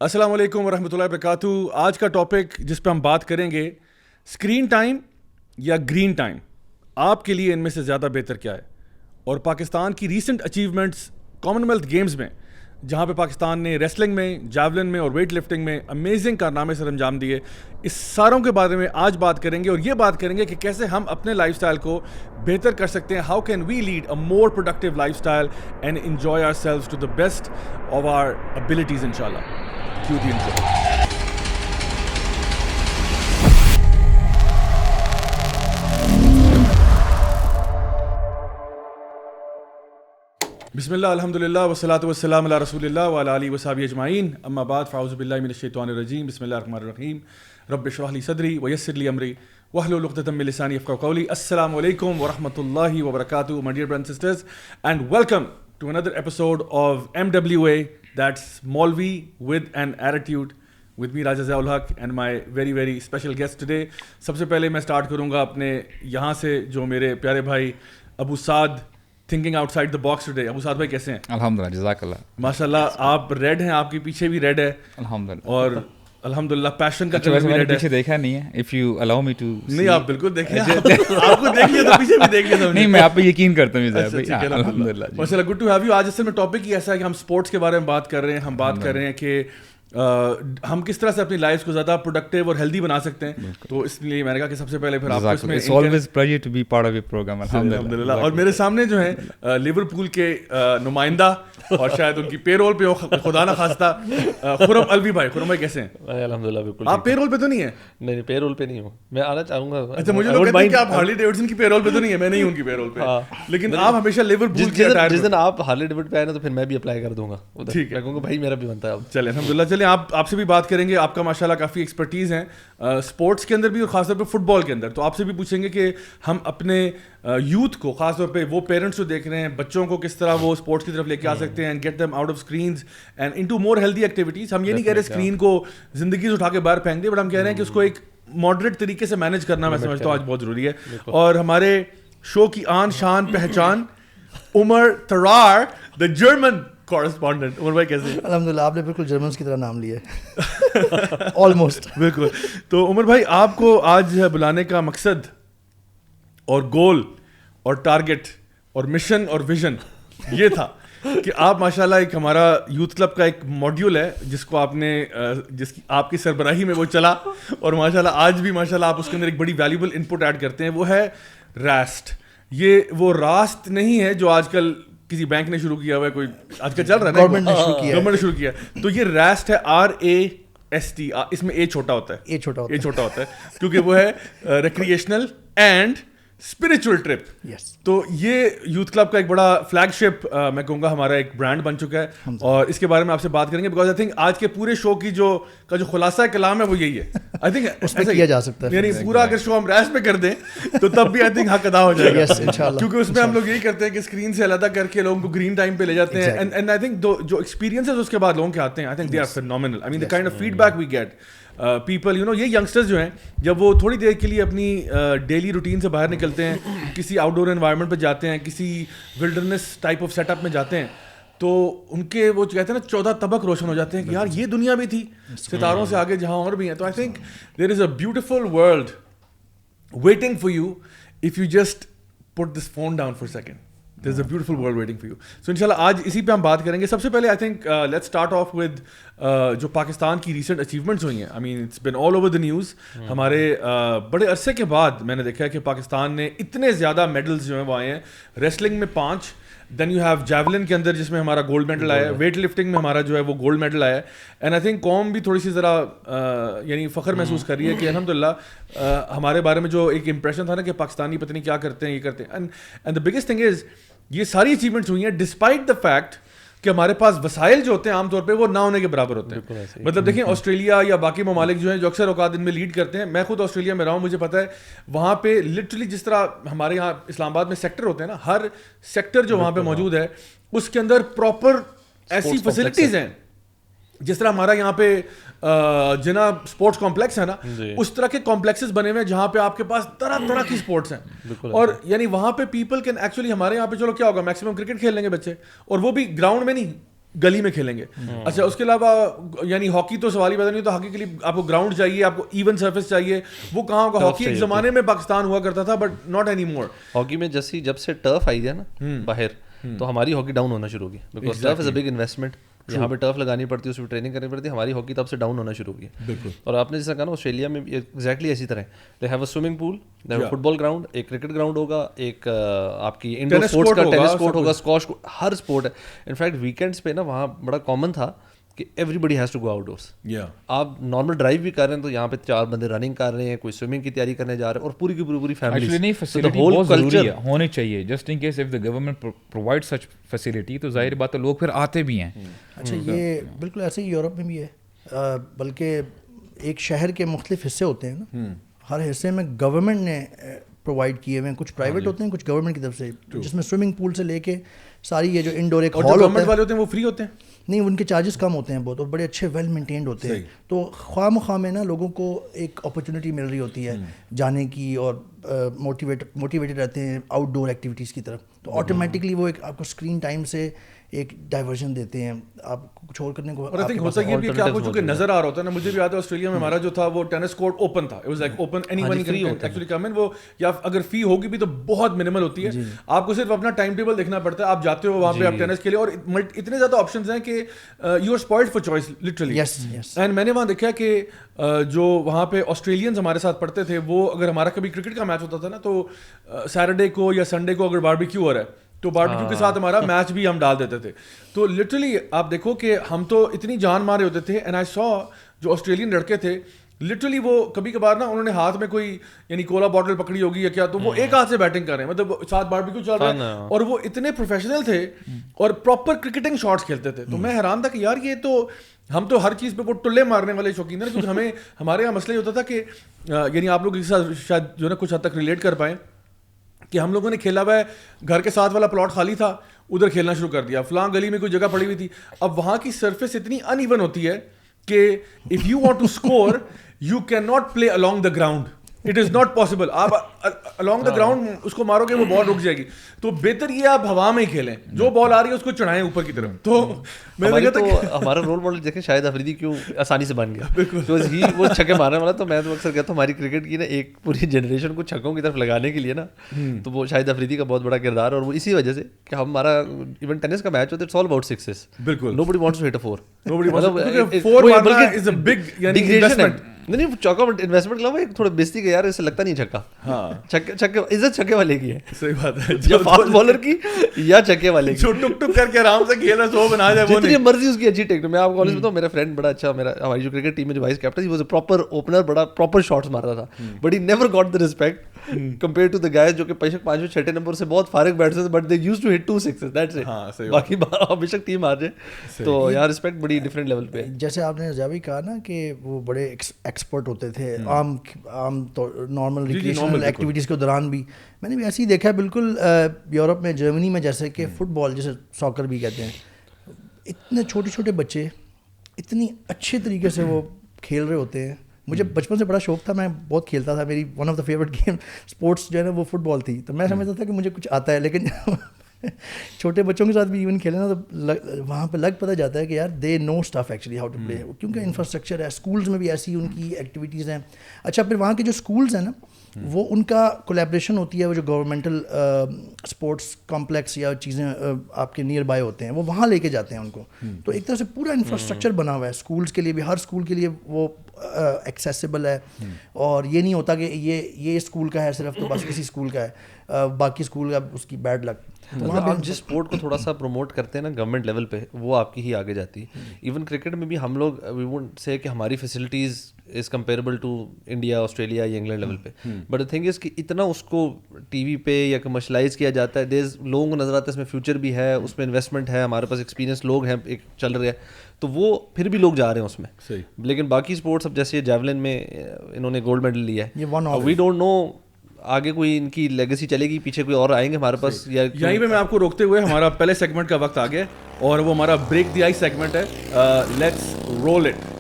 السلام علیکم ورحمۃ اللہ وبرکاتہ. آج کا ٹاپک جس پہ ہم بات کریں گے, اسکرین ٹائم یا گرین ٹائم, آپ کے لیے ان میں سے زیادہ بہتر کیا ہے؟ اور پاکستان کی recent achievements common wealth games میں, جہاں پہ پاکستان نے ریسلنگ میں, جیولن میں اور ویٹ لفٹنگ میں امیزنگ کارنامے سر انجام دیے, اس ساروں کے بارے میں آج بات کریں گے. اور یہ بات کریں گے کہ کیسے ہم اپنے لائف اسٹائل کو بہتر کر سکتے ہیں. How can we lead a more productive lifestyle and enjoy ourselves to the best of our abilities ان شاء اللہ. Cue the intro. بسم اللہ الحمد للہ والصلاۃ والسلام علی رسول اللہ وعلی آلہ وصحبہ اجمعین. اما بعد فاعوذ باللہ من الشیطان الرجیم. بسم اللہ الرحمن الرحیم. رب اشرح لی صدری ویسر لی امری واحلل عقدۃ من لسانی یفقہوا قولی. السلام علیکم ورحمۃ اللہ وبرکاتہ my dear brothers and sisters, and welcome to another episode of MWA, that's Maulvi with an attitude, with me Raja Ziaul Haq and my very very special guest today. سب سے پہلے میں اسٹارٹ کروں گا اپنے یہاں سے, جو میرے پیارے بھائی Abu Saad, thinking outside the box today. Abu Saad بھائی کیسے ہیں؟ الحمدللہ, جزاک اللہ. ماشاء اللہ آپ ریڈ ہیں, آپ کے پیچھے بھی ریڈ ہے الحمدللہ, اور الحمدللہ پیشن کا کلر بھی ریڈ ہے. پیچھے دیکھا نہیں ہے, if you allow me to. نہیں آپ بالکل دیکھیں, آپ کو دیکھیے تو پیچھے بھی دیکھیے. نہیں میں آپ پہ یقین کرتا ہوں. الحمدللہ, ماشاء اللہ, گڈ ٹو ہیو یو. آج اصل میں ٹاپک ہی ایسا ہے کہ ہم اسپورٹس کے بارے میں بات کر رہے ہیں. ہم بات کر رہے ہیں کہ ہم کس طرح سے اپنی لائف کو زیادہ پروڈکٹیو اور ہیلدی بنا سکتے ہیں. تو اس لیے میں نے کہا کہ سب سے پہلے پھر آپ کو اس میں always pleasure to be part of your program. الحمدللہ. اور میرے سامنے جو ہیں لیورپول کے نمائندہ اور شاید ان کی پے رول پہ ہو, خدا نہ خواستہ, خرم الوی بھائی. خرم بھائی کیسے ہیں؟ الحمدللہ بالکل. آپ پے رول پہ تو نہیں ہیں؟ نہیں پے رول پہ نہیں ہوں, میں آنا چاہوں گا. اچھا, مجھے لوگ کہتے ہیں کہ آپ ہارلی ڈیوڈسن کی پے رول پہ تو نہیں ہیں. میں نہیں ہوں ان کی پے رول پہ, لیکن آپ ہمیشہ لیورپول کے اٹائر. جس دن آپ ہارلی ڈیوڈ پہ آئے نا تو پھر میں بھی اپلائی کر دوں گا. ٹھیک ہے, میں کہوں گا بھائی میرا بھی بنتا ہے. چلیں الحمدللہ. چلیں آپ سے بھی بات کریں گے. آپ کا ماشاءاللہ کافی ایکسپرٹیز ہیں اسپورٹس کے اندر بھی اور خاص طور پہ فٹ بال کے اندر. تو آپ سے بھی پوچھیں گے کہ ہم اپنے یوتھ کو, خاص طور پہ وہ پیرنٹس جو دیکھ رہے ہیں بچوں کو, کس طرح وہ اسپورٹس کی طرف لے کے آ سکتے ہیں and get them out of screens and into more healthy activities. ہم یہ نہیں کہہ رہے اسکرین کو زندگی سے اٹھا کے باہر پھینک دیں, بٹ ہم کہہ رہے ہیں کہ اس کو ایک ماڈریٹ طریقے سے مینیج کرنا میں سمجھتا ہوں آج بہت ضروری ہے. اور ہمارے شو کی آن شان پہچان عمر ترار, دا جرمن کورسپونڈنٹ. عمر بھائی کیسے ہیں؟ الحمدللہ, آپ نے بالکل جرمنس کی طرح نام لیا ہے. آلموسٹ بالکل. تو عمر بھائی, آپ کو آج بلانے کا مقصد اور گول اور ٹارگٹ اور مشن اور ویژن یہ تھا کہ آپ ماشاءاللہ ایک ہمارا یوتھ کلب کا ایک ماڈیول ہے جس کو آپ نے, جس کی آپ کی سربراہی میں وہ چلا, اور ماشاءاللہ آج بھی ماشاءاللہ آپ اس کے اندر ایک بڑی ویلیوبل ان پٹ ایڈ کرتے ہیں. وہ ہے ریسٹ. یہ وہ راست نہیں ہے جو آج کل کسی بینک نے شروع کیا ہوا ہے, کوئی آج کل چل رہا ہے, گورنمنٹ نے شروع کیا. تو یہ ریسٹ ہے RAST. اس میں اے چھوٹا ہوتا ہے, اے چھوٹا ہوتا ہے کیونکہ وہ ہے ریکریشنل اینڈ اسپرچل ٹرپ. تو یہ یوتھ کلب کا ایک بڑا فلیگ شپ میں کہوں گا ہمارا ایک برانڈ بن چکا ہے, اور اس کے بارے میں آپ سے بات کریں گے بیکاز آئی تھنک آج کے پورے شو کی جو خلاصہ کلام ہے وہ یہی ہے. آئی تھنک اس پہ کیا جا سکتا ہے, یعنی پورا اگر شو ہم ریسٹ پہ کر دیں تو تب بھی آئی تھنک حق ادا ہو جائے گا, کیونکہ اس میں ہم لوگ یہی کرتے ہیں کہ اسکرین سے علیحدہ کر کے لوگوں کو گرین ٹائم پہ لے جاتے ہیں. اینڈ آئی تھنک جو ایکسپیرینسز اس کے بعد لوگوں کے آتے ہیں, I think they are phenomenal. I mean the kind of feedback we get people, you know, یہ ینگسٹرز جو ہیں جب وہ تھوڑی دیر کے لیے اپنی ڈیلی روٹین سے باہر نکلتے ہیں, کسی آؤٹ ڈور انوائرمنٹ پہ جاتے ہیں, کسی wilderness type of set up میں جاتے ہیں, تو ان کے وہ کہتے ہیں نا 14 طبق روشن ہو جاتے ہیں کہ یار یہ دنیا بھی تھی, ستاروں سے آگے جہاں اور بھی ہیں. تو I think there is a beautiful world waiting for you if you just put this phone down for second. There's a beautiful world waiting for you. So انشاءاللہ آج اسی پہ ہم بات کریں گے. سب سے پہلے I think let's start off with جو پاکستان کی ریسنٹ اچیومنٹس ہوئی ہیں. I mean it's been all over the news. ہمارے بڑے عرصے کے بعد میں نے دیکھا ہے کہ پاکستان نے اتنے زیادہ میڈلز جو ہیں وہ آئے ہیں. ریسلنگ میں 5, دین یو ہیو جیولن کے اندر جس میں ہمارا گولڈ میڈل آیا ہے, ویٹ لفٹنگ میں ہمارا جو ہے وہ گولڈ میڈل آیا ہے. اینڈ آئی تھنک قوم بھی تھوڑی سی ذرا یعنی فخر محسوس کر رہی ہے کہ الحمدللہ ہمارے بارے میں جو ایک امپریشن تھا نا کہ پاکستانی پتہ نہیں کیا کرتے ہیں, یہ کرتے ہیں. And the biggest thing is یہ ساری اچیومنٹس ہوئی ہیں ڈسپائٹ دا فیکٹ کہ ہمارے پاس وسائل جو ہوتے ہیں عام طور پہ وہ نہ ہونے کے برابر ہوتے ہیں. مطلب دیکھیں آسٹریلیا یا باقی ممالک جو ہیں جو اکثر اوقات ان میں لیڈ کرتے ہیں, میں خود آسٹریلیا میں رہا ہوں, مجھے پتہ ہے وہاں پہ لٹرلی جس طرح ہمارے یہاں اسلام آباد میں سیکٹر ہوتے ہیں نا, ہر سیکٹر جو وہاں پہ موجود ہے اس کے اندر پراپر ایسی فیسلٹیز ہیں جس طرح ہمارا یہاں پہ جنا اسپورٹس کمپلیکس ہے نا, اس طرح کے کمپلیکسز بنے ہوئے ہیں جہاں پہ آپ کے پاس طرح طرح کی اسپورٹس ہیں. اور یعنی وہاں پہ پیپل کین ایکچولی, ہمارے یہاں پہ چلو کیا ہوگا میکسیمم کرکٹ کھیل لیں گے بچے, اور وہ بھی گراؤنڈ میں نہیں, گلی میں کھیلیں گے. اچھا اس کے علاوہ یعنی ہاکی تو سوال ہی پیدا نہیں, تو ہاکی کے لیے آپ کو گراؤنڈ چاہیے, آپ کو ایون سرفیس چاہیے. وہ کہاں ہوگا؟ ہاکی ایک زمانے میں پاکستان ہوا کرتا تھا but not any more. Hockey میں جب سے ٹرف آئی ہے نا باہر, تو ہماری ہاکی ڈاؤن ہونا شروع ہو گیا, because turf is a big investment. یہاں پہ ٹرف لگانی پڑتی ہے, اس پہ ٹریننگ کرنی پڑتی ہے. ہماری ہاکی تب سے ڈاؤن ہونا شروع ہو گیا. بالکل. اور آپ نے جیسا کہا نا آسٹریلیا میں ایگزیکٹلی اسی طرح they have a swimming pool, they have football ground, ایک کرکٹ گراؤنڈ ہوگا, ایک آپ کی انڈور اسپورٹس کا ٹینس کورٹ ہوگا, اسکواش, ہر اسپورٹ ہے. انفیکٹ ویکینڈس پہ نا وہاں بڑا کامن تھا کہ everybody has to go outdoors. آپ نارمل ڈرائیو بھی کر رہے ہیں تو یہاں پہ 4 بندے رننگ کر رہے ہیں, کوئی سوئمنگ کی تیاری کرنے جا رہے ہیں, اور پوری کی پوری فیملی. بہت ضروری ہے, ہونی چاہیے just in case if the government provide such facility, تو ظاہر بات ہے لوگ پھر آتے بھی ہیں. اچھا یہ بالکل ایسے ہی یورپ میں بھی ہے, بلکہ ایک شہر کے مختلف حصے ہوتے ہیں نا, ہر حصے میں گورنمنٹ نے پرووائڈ کیے ہوئے ہیں, کچھ پرائیویٹ ہوتے ہیں, کچھ گورنمنٹ کی طرف سے, جس میں سوئمنگ پول سے لے کے ساری یہ جو انڈور ایک ہال گورنمنٹ والے ہوتے ہیں وہ فری ہوتے ہیں. نہیں, ان کے چارجز کم ہوتے ہیں بہت, اور بڑے اچھے ویل مینٹینڈ ہوتے ہیں. تو خواہ مخواہ میں نا لوگوں کو ایک اپرچونیٹی مل رہی ہوتی ہے جانے کی, اور موٹیویٹڈ رہتے ہیں آؤٹ ڈور ایکٹیویٹیز کی طرف. تو آٹومیٹکلی وہ ایک آپ کو اسکرین ٹائم سے ایک ڈائیورژن دیتے ہیں, آپ کچھ اور کرنے کو. اور آئی تھنک ہوتا یہ بھی کہ آپ کو چونکہ نظر آ رہا ہوتا ہے نا, مجھے بھی یاد ہے آسٹریلیا میں ہمارا جو تھا وہ ٹینس کورٹ اوپن تھا. It was like open, anyone can actually come in. وہ یا اگر فی ہوگی بھی تو بہت منیمل ہوتی ہے, آپ کو صرف اپنا ٹائم ٹیبل دیکھنا پڑتا ہے, آپ جاتے ہو وہاں پہ آپ ٹینس کھیلے, اور اتنے زیادہ آپشنز ہیں کہ you are spoiled for choice literally. And میں نے وہاں دیکھا کہ جو وہاں پہ آسٹریلینز ہمارے ساتھ پڑھتے تھے, وہ اگر ہمارا کبھی کرکٹ کا میچ ہوتا تھا نا, تو سیٹرڈے کو یا سنڈے کو اگر باربیکیو ہو رہا ہے تو باربیکیو کے ساتھ ہمارا میچ بھی ہم ڈال دیتے تھے. تو لٹرلی آپ دیکھو کہ ہم تو اتنی جان مارے ہوتے تھے. اینڈ آئی سو جو آسٹریلین لڑکے تھے لٹرلی وہ کبھی کبھار نا انہوں نے ہاتھ میں کوئی یعنی کولا بوٹل پکڑی ہوگی یا کیا, تو وہ ایک ہاتھ سے بیٹنگ کر رہے ہیں, مطلب ساتھ باربیکیو چل رہا ہے, اور وہ اتنے پروفیشنل تھے اور پراپر کرکٹنگ شاٹس کھیلتے تھے. تو میں حیران تھا کہ یار یہ تو ہم تو ہر چیز پہ وہ ٹلے مارنے والے شوقین ہیں, کیونکہ ہمیں ہمارے یہاں مسئلہ یہ ہوتا تھا کہ یعنی آپ لوگ اس کے ساتھ شاید جو ہے نا کچھ حد تک ریلیٹ کر پائیں کہ ہم لوگوں نے کھیلا ہوا ہے, گھر کے ساتھ والا پلاٹ خالی تھا, ادھر کھیلنا شروع کر دیا, فلاں گلی میں کوئی جگہ پڑی ہوئی تھی. اب وہاں کی سرفیس اتنی ان ایون ہوتی ہے کہ if you want to score you can not play along the ground. It is not possible. آپ along the ground اس کو مارو گے وہ بال رک جائے گی. تو بہتر یہ آپ ہوا میں ہی کھیلیں, جو بال آ رہی ہے اس کو چڑھائیں اوپر کی طرف. تو میں نے کہا ہمارا رول ماڈل دیکھیں شاہد افریدی کیوں آسانی سے بن گیا, وہ چھکے مارنے والا. تو میں تو اکثر کہتا ہوں ہماری کرکٹ کی نا ایک پوری جنریشن کو چھکوں کی طرف لگانے کے لیے نا, تو وہ شاہد افریدی کا بہت بڑا کردار ہے. اور وہ اسی وجہ سے کہ ہمارا ایون ٹینس کا میچ ہوتا ہے, اٹس آل اباؤٹ سکسز. بالکل, nobody wants to hit a 4. Four مارنا از اے بگ یعنی انویسٹمنٹ. نہیں چوکا انویسٹمنٹ کے علاوہ ایک تھوڑا بیستی کا یار, اسے لگتا نہیں چھکا. ہاں چھکے عزت چھکے والے کی ہے. صحیح بات ہے, یا فاسٹ بالر کی یا چھکے والے کی, جو ٹک ٹک کر کے آرام سے کھیلا سو بنا جائے, جتنی مرضی اس کی اچھی ٹیکنیک. میں آپ کو کالج بتاؤں, میرا فرینڈ بڑا اچھا, میرا ہماری جو کرکٹ ٹیم میں جو وائس کیپٹن, وہ پراپر اوپنر, بڑا پراپر شاٹس مارتا تھا, but he never got the respect compare to the guys جو کہ 5ویں 6 نمبر سے بہت فارغ batsman, but they used to hit 2 6. That's it. باقی ہمیشہ ٹیم آ جائے تو یار رسپیکٹ بڑی ڈفرینٹ لیول پہ. جیسے آپ نے جابی کہا نا کہ وہ بڑے ایکسپرٹ ہوتے تھے عام نارمل ریکریشنل ایکٹیویٹیز کے دوران بھی. میں نے بھی ایسے ہی دیکھا ہے بالکل یورپ میں, جرمنی میں, جیسے کہ فٹ بال جیسے ساکر بھی کہتے ہیں, اتنے چھوٹے چھوٹے بچے اتنی اچھے طریقے سے وہ کھیل رہے ہوتے ہیں. مجھے بچپن سے بڑا شوق تھا, میں بہت کھیلتا تھا, میری one of the favourite game sports جو ہے نا وہ فٹ بال تھی. تو میں سمجھتا تھا کہ مجھے کچھ آتا ہے, لیکن چھوٹے بچوں کے ساتھ بھی ایون کھیلے نا تو وہاں پہ لگ پتہ جاتا ہے کہ یار they know stuff actually how to play, کیونکہ انفراسٹرکچر ہے. اسکولز میں بھی ایسی ان کی ایکٹیویٹیز ہیں. اچھا پھر وہاں کے جو اسکولز ہیں نا, وہ ان کا کولیبریشن ہوتی ہے, وہ جو گورنمنٹل اسپورٹس کمپلیکس یا چیزیں آپ کے نیئر بائی ہوتے ہیں, وہ وہاں لے کے جاتے ہیں ان کو. تو ایک طرح سے پورا انفراسٹرکچر بنا ہوا ہے اسکولس کے لیے بھی, ہر اسکول کے لیے وہ ایکسیسیبل ہے. اور یہ نہیں ہوتا کہ یہ اسکول کا ہے صرف تو بس کسی اسکول کا ہے, باقی اسکول کا اس کی بیڈ لک. آپ جس اسپورٹ کو تھوڑا سا پروموٹ کرتے ہیں نا گورنمنٹ لیول پہ, وہ آپ کی ہی آگے جاتی ہے. ایون کرکٹ میں بھی ہم لوگ وی وونٹ سے کہ ہماری facilities is comparable to India, Australia یا انگلینڈ لیول پہ, بٹ دا تھنگ از کہ اتنا اس کو ٹی وی پہ یا کمرشلائز کیا جاتا ہے. دیر لوگوں کو نظر آتا ہے اس میں فیوچر بھی ہے, اس میں انویسٹمنٹ ہے, ہمارے پاس ایکسپیرینس لوگ ہیں, ایک چل رہے ہیں, تو وہ پھر بھی لوگ جا رہے ہیں اس میں. لیکن باقی اسپورٹس اب جیسے جیولن میں انہوں نے گولڈ میڈل لیا ہے, وی ڈونٹ نو آگے کوئی ان کی لیگیسی چلے گی, پیچھے کوئی اور آئیں گے ہمارے پاس. یہیں پہ میں آپ کو روکتے ہوئے ہمارا پہلے سیگمنٹ کا وقت آ گیا, اور وہ ہمارا بریک دی آئی سیگمنٹ ہے. Let's roll it.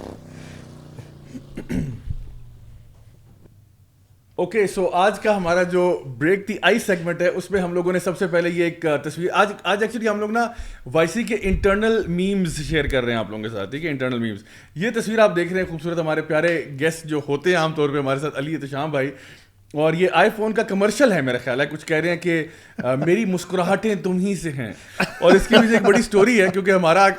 Okay so آج کا ہمارا جو بریک دی آئی سیگمنٹ ہے اس میں ہم لوگوں نے سب سے پہلے یہ ایک تصویر آج ایکچولی ہم لوگ نا وائسی کے انٹرنل میمز شیئر کر رہے ہیں آپ لوگوں کے ساتھ, ٹھیک ہے, انٹرنل میمز. یہ تصویر آپ دیکھ رہے ہیں خوبصورت, ہمارے پیارے گیسٹ جو ہوتے ہیں عام طور پہ ہمارے ساتھ, علی احتشام بھائی, اور یہ آئی فون کا کمرشل ہے میرا خیال ہے. کچھ کہہ رہے ہیں کہ میری مسکراہٹیں تم ہی سے ہیں, اور اس کے پیچھے ایک بڑی سٹوری ہے کیونکہ ہمارا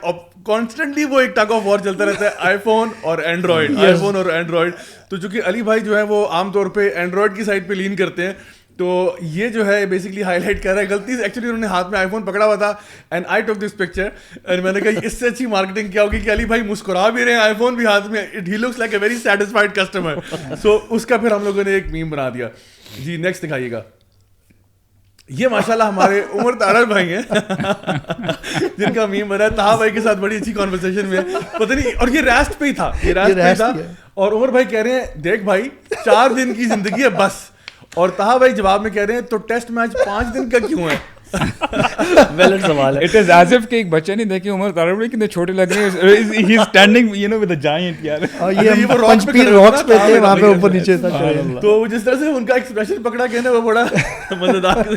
کانسٹنٹلی وہ ایک ٹگ آف وار چلتا رہتا ہے آئی فون اور اینڈرائڈ, آئی فون اور اینڈرائڈ. تو چونکہ علی بھائی جو ہے وہ عام طور پہ اینڈرائڈ کی سائڈ پہ لین کرتے ہیں, تو یہ جو ہے بیسکلی ہائی لائٹ کر رہا ہے. غلطی سے ایکچولی انہوں نے ہاتھ میں آئی فون پکڑا ہوا تھا, اینڈ آئی ٹوک دس پکچر, اینڈ میں نے کہا اس سے اچھی مارکیٹنگ کیا ہوگی کہ علی بھائی مسکرا بھی رہے ہیں, آئی فون بھی ہاتھ میں, he looks like a very satisfied customer. So اس کا پھر ہم لوگوں نے ایک میم بنا دیا. جی نیکسٹ دکھائیے گا. یہ ماشاءاللہ ہمارے عمر طارق بھائی ہیں جن کا میم بنا ہے. طاہا بھائی کے ساتھ بڑی اچھی کانورسیشن میں, پتہ نہیں, اور یہ ریسٹ پہ ہی تھا, یہ ریسٹ پہ تھا, اور عمر بھائی کہہ رہے ہیں دیکھ بھائی 4 دن کی زندگی ہے بس, اور طاہا بھائی جواب میں کہہ رہے ہیں تو ٹیسٹ میچ 5 دن کا کیوں ہے. ویلڈ سوال ہے. اٹ از ایز اف کہ ایک بچہ نہیں دیکھے عمر طارق بھائی کتنے چھوٹے لگ رہے ہیں, he is standing you know with a giant یار. یہ وہ راکس پہ تھے وہاں پہ اوپر نیچے تھا, تو جس طرح سے ان کا ایکسپریشن پکڑا کہ نا وہ بڑا مزیدار.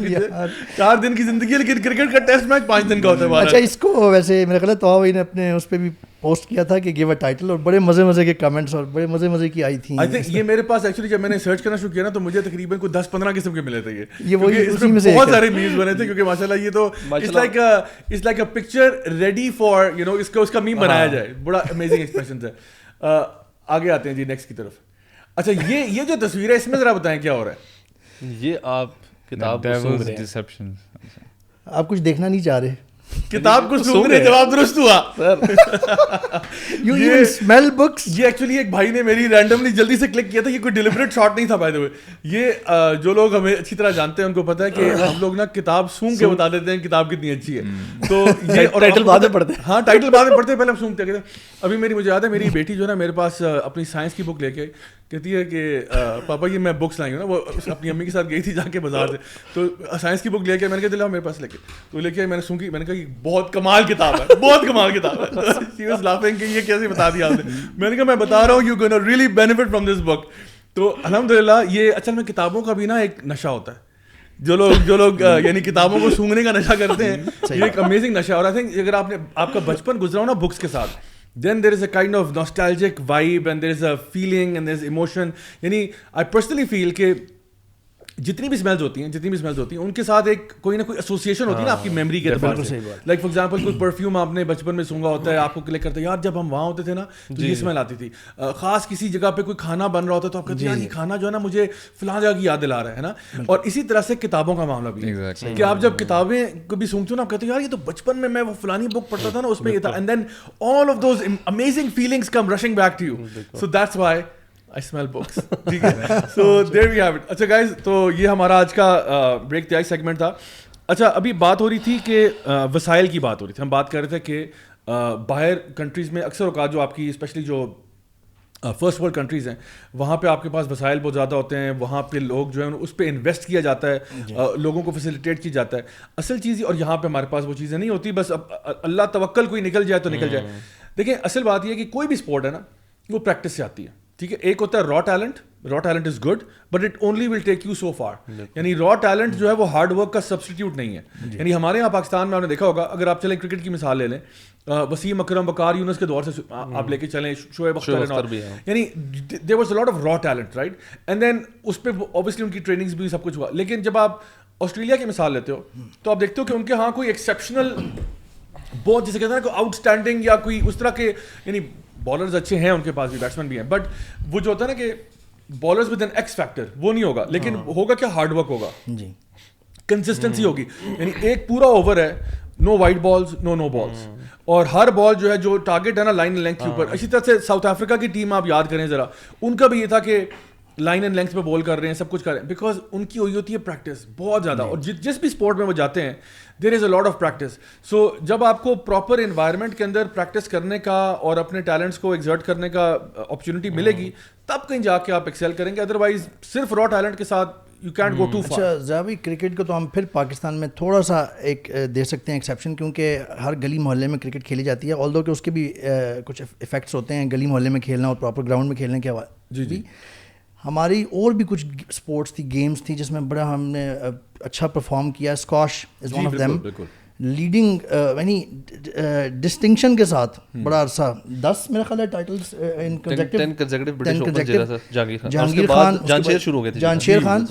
4 دن کی زندگی ہے لیکن کرکٹ کا ٹیسٹ میچ 5 دن کا ہوتا ہے. اچھا اس کو ویسے میرا خیال ہے طاہا بھائی نے اپنے اس پہ بھی پوسٹ کیا تھا کہ گیو اے ٹائٹل, اور بڑے مزے کے کمنٹس اور بڑے مزے کی آئی تھیں. آئی تھنک یہ میرے پاس ایکچولی جب میں نے سرچ کرنا شروع کیا نا تو مجھے تقریباً کوئی 10-15 قسم کے ملے تھے. یہ بہت سارے میمز بنے تھے کیونکہ ماشاءاللہ یہ تو it's like a picture ready for you know اس کا میم بنایا جائے. بڑا امیزنگ ایکسپریشنز ہے. آگے آتے ہیں جی نیکسٹ کی طرف. اچھا یہ جو تصویر ہے اس میں ذرا بتائیں کیا ہو رہا ہے. یہ آپ کتاب آپ کچھ دیکھنا نہیں چاہ رہے, کتاب کو سونگ رہے, جواب درست ہوا. You smell books. یہ ایکچولی ایک بھائی نے میری رینڈملی جلدی سے کلک کیا تھا, یہ کوئی ڈیلیبریٹ شاٹ نہیں تھا بائی دی وے. یہ جو لوگ ہمیں اچھی طرح جانتے ہیں ان کو پتا ہے کہ ہم لوگ نا کتاب سونگ کے بتا دیتے ہیں کتاب کتنی اچھی ہے. تو یہ ٹائٹل بعد میں پڑھتے ہیں. ہاں ٹائٹل بعد میں پڑھتے ہیں, پہلے ہم سونگتے ہیں. ابھی مجھے یاد ہے میری بیٹی جو ہے نا میرے پاس اپنی سائنس کی بک لے کے کہتی ہے کہ پاپا یہ میں بکس لائی ہوں نا. وہ اپنی امی کے ساتھ گئی تھی جا کے بازار سے, تو سائنس کی بک لے کے میں نے کہا دلاؤ میرے پاس لے کے, تو لے کے میں نے سونگی, میں نے کہا یہ بہت کمال کتاب ہے, بہت کمال کتاب ہے. شی واز لافنگ کہ یہ کیسے بتا دیا آپ نے. میں نے کہا میں بتا رہا ہوں you gonna really benefit from this book. تو الحمدللہ یہ اصل میں کتابوں کا بھی نا ایک نشہ ہوتا ہے. جو لوگ یعنی کتابوں کو سونگنے کا نشہ کرتے ہیں, یہ ایک امیزنگ نشہ ہے. اور آئی تھنک اگر آپ کا بچپن گزرا ہو نا بکس کے ساتھ, then there is a kind of nostalgic vibe and there is a feeling and there is emotion. یعنی I personally feel کہ جتنی بھی اسمیلز ہوتی ہیں ان کے ساتھ ایک کوئی نہ کوئی ایسوسیشن ہوتی ہے نا آپ کی میموری کے اعتبار سے. لائک فار ایگزامپل کوئی پرفیوم آپ نے بچپن میں سونگا ہوتا ہے, آپ کو کلک کرتا ہے یار جب ہم وہاں ہوتے تھے نا تو یہ اسمیل آتی تھی. خاص کسی جگہ پہ کوئی کھانا بن رہا ہوتا ہے تو آپ کہتے ہیں یار یہ کھانا جو ہے نا مجھے فلاں جگہ کی یاد دلا رہا ہے نا. اور اسی طرح سے کتابوں کا معاملہ بھی ہے کہ آپ جب کتابیں کبھی سونگتے ہو نا آپ کہتے ہیں یار یہ تو بچپن میں وہ فلانی بک پڑھتا تھا نا اس میں یہ تھا, and then all of those amazing feelings come rushing back to you. So that's why I smell books. ٹھیک ہے, so there we have it. اچھا guys, تو یہ ہمارا آج کا بریک دی آئی سیگمنٹ تھا. اچھا ابھی بات ہو رہی تھی کہ وسائل کی بات ہو رہی تھی. ہم بات کر رہے تھے کہ باہر کنٹریز میں اکثر اوقات جو آپ کی اسپیشلی جو فرسٹ ورلڈ کنٹریز ہیں وہاں پہ آپ کے پاس وسائل بہت زیادہ ہوتے ہیں, وہاں پہ لوگ جو ہیں اس پہ انویسٹ کیا جاتا ہے, لوگوں کو فیسیلیٹیٹ کیا جاتا ہے. اصل چیز اور یہاں پہ ہمارے پاس وہ چیزیں نہیں ہوتی, بس اللہ توکل کوئی نکل جائے تو نکل جائے. دیکھیں اصل بات یہ ہے کہ کوئی بھی اسپورٹ ہے نا وہ پریکٹس سے آتی ہے. ٹھیک ہے, ایک ہوتا ہے را talent is good but it only will take you so for. یعنی را ٹیلنٹ جو ہے وہ ہارڈ ورک کا سبسٹیٹیوٹ نہیں ہے. یعنی ہمارے یہاں پاکستان میں آپ نے دیکھا ہوگا, اگر آپ چلیں کرکٹ کی مثال لے لیں, وسیم اکرم وقار یونس کے دور سے آپ لے کے چلیں, شعیب اختر, یعنی there was a lot of raw talent right, and then اس پہ اوبیسلی ان کی ٹریننگس بھی سب کچھ ہوا. لیکن جب آپ آسٹریلیا کی مثال لیتے ہو تو آپ دیکھتے ہو کہ ان کے ہاں کوئی ایکسیپشنل بہت جیسے کہتے ہیں نا کوئی آؤٹ اسٹینڈنگ یا کوئی اس طرح کے, یعنی بالرز اچھے ہیں ان کے پاس بھی, بیٹسمین بھی ہیں, بٹ وہ جو ہوتا ہے نا کہ bowlers with an X factor وہ نہیں ہوگا. لیکن ہوگا کیا, ہارڈ ورک ہوگا, جی کنسسٹنسی ہوگی. یعنی ایک پورا اوور ہے, نو وائڈ بالز نو بالز, اور ہر بال جو ہے جو ٹارگیٹ ہے نا لائن اینڈ لینتھ کے اوپر. اسی طرح سے ساؤتھ افریقہ کی ٹیم آپ یاد کریں ذرا, ان کا بھی یہ تھا کہ لائن اینڈ لینتھ پہ بال کر رہے ہیں, سب کچھ کر رہے ہیں, بیکاز ان کی ہوئی ہوتی ہے پریکٹس بہت زیادہ. اور جس بھی اسپورٹ میں وہ جاتے ہیں دیر is a lot of practice. سو جب آپ کو پراپر انوائرمنٹ کے اندر پریکٹس کرنے کا اور اپنے ٹیلنٹس کو ایگزرٹ کرنے کا اپرچونیٹی ملے گی تب کہیں جا کے آپ ایکسیل کریں گے, ادروائز صرف را ٹیلنٹ کے ساتھ you can't go too far. اچھا زیابی, کرکٹ کو تو ہم پھر پاکستان میں تھوڑا سا ایک دے سکتے ہیں ایکسیپشن, کیونکہ ہر گلی محلے میں کرکٹ کھیلی جاتی ہے, آلدو کہ اس کے بھی کچھ افیکٹس ہوتے ہیں گلی محلے میں کھیلنا اور پراپر گراؤنڈ میں کھیلنے کے حوالے. جی جی, ہماری اور بھی کچھ اسپورٹس تھی, گیمس تھی جس میں بڑا ہم نے اچھا پرفارم کیا. Squash is one of them, leading یعنی ڈسٹنکشن کے ساتھ بڑا عرصہ 10 میرا خیال ہے ٹائٹلز جہانگیر خان, جہانشیر خان.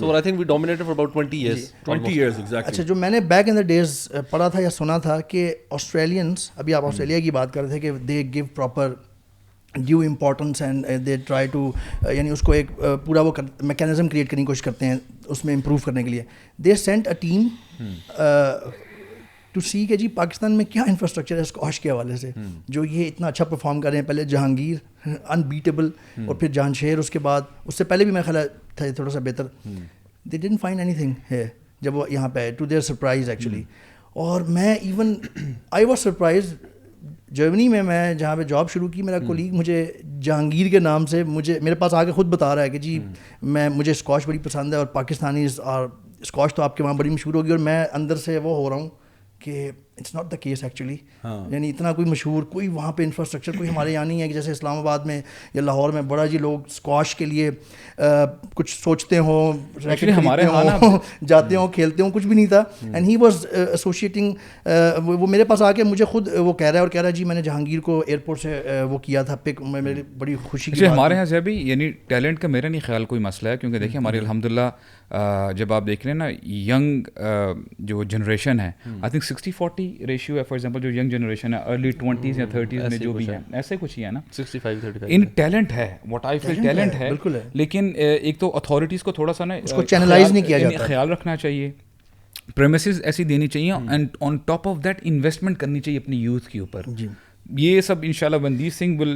اچھا جو میں نے بیک ان دا ڈیز پڑھا تھا یا سنا تھا کہ آسٹریلینس, ابھی آپ آسٹریلیا کی بات کر رہے تھے کہ they gave proper due importance and they try to, یعنی اس کو ایک پورا وہ میکینزم کریٹ کرنے کی کوشش کرتے ہیں اس میں امپروو کرنے کے لیے. دے سینٹ اے ٹیم ٹو سی کہ جی پاکستان میں کیا انفراسٹرکچر ہے اسکواش کے حوالے سے جو یہ اتنا اچھا پرفارم کر رہے ہیں. پہلے جہانگیر انبیٹیبل, اور پھر جہانشیر اس کے بعد, اس سے پہلے بھی میرا خیال تھا تھوڑا سا بہتر. They didn't find any thing ہے جب وہ یہاں پہ, ٹو دیئر سرپرائز ایکچولی. اور میں even I was surprise Germany میں جہاں پہ جاب شروع کی, میرا کولیگ مجھے جہانگیر کے نام سے میرے پاس آ کے خود بتا رہا ہے کہ جی مجھے اسکواش بڑی پسند ہے اور پاکستانیز اور اسکواش تو آپ کے وہاں بڑی مشہور ہوگی. اور میں اندر سے وہ ہو رہا ہوں کہ it's not the case actually, یعنی اتنا کوئی مشہور کوئی وہاں پہ انفراسٹرکچر کوئی ہمارے یہاں نہیں ہے کہ جیسے اسلام آباد میں یا لاہور میں بڑا جی لوگ اسکواش کے لیے کچھ سوچتے ہوں, ہمارے جاتے ہوں, کھیلتے ہوں, کچھ بھی نہیں تھا. اینڈ ہی واز ایسوسیٹنگ, وہ میرے پاس آ کے مجھے خود وہ کہہ رہا ہے اور کہہ رہا ہے جی میں نے جہانگیر کو ایئرپورٹ سے وہ کیا تھا پک, میری بڑی خوشی کی. ہمارے یہاں سے بھی یعنی ٹیلنٹ کا میرا نہیں خیال کوئی مسئلہ ہے, کیونکہ دیکھیں ہماری الحمدللہ جب آپ دیکھ رہے ہیں نا ینگ جو جنریشن ہے, آئی تھنک 60-40 ریشیو ہے. فار ایگزامپل جو ینگ جنریشن ہے ارلی 20s یا 30s میں جو بھی ہے, ایسے کچھ ہی ہے نا, 65-35 ان ٹیلنٹ ہے, واٹ آئی فیل ٹیلنٹ ہے, لیکن ایک تو اتھارٹیز کو تھوڑا سا نا اس کو چینلائز نہیں کیا جاتا, خیال رکھنا چاہیے, پریمیسز ایسی دینی چاہیے, and on top of that investment کرنی چاہیے اپنی یوتھ کے اوپر. یہ سب انشاءاللہ when these things will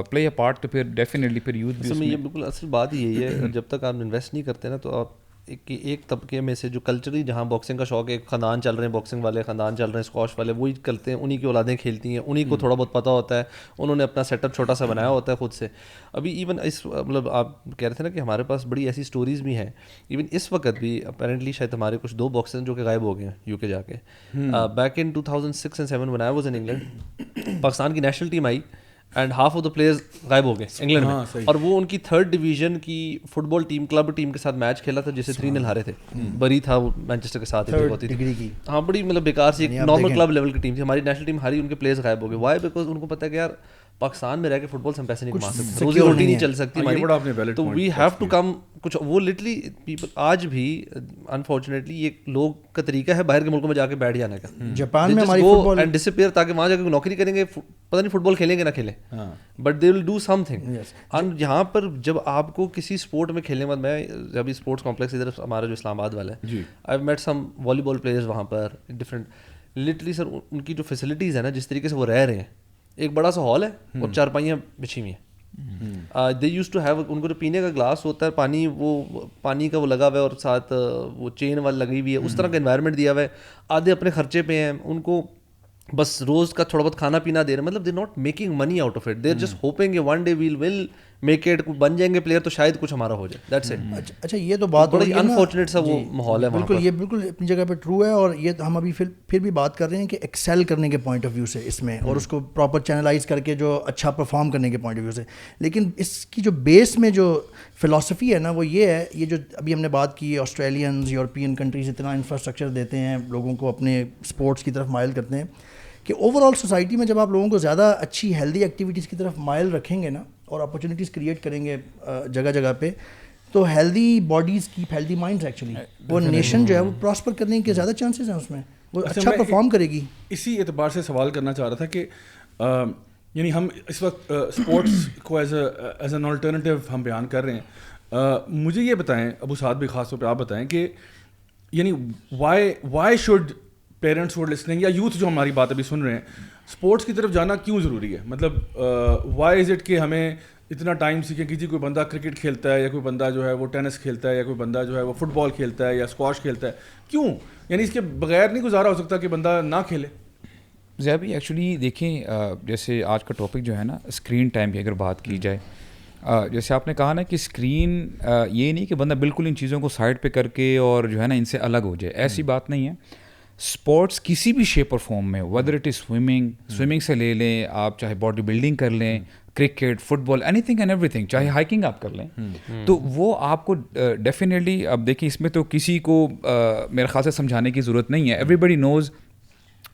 play a part, تو پھر ڈیفینیٹلی پھر یوتھ بھی. یہ بالکل اصل بات یہی ہے, جب تک آپ انویسٹ نہیں کرتے نا تو آپ ایک طبقے میں سے جو کلچرلی جہاں باکسنگ کا شوق ہے, خاندان چل رہے ہیں باکسنگ والے, خاندان چل رہے ہیں اسکواش والے, وہی کرتے ہیں, انہیں کی اولادیں کھیلتی ہیں, انہیں کو تھوڑا بہت پتہ ہوتا ہے, انہوں نے اپنا سیٹ اپ چھوٹا سا بنایا ہوتا ہے خود سے. ابھی ایون اس مطلب آپ کہہ رہے تھے نا کہ ہمارے پاس بڑی ایسی اسٹوریز بھی ہیں, ایون اس وقت بھی اپیرنٹلی شاید ہمارے کچھ 2 باکسر جو کہ غائب ہو گئے ہیں یو کے جا کے. Back in 2006 and 2007 when I was in England, Pakistan کی نیشنل ٹیم آئی and half of the players غائب ہو گئے انگلینڈ میں, اور وہ ان کی 3rd ڈویژن کی فٹ بال ٹیم کلب ٹیم کے ساتھ میچ کھیلا تھا جسے 3-0 ہارے تھے. بری تھا وہ مینچسٹر کے ساتھ ہوتی تھی, ہاں بڑی مطلب بیکار سی ایک نارمل کلب لیول کی ٹیم تھی. ہماری نیشنل ٹیم ہاری, ان کے پلیئرز غائب ہو گئے. وائی؟ بیکاز ان کو پتہ ہے کہ یار پاکستان میں رہ کے فٹ بال سے ہم پیسے نہیں کما سکتے, روزی روٹی نہیں چل سکتی ہماری, تو وی ہیو ٹو کم کچھ. وہ لٹرلی پیپل آج بھی انفارچونیٹلی یہ لوگ کا طریقہ ہے باہر کے ملکوں میں جا کے بیٹھ جانے کا. جاپان میں ہماری فٹ بال اینڈ ڈسپیئر, تاکہ وہاں جا کے نوکری کریں گے, پتہ نہیں فٹ بال کھیلیں گے نہ کھیلیں, but they will do some thing. And یہاں پر جب آپ کو کسی اسپورٹ میں کھیلنے کے بعد, میں جب اسپورٹس کمپلیکس ادھر ہمارا جو اسلام آباد والا ہے, آئی میٹ سم والی بال پلیئرز وہاں پر ڈفرینٹ. لٹرلی سر ان کی جو فیسلٹیز ہیں نا, جس طریقے سے وہ رہ رہے ہیں, ایک بڑا سا ہال ہے اور 4 پائیاں بچھی ہوئی ہیں. دے یوز ٹو ہیو, ان کو جو پینے کا گلاس ہوتا ہے پانی, وہ پانی کا وہ لگا ہوا ہے اور ساتھ وہ چین والی لگی ہوئی ہے, اس طرح کا انوائرمنٹ دیا ہوا ہے. آدھے اپنے خرچے پہ ہیں, ان کو بس روز کا تھوڑا بہت کھانا پینا دے رہے ہیں. مطلب they not making money out of it, they are just hoping کہ one day we'll make it, بن جائیں گے پلیئر تو شاید کچھ ہمارا ہو جائے, دیٹس اٹ. اچھا یہ تو بات بڑا انفارچونیٹ سا وہ ماحول ہے. بالکل, یہ بالکل اپنی جگہ پہ ٹرو ہے, اور یہ ہم ابھی پھر بھی بات کر رہے ہیں کہ ایکسیل کرنے کے پوائنٹ آف ویو سے اس میں, اور اس کو پراپر چینلائز کر کے جو اچھا پرفارم کرنے کے پوائنٹ آف ویو سے. لیکن اس کی جو بیس میں جو فلاسفی ہے نا, وہ یہ ہے, یہ جو ابھی ہم نے بات کی, آسٹریلینز یورپین کنٹریز اتنا انفراسٹرکچر دیتے ہیں, لوگوں کو اپنے اسپورٹس کی طرف مائل کرتے ہیں, کہ اوور آل سوسائٹی میں جب آپ لوگوں کو زیادہ اچھی ہیلدی ایکٹیویٹیز کی طرف مائل رکھیں گے نا, اور اپرچونیٹیز کریٹ کریں گے جگہ جگہ پہ, تو healthy bodies keep healthy minds actually. وہ نیشن جو ہے وہ پراسپر کرنے کے زیادہ چانسز ہیں اس میں, وہ اچھا پرفارم کرے گی. اسی اعتبار سے سوال کرنا چاہ رہا تھا کہ یعنی ہم اس وقت اسپورٹس کو ایز این آلٹرنیٹیو ہم بیان کر رہے ہیں. مجھے یہ بتائیں, ابو سعد بھی خاص طور پہ آپ بتائیں کہ یعنی why should parents would listening یا یوتھ جو ہماری بات ابھی سن رہے ہیں, اسپورٹس کی طرف جانا کیوں ضروری ہے؟ مطلب وائی از اٹ کہ ہمیں اتنا ٹائم سیکھیں کہ جی کوئی بندہ کرکٹ کھیلتا ہے, یا کوئی بندہ جو ہے وہ ٹینس کھیلتا ہے, یا کوئی بندہ جو ہے وہ فٹ بال کھیلتا ہے یا اسکواش کھیلتا ہے, کیوں؟ یعنی اس کے بغیر نہیں گزارا ہو سکتا کہ بندہ نہ کھیلے. زیابی ایکچولی دیکھیں, جیسے آج کا ٹاپک جو ہے نا اسکرین ٹائم کی اگر بات کی جائے, جیسے آپ نے کہا نا کہ اسکرین یہ نہیں کہ بندہ بالکل ان چیزوں کو سائڈ پہ کر کے اور جو ہے نا ان سے الگ ہو جائے, ایسی بات نہیں ہے. اسپورٹس کسی بھی شیپ اور فارم میں, ویدر اٹ از سوئمنگ سے لے لیں آپ, چاہے باڈی بلڈنگ کر لیں, cricket, football, anything and everything, چاہے ہائکنگ آپ کر لیں, تو وہ آپ کو ڈیفینیٹلی, اب دیکھیں اس میں تو کسی کو میرے خیال سے سمجھانے کی ضرورت نہیں ہے, ایوری بڈی نوز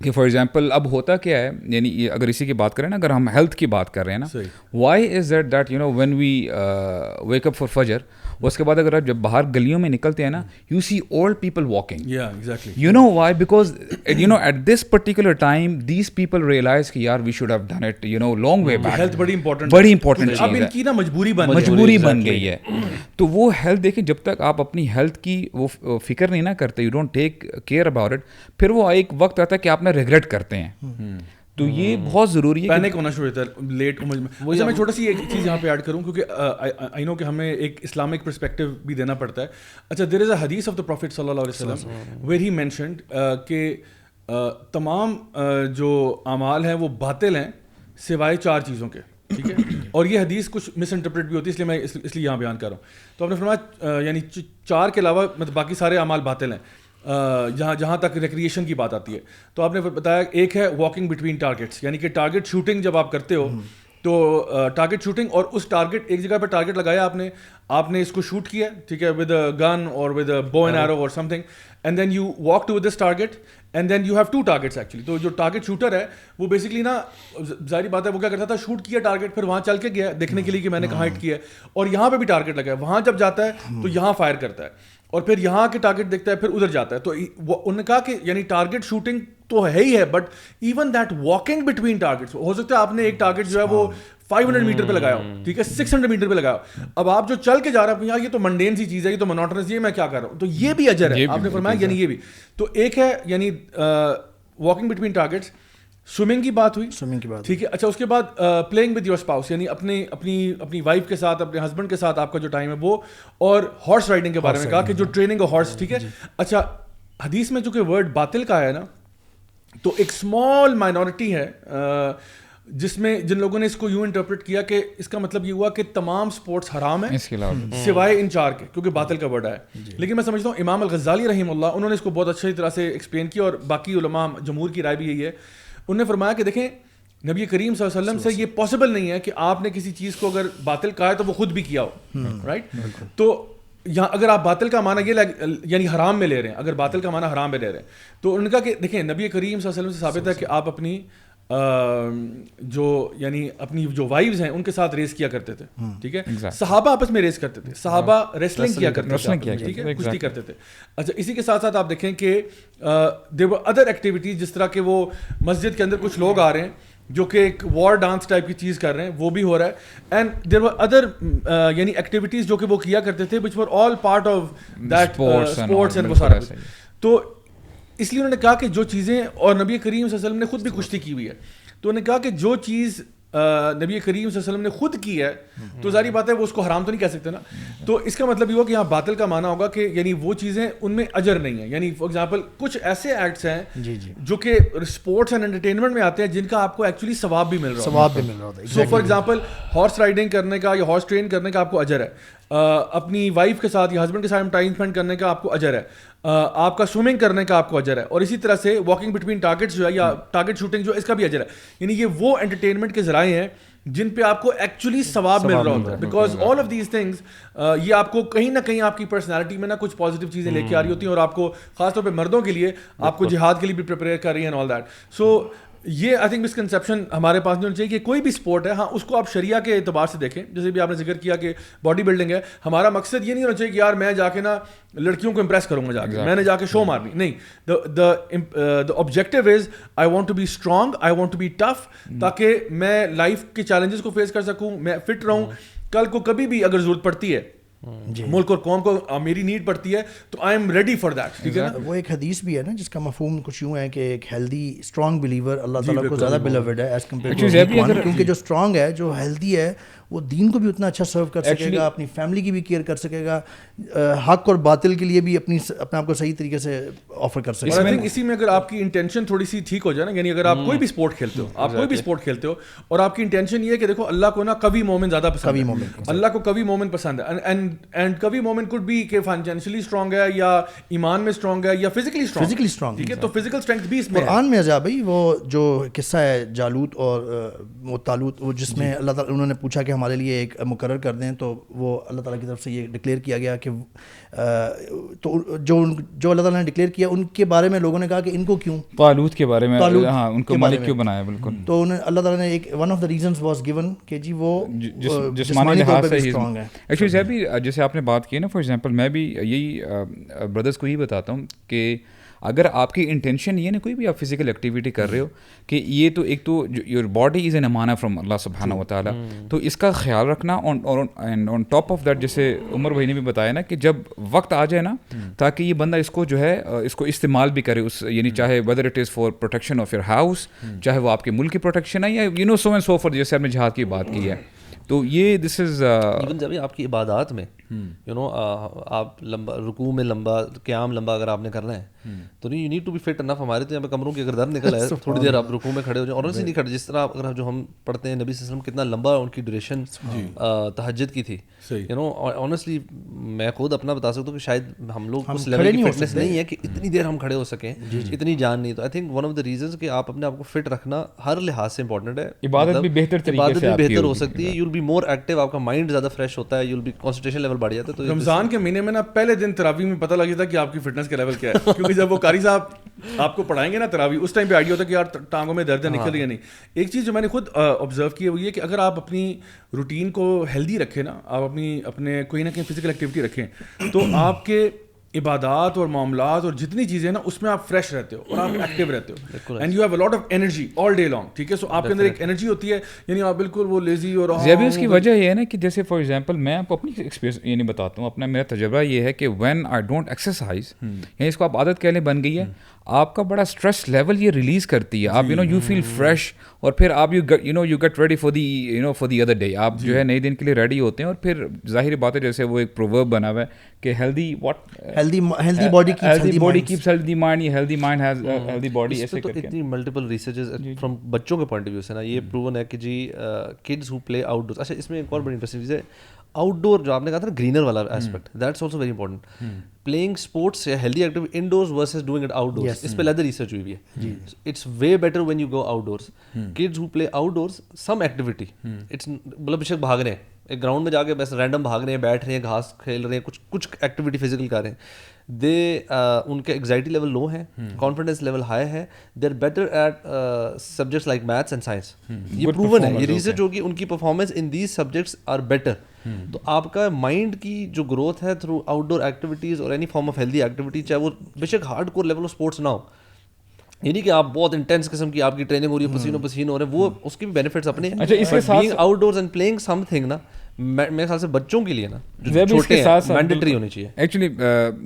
کہ فار ایگزامپل اب ہوتا کیا ہے, یعنی اگر اسی کی بات کریں نا, اگر ہم ہیلتھ کی بات کر رہے ہیں نا, why is that you know when we wake up for فجر, اس کے بعد اگر آپ جب باہر گلیوں میں نکلتے ہیں نا, you see old people walking, you know why, because you know at this particular time these people realise کہ یار we should have done it you know long way back. Health بڑی امپورٹنٹ چیز ہے, ان کی نا مجبوری بن گئی ہے. تو وہ ہیلتھ دیکھیں, جب تک آپ اپنی ہیلتھ کی وہ فکر نہیں نہ کرتے, you don't take care about it, پھر وہ ایک وقت آتا ہے کہ آپ نے ریگریٹ کرتے ہیں. تو یہ بہت ضروری ہے, پینک ہونا شروع ہوتا ہے لیٹ عمر میں. میں چھوٹا سی ایک چیز یہاں پہ ایڈ کروں, کیونکہ آئی نو کہ ہمیں ایک اسلامک پرسپیکٹو بھی دینا پڑتا ہے. اچھا, دیر از اے حدیث آف دا پروفیٹ صلی اللہ علیہ وسلم ویئر ہی مینشنڈ کہ تمام جو اعمال ہیں وہ باطل ہیں سوائے 4 چیزوں کے, ٹھیک ہے. اور یہ حدیث کچھ مس انٹرپریٹ بھی ہوتی ہے, اس لیے میں اس لیے یہاں بیان کر رہا ہوں. تو آپ نے فرمایا یعنی 4 کے علاوہ مطلب باقی سارے اعمال باطل ہیں جہاں تک ریکریشن کی بات آتی ہے. تو آپ نے بتایا ایک ہے واکنگ بٹوین ٹارگیٹس, یعنی کہ ٹارگیٹ شوٹنگ جب آپ کرتے ہو تو ٹارگیٹ شوٹنگ, اور اس ٹارگیٹ ایک جگہ پہ ٹارگیٹ لگایا آپ نے اس کو شوٹ کیا, ٹھیک ہے, ود اے گن اور ود اے بو and arrow or something, and then you walk to this target and then you have 2 targets actually. تو جو ٹارگیٹ شوٹر ہے وہ بیسکلی نا, ظاہری بات ہے وہ کیا کرتا تھا, شوٹ کیا ٹارگیٹ, پھر وہاں چل کے گیا دیکھنے کے لیے کہ میں نے کہاں ہٹ کیا ہے, اور یہاں پہ بھی ٹارگیٹ لگا ہے, وہاں جب جاتا ہے تو یہاں فائر کرتا ہے, اور پھر یہاں کے ٹارگیٹ دیکھتا ہے, پھر ادھر جاتا ہے. تو انہوں نے کہا کہ یعنی ٹارگیٹ شوٹنگ تو ہے ہی ہے, but even that walking between targets, ہو سکتا ہے آپ نے ایک ٹارگیٹ جو ہے وہ 500 میٹر پہ لگایا ہو, ٹھیک ہے, 600 میٹر پہ لگایا ہو. اب آپ جو چل کے جا رہے ہیں, یار یہ تو منڈین سی چیز ہے, یہ تو منوٹنس, یہ میں کیا کر رہا ہوں, تو یہ بھی اجر ہے. آپ نے فرمایا یعنی یہ بھی. تو ایک ہے یعنی واکنگ بٹوین ٹارگیٹس. سوئمنگ کی بات ہوئی, ٹھیک ہے. اچھا, اس کے بعد پلینگ ود یور اسپاؤس, یعنی اپنی وائف کے ساتھ, اپنے ہسبینڈ کے ساتھ آپ کا جو ٹائم ہے وہ, اور ہارس رائڈنگ کے بارے میں کہا کہ جو ٹریننگ آف ہارس, ٹھیک ہے. اچھا, حدیث میں چونکہ ورڈ باطل کا ہے نا, تو ایک اسمال مائنورٹی ہے جن لوگوں نے اس کو یوں انٹرپریٹ کیا کہ اس کا مطلب یہ ہوا کہ تمام سپورٹس حرام ہیں سوائے ان 4 کے, کیونکہ باطل کا ورڈ ہے. لیکن میں سمجھتا ہوں امام الغزالی رحمہ اللہ, انہوں نے اس کو بہت اچھی طرح سے ایکسپلین کیا, اور باقی علماء جمہور کی رائے بھی یہی ہے. انہوں نے فرمایا کہ دیکھیں, نبی کریم صلی اللہ علیہ وسلم سے یہ پاسبل نہیں ہے کہ آپ نے کسی چیز کو اگر باطل کہا ہے تو وہ خود بھی کیا ہو, رائٹ. تو یہاں اگر آپ باطل کا معنی یہ یعنی حرام میں لے رہے ہیں, اگر باطل کا معنی حرام میں لے رہے ہیں, تو انہوں نے کہا کہ دیکھیں نبی کریم صلی اللہ علیہ وسلم سے ثابت ہے کہ آپ اپنی جو وائفز ہیں ان کے ساتھ ریس کیا کرتے تھے, ٹھیک ہے. صحابہ آپس میں ریس کرتے تھے, صحابہ ریسلنگ کیا کرتے تھے, ٹھیک ہے, کشتی کرتے تھے. اچھا, اسی کے ساتھ ساتھ آپ دیکھیں کہ دیر ور ادر ایکٹیویٹیز, جس طرح کہ وہ مسجد کے اندر کچھ لوگ آ رہے ہیں جو کہ ایک وار ڈانس ٹائپ کی چیز کر رہے ہیں, وہ بھی ہو رہا ہے. اینڈ دیر ور ادر یعنی ایکٹیویٹیز جو کہ وہ کیا کرتے تھے which were all part of that sports and وہ سارا. تو اس لیے انہوں نے کہا کہ جو چیزیں, اور نبی کریم صلی اللہ علیہ وسلم نے خود بھی کشتی کی ہوئی ہے, تو انہوں نے کہا کہ جو چیز نبی کریم صلی اللہ علیہ وسلم نے خود کی ہے تو ظاہری بات ہے وہ اس کو حرام تو نہیں کہہ سکتے نا. تو اس کا مطلب یہ ہوا کہ یہاں باطل کا معنی ہوگا کہ یعنی وہ چیزیں ان میں اجر نہیں ہے. یعنی فار ایگزامپل کچھ ایسے ایکٹس ہیں جو کہ اسپورٹس اینڈ انٹرٹینمنٹ میں آتے ہیں جن کا آپ کو ایکچولی ثواب بھی مل رہا ہے. سو فار ایگزامپل ہارس رائڈنگ کرنے کا یا ہارس ٹرین کرنے کا آپ کو اجر ہے, اپنی وائف کے ساتھ یا ہسبینڈ کے ساتھ ٹائم اسپینڈ کرنے کا آپ کو اجر ہے, آپ کا سوئمنگ کرنے کا آپ کو اجر ہے, اور اسی طرح سے واکنگ بٹوین ٹارگیٹس جو ہے یا ٹارگیٹ شوٹنگ جو ہے اس کا بھی اجر ہے. یعنی یہ وہ انٹرٹینمنٹ کے ذرائع ہیں جن پہ آپ کو ایکچولی ثواب مل رہا ہوتا ہے, because all of these things یہ آپ کو کہیں نہ کہیں آپ کی پرسنالٹی میں نا کچھ پازیٹیو چیزیں لے کے آ رہی ہوتی ہیں, اور آپ کو خاص طور پہ مردوں کے لیے آپ کو جہاد کے لیے بھی پریپیئر کر رہی ہیں اینڈ آل دیٹ. سو یہ آئی تھنک مسکنسیپشن ہمارے پاس نہیں ہونی چاہیے کہ کوئی بھی اسپورٹ ہے, ہاں اس کو آپ شریعہ کے اعتبار سے دیکھیں. جیسے بھی آپ نے ذکر کیا کہ باڈی بلڈنگ ہے, ہمارا مقصد یہ نہیں ہونا چاہیے کہ یار میں جا کے نا لڑکیوں کو امپریس کروں گا, جا کے میں نے جا کے شو مارنی, نہیں. the objective is I want to be strong, I want to be tough, تاکہ میں لائف کے چیلنجز کو فیس کر سکوں, میں فٹ رہوں, کل کو کبھی بھی اگر ضرورت پڑتی ہے ملک اور قوم کو میری نیڈ پڑتی ہے تو I am ready for that, ٹھیک ہے نا. وہ ایک حدیث بھی ہے نا جس کا مفہوم کچھ یوں ہے کہ ایک ہیلدی اسٹرانگ بلیور اللہ تعالیٰ کو زیادہ بلیورڈ ہے ایز کمپیئر ٹو, کیونکہ جو اسٹرانگ ہے جو ہیلدی ہے وہ دین کو بھی اتنا اچھا سرو کر سکے گا, اپنی فیملی کی بھی کیئر کر سکے گا, حق اور باطل کے لیے بھی اپنے آپ کو صحیح طریقے سے آفر کر سکے گا. اسی میں اگر آپ کی انٹینشن تھوڑی سی ٹھیک ہو جائے نا, یعنی اگر آپ کوئی بھی اسپورٹ کھیلتے ہو, آپ کوئی بھی اسپورٹ کھیلتے ہو اور آپ کی انٹینشن یہ ہے کہ دیکھو اللہ کو نا قوی مومن زیادہ پسند ہے, اللہ کو قوی مومن پسند ہے, اینڈ قوی مومن کوڈ بی کہ فائنینشلی اسٹرانگ ہے یا ایمان میں اسٹرانگ ہے یا فزیکلی اسٹرانگ, ٹھیک ہے, تو فزیکل اسٹرینتھ بھی اس میں قرآن میں ہے بھائی. وہ جو قصہ ہے جالوت اور وہ طالوت, وہ جس میں اللہ تعالیٰ انہوں نے پوچھا کہ ہمارے لیے ایک مقرر کر دیں, تو وہ اللہ تعالیٰ کی طرف سے یہ ڈکلیئر کیا گیا کہ تو جو اللہ تعالیٰ نے ڈکلیئر کیا ان کے بارے میں لوگوں نے کہا کہ ان کو کیوں, طالوت کے بارے میں, ہاں ان کو مالک کیوں بنایا, بالکل. تو انہیں اللہ تعالیٰ نے ایک one of the reasons was given کہ جی وہ جسمانی لحاظ سے اسٹرانگ ہے. ایکچولی بھی جیسے آپ نے بات کی نا, فار ایگزامپل میں بھی یہی بردرس کو ہی بتاتا ہوں کہ اگر آپ کی انٹینشن یہ نا, کوئی بھی آپ فزیکل ایکٹیویٹی کر رہے ہو کہ یہ تو ایک تو یور باڈی از این امانہ فرام اللہ سبحانہ و تعالیٰ, تو اس کا خیال رکھنا. And on top of that, جیسے عمر بھائی نے بھی بتایا نا, کہ جب وقت آ جائے نا, تاکہ یہ بندہ اس کو جو ہے اس کو استعمال بھی کرے, اس یعنی چاہے whether it is for protection of your house, چاہے وہ آپ کے ملک کی پروٹیکشن ہے, یا you know so and so forth, جیسے آپ نے جہاد کی بات کی ہے. تو یہ دس از ایون جب آپ کی عبادات میں یو نو آپ لمبا رکوع میں لمبا قیام لمبا اگر آپ نے کرنا ہے تو you need to be fit enough. ہمارے تو یہاں پہ کمروں کی اگر درد نکل آئے تھوڑی دیر آپ رکوع میں کھڑے ہو جائیں, اور ایسے نہیں کھڑے جس طرح اگر جو ہم پڑھتے ہیں نبی صلی اللہ علیہ وسلم کتنا لمبا ان کی ڈیوریشن تہجد کی تھی. یو نو آنیسٹلی میں خود اپنا بتا سکتا ہوں کہ شاید ہم لوگ اس لیول کی فٹنس نہیں ہے کہ اتنی دیر ہم کھڑے ہو سکیں, اتنی جان نہیں. تو I think one of the reasons کہ آپ اپنے آپ کو فٹ رکھنا ہر لحاظ سے امپورٹنٹ ہے. عبادت بھی بہتر طریقے سے بہتر ہو سکتی ہے, you will be more active, آپ کا مائنڈ زیادہ فریش ہوتا ہے, you will be concentration level بڑھ جاتا ہے. تو رمضان کے مہینے میں نا پہلے دن تراویح میں پتہ لگ جاتا ہے کہ آپ کی فٹنس کا لیول کیا ہے, کیونکہ جب وہ قاری صاحب آپ کو پڑھائیں گے نا تراویح, اس ٹائم پہ آئیڈیا ہوتا ہے کہ یار ٹانگوں میں درد نکل رہی ہے نہیں. ایک چیز جو میں نے خود آبزرو کی ہے وہ یہ کہ اگر آپ اپنی روٹین کو ہیلدی رکھیں نا, آپ اپنے کوئی نہ کہیں فزیکل ایکٹیویٹی رکھیں, تو آپ کے عبادات اور معاملات اور جتنی چیزیں نا اس میں آپ فریش رہتے ہو اور آپ ایکٹیو رہتے ہو, and you have a lot of energy all day long. ٹھیک ہے, سو آپ کے اندر ایک انرجی ہوتی ہے, یعنی آپ بالکل وہ لیزی اور اس کی وجہ یہ ہے نا کہ جیسے فار ایگزامپل میں آپ کو اپنی ایکسپیرینس یعنی بتاتا ہوں, اپنا میرا تجربہ یہ ہے کہ وین آئی ڈونٹ ایکسرسائز, یعنی اس کو آپ عادت کہہ لیں بن گئی ہے, آپ کا بڑا اسٹریس لیول یہ ریلیز کرتی ہے. آپ یو فیل فریش, اور پھر آپ you get ready for the other day. آپ جو ہے نئے دن کے لیے ریڈی ہوتے ہیں, اور پھر ظاہر بات ہے جیسے وہ ایک پروورب بنا ہوا ہے کہ healthy body keeps healthy mind, یا healthy mind has healthy body. ایسے کر کے اتنی ملٹیپل ریسرچز فرام بچوں کے پوائنٹ آف ویو سے نا یہ پروون ہے کہ جی kids who play out doors. اچھا اس میں ایک اور بڑی انٹرسٹنگ چیز ہے آؤٹ ڈور, جو آپ نے کہا تھا نا گرینر والا aspect, that's also very important. Playing sports یا healthy activity indoors versus doing it outdoors, اس پہ لیدر ریسرچ ہوئی ہے. It's way better when you go outdoors. Kids who play outdoors some activity, it's مطلب بے شک بھاگ رہے ہیں ایک گراؤنڈ میں جا کے, بس رینڈم بھاگ رہے ہیں, بیٹھ رہے ہیں, گھاس کھیل رہے ہیں, کچھ ایکٹیویٹی فزیکل کر رہے ہیں, ان کے انگزائٹی لیول لو ہے, کانفیڈنس لیول ہائی ہے, they are better at subjects like maths and science. یہ پروون ہے, یہ ریسرچ ہوگی, ان کی performance in these subjects are better. تو آپ کا مائنڈ کی جو گروتھ ہے تھرو آؤٹ ڈور ایکٹیویٹیز اور any form of healthy activity, چاہے وہ بے شک hardcore level of sports نہ ہو, یہ نہیں کہ آپ بہت انٹینس قسم کی آپ کی ٹریننگ ہو رہی ہے, پسینوں پسین ہو رہے ہیں, وہ اس کے بھی بینیفٹس اپنے ہیں. اچھا اس کے ساتھ out doors and playing some thing نا میرے خیال سے بچوں کے لیے نا چھوٹے ہیں مینڈیٹری ہونی چاہیے. ایکچولی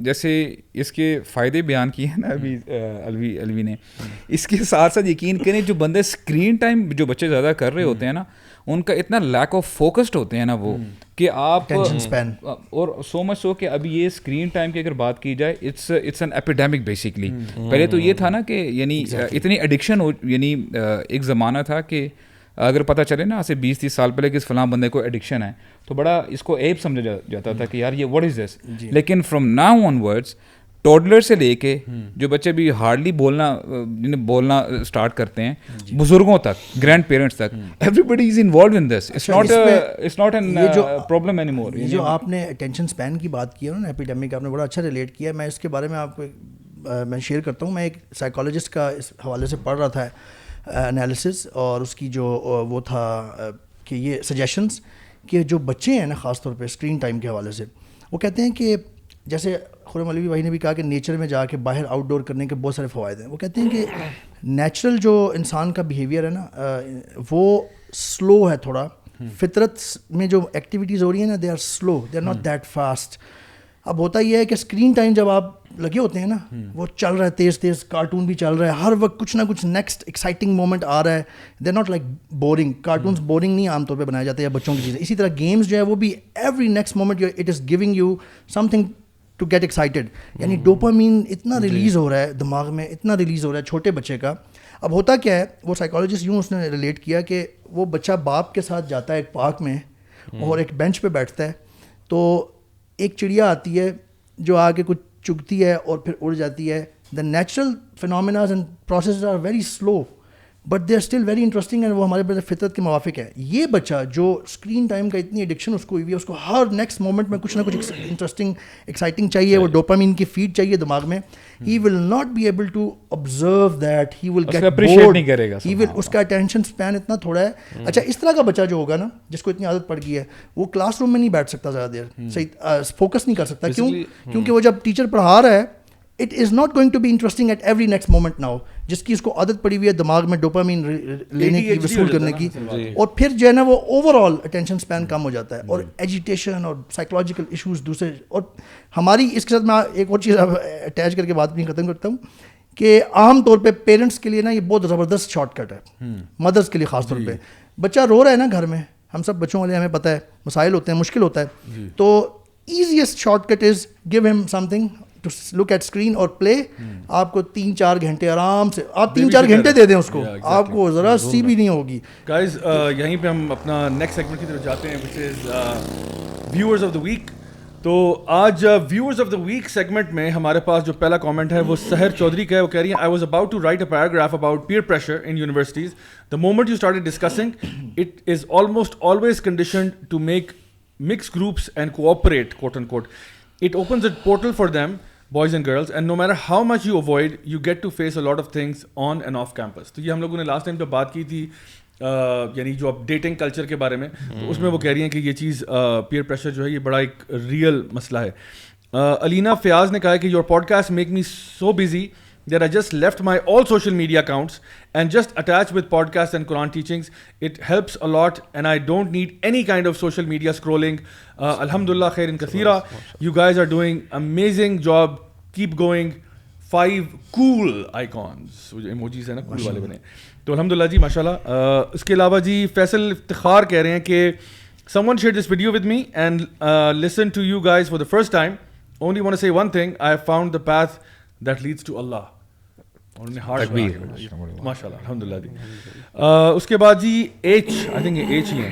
جیسے اس کے فائدے بیان کیے ہیں نا ابھی الوی نے, اس کے ساتھ ساتھ یقین کریں جو بندے اسکرین ٹائم جو بچے زیادہ کر رہے ہوتے ہیں نا, ان کا اتنا لیک آف فوکسڈ ہوتے ہیں نا وہ, کہ آپ اور سو مچ سو کہ ابھی یہ اسکرین ٹائم کی اگر بات کی جائے اٹس این ایپیڈیمک بیسکلی. پہلے تو یہ تھا نا کہ یعنی اتنی ایڈکشن ہو, یعنی ایک زمانہ تھا کہ اگر پتہ چلے نا آج سے 20-30 سال پہلے کہ اس فلاں بندے کو ایڈکشن ہے تو بڑا اس کو ایپ سمجھا جاتا تھا کہ یار یہ واٹ از دس. لیکن from now on words toddler سے لے کے جو بچے بھی ہارڈلی بولنا اسٹارٹ کرتے ہیں, بزرگوں تک, گرینڈ پیرنٹس تک, everybody is involved in this. It's not an problem anymore. یہ جو آپ نے اٹینشن اسپین کی بات کی ہے نا, ایپیڈیمک, آپ نے بڑا اچھا ریلیٹ کیا. میں اس کے بارے میں آپ کو میں شیئر کرتا ہوں. میں ایک سائیکالوجسٹ کا اس حوالے سے پڑھ رہا تھا انالیسس, اور اس کی جو وہ تھا کہ یہ سجیشنس کہ جو بچے ہیں نا خاص طور پہ اسکرین ٹائم کے حوالے سے, وہ کہتے ہیں کہ جیسے خرم علوی بھائی نے بھی کہا کہ نیچر میں جا کے باہر آؤٹ ڈور کرنے کے بہت سارے فوائد ہیں. وہ کہتے ہیں کہ نیچرل جو انسان کا بیہیویئر ہے نا وہ سلو ہے تھوڑا. فطرت میں جو ایکٹیویٹیز ہو رہی ہیں نا they are slow, they are not that fast. اب ہوتا یہ ہے کہ اسکرین ٹائم جب آپ لگے ہوتے ہیں نا, وہ چل رہا ہے تیز تیز, کارٹون بھی چل رہا ہے, ہر وقت کچھ نہ کچھ نیکسٹ ایکسائٹنگ مومنٹ آ رہا ہے. They not like boring. Cartoons boring نہیں عام طور پہ بنائے جاتے ہیں بچوں کی چیزیں. اسی طرح گیمز جو ہے وہ بھی every next moment it is giving you something to get excited. یعنی ڈوپامین اتنا ریلیز ہو رہا ہے دماغ میں, اتنا ریلیز ہو رہا ہے چھوٹے بچے کا. اب ہوتا کیا ہے, وہ سائیکالوجسٹ یوں اس نے ریلیٹ کیا کہ وہ بچہ باپ کے ساتھ جاتا ہے ایک پارک میں اور ایک بینچ پہ بیٹھتا ہے, تو ایک چڑیا آتی ہے جو آ کے کچھ چگتی ہے اور پھر اڑ جاتی ہے. The natural phenomenas and processes are very slow but they are still very interesting and وہ ہمارے فطرت کے موافق ہے. یہ بچہ جو اسکرین ٹائم کا اتنی ایڈکشن اس کو ہوئی ہے, اس کو ہر نیکسٹ مومنٹ میں کچھ نہ کچھ انٹرسٹنگ ایکسائٹنگ چاہیے, وہ ڈوپامین کی فیڈ چاہیے دماغ میں. He will not be able to observe that, he will get bored, he will, اس کا اٹینشن اسپین اتنا تھوڑا ہے. اچھا اس طرح کا بچہ جو ہوگا نا, جس کو اتنی عادت پڑ گئی ہے, وہ کلاس روم میں نہیں بیٹھ سکتا زیادہ دیر, صحیح فوکس نہیں کر سکتا. کیوں؟ کیونکہ وہ جب ٹیچر پڑھا رہا ہے it is not going to be interesting at every next moment now, جس کی اس کو عادت پڑی ہوئی ہے دماغ میں ڈوپامین لینے کی, وصول کرنے کی, اور پھر جو ہے نا وہ اوور آل اٹینشن اسپین کم ہو جاتا ہے, اور ایجیٹیشن اور سائیکولوجیکل ایشوز دوسرے. اور ہماری اس کے ساتھ میں ایک اور چیز اٹیچ کر کے بات بھی ختم کرتا ہوں کہ عام طور پہ پیرنٹس کے لیے نا یہ بہت زبردست شارٹ کٹ ہے, مدرس کے لیے خاص طور پہ. بچہ رو رہا ہے نا گھر میں, ہم سب بچوں والے ہمیں پتہ ہے مسائل ہوتے ہیں, مشکل ہوتا ہے, تو easiest shortcut is give him something to look at screen اور پلے. آپ کو 3-4 گھنٹے آرام سے, آپ 3-4 گھنٹے دے دیں اس کو, آپ کو ذرا سی بھی نہیں ہوگی. گائز یہیں پہ ہم اپنا نیکسٹ سیگمنٹ کی طرف جاتے ہیں, which is viewers of the week. تو آج viewers of the week segment میں ہمارے پاس جو پہلا کامنٹ ہے وہ سحر چودھری کا ہے. وہ کہہ رہی ہیں, I was about to write a paragraph about peer pressure in universities. The moment you started discussing it is almost always conditioned to make mixed groups and cooperate, quote unquote. It opens a portal for them, boys and girls, and no matter how much you avoid, you get to face a lot of things on and off campus. تو یہ ہم لوگوں نے last time جب بات کی تھی یعنی جو اب ڈیٹنگ کلچر کے بارے میں, تو اس میں وہ کہہ رہی ہیں کہ یہ چیز پیئر پریشر جو ہے یہ بڑا ایک ریئل مسئلہ ہے. علینا فیاض نے کہا ہے کہ your podcast make me so busy that I just left my all social media accounts and just attached with podcasts and Quran teachings. It helps a lot and I don't need any kind of social media scrolling. Alhamdulillah khairin kathira. You guys are doing amazing job. Keep going. 5 cool icons. Emojis ہیں نا cool والے بنے. تو الحمدللہ جی ماشاءاللہ. اس کے علاوہ جی فیصل افتخار کہہ رہے ہیں کہ someone shared this video with me and listened to you guys for the first time. Only want to say one thing. I have found the path that leads to Allah. ماشاء اللہ الحمد للہ جی. اس کے بعد جی ایچ, آئی تھنک یہ H ہی ہے,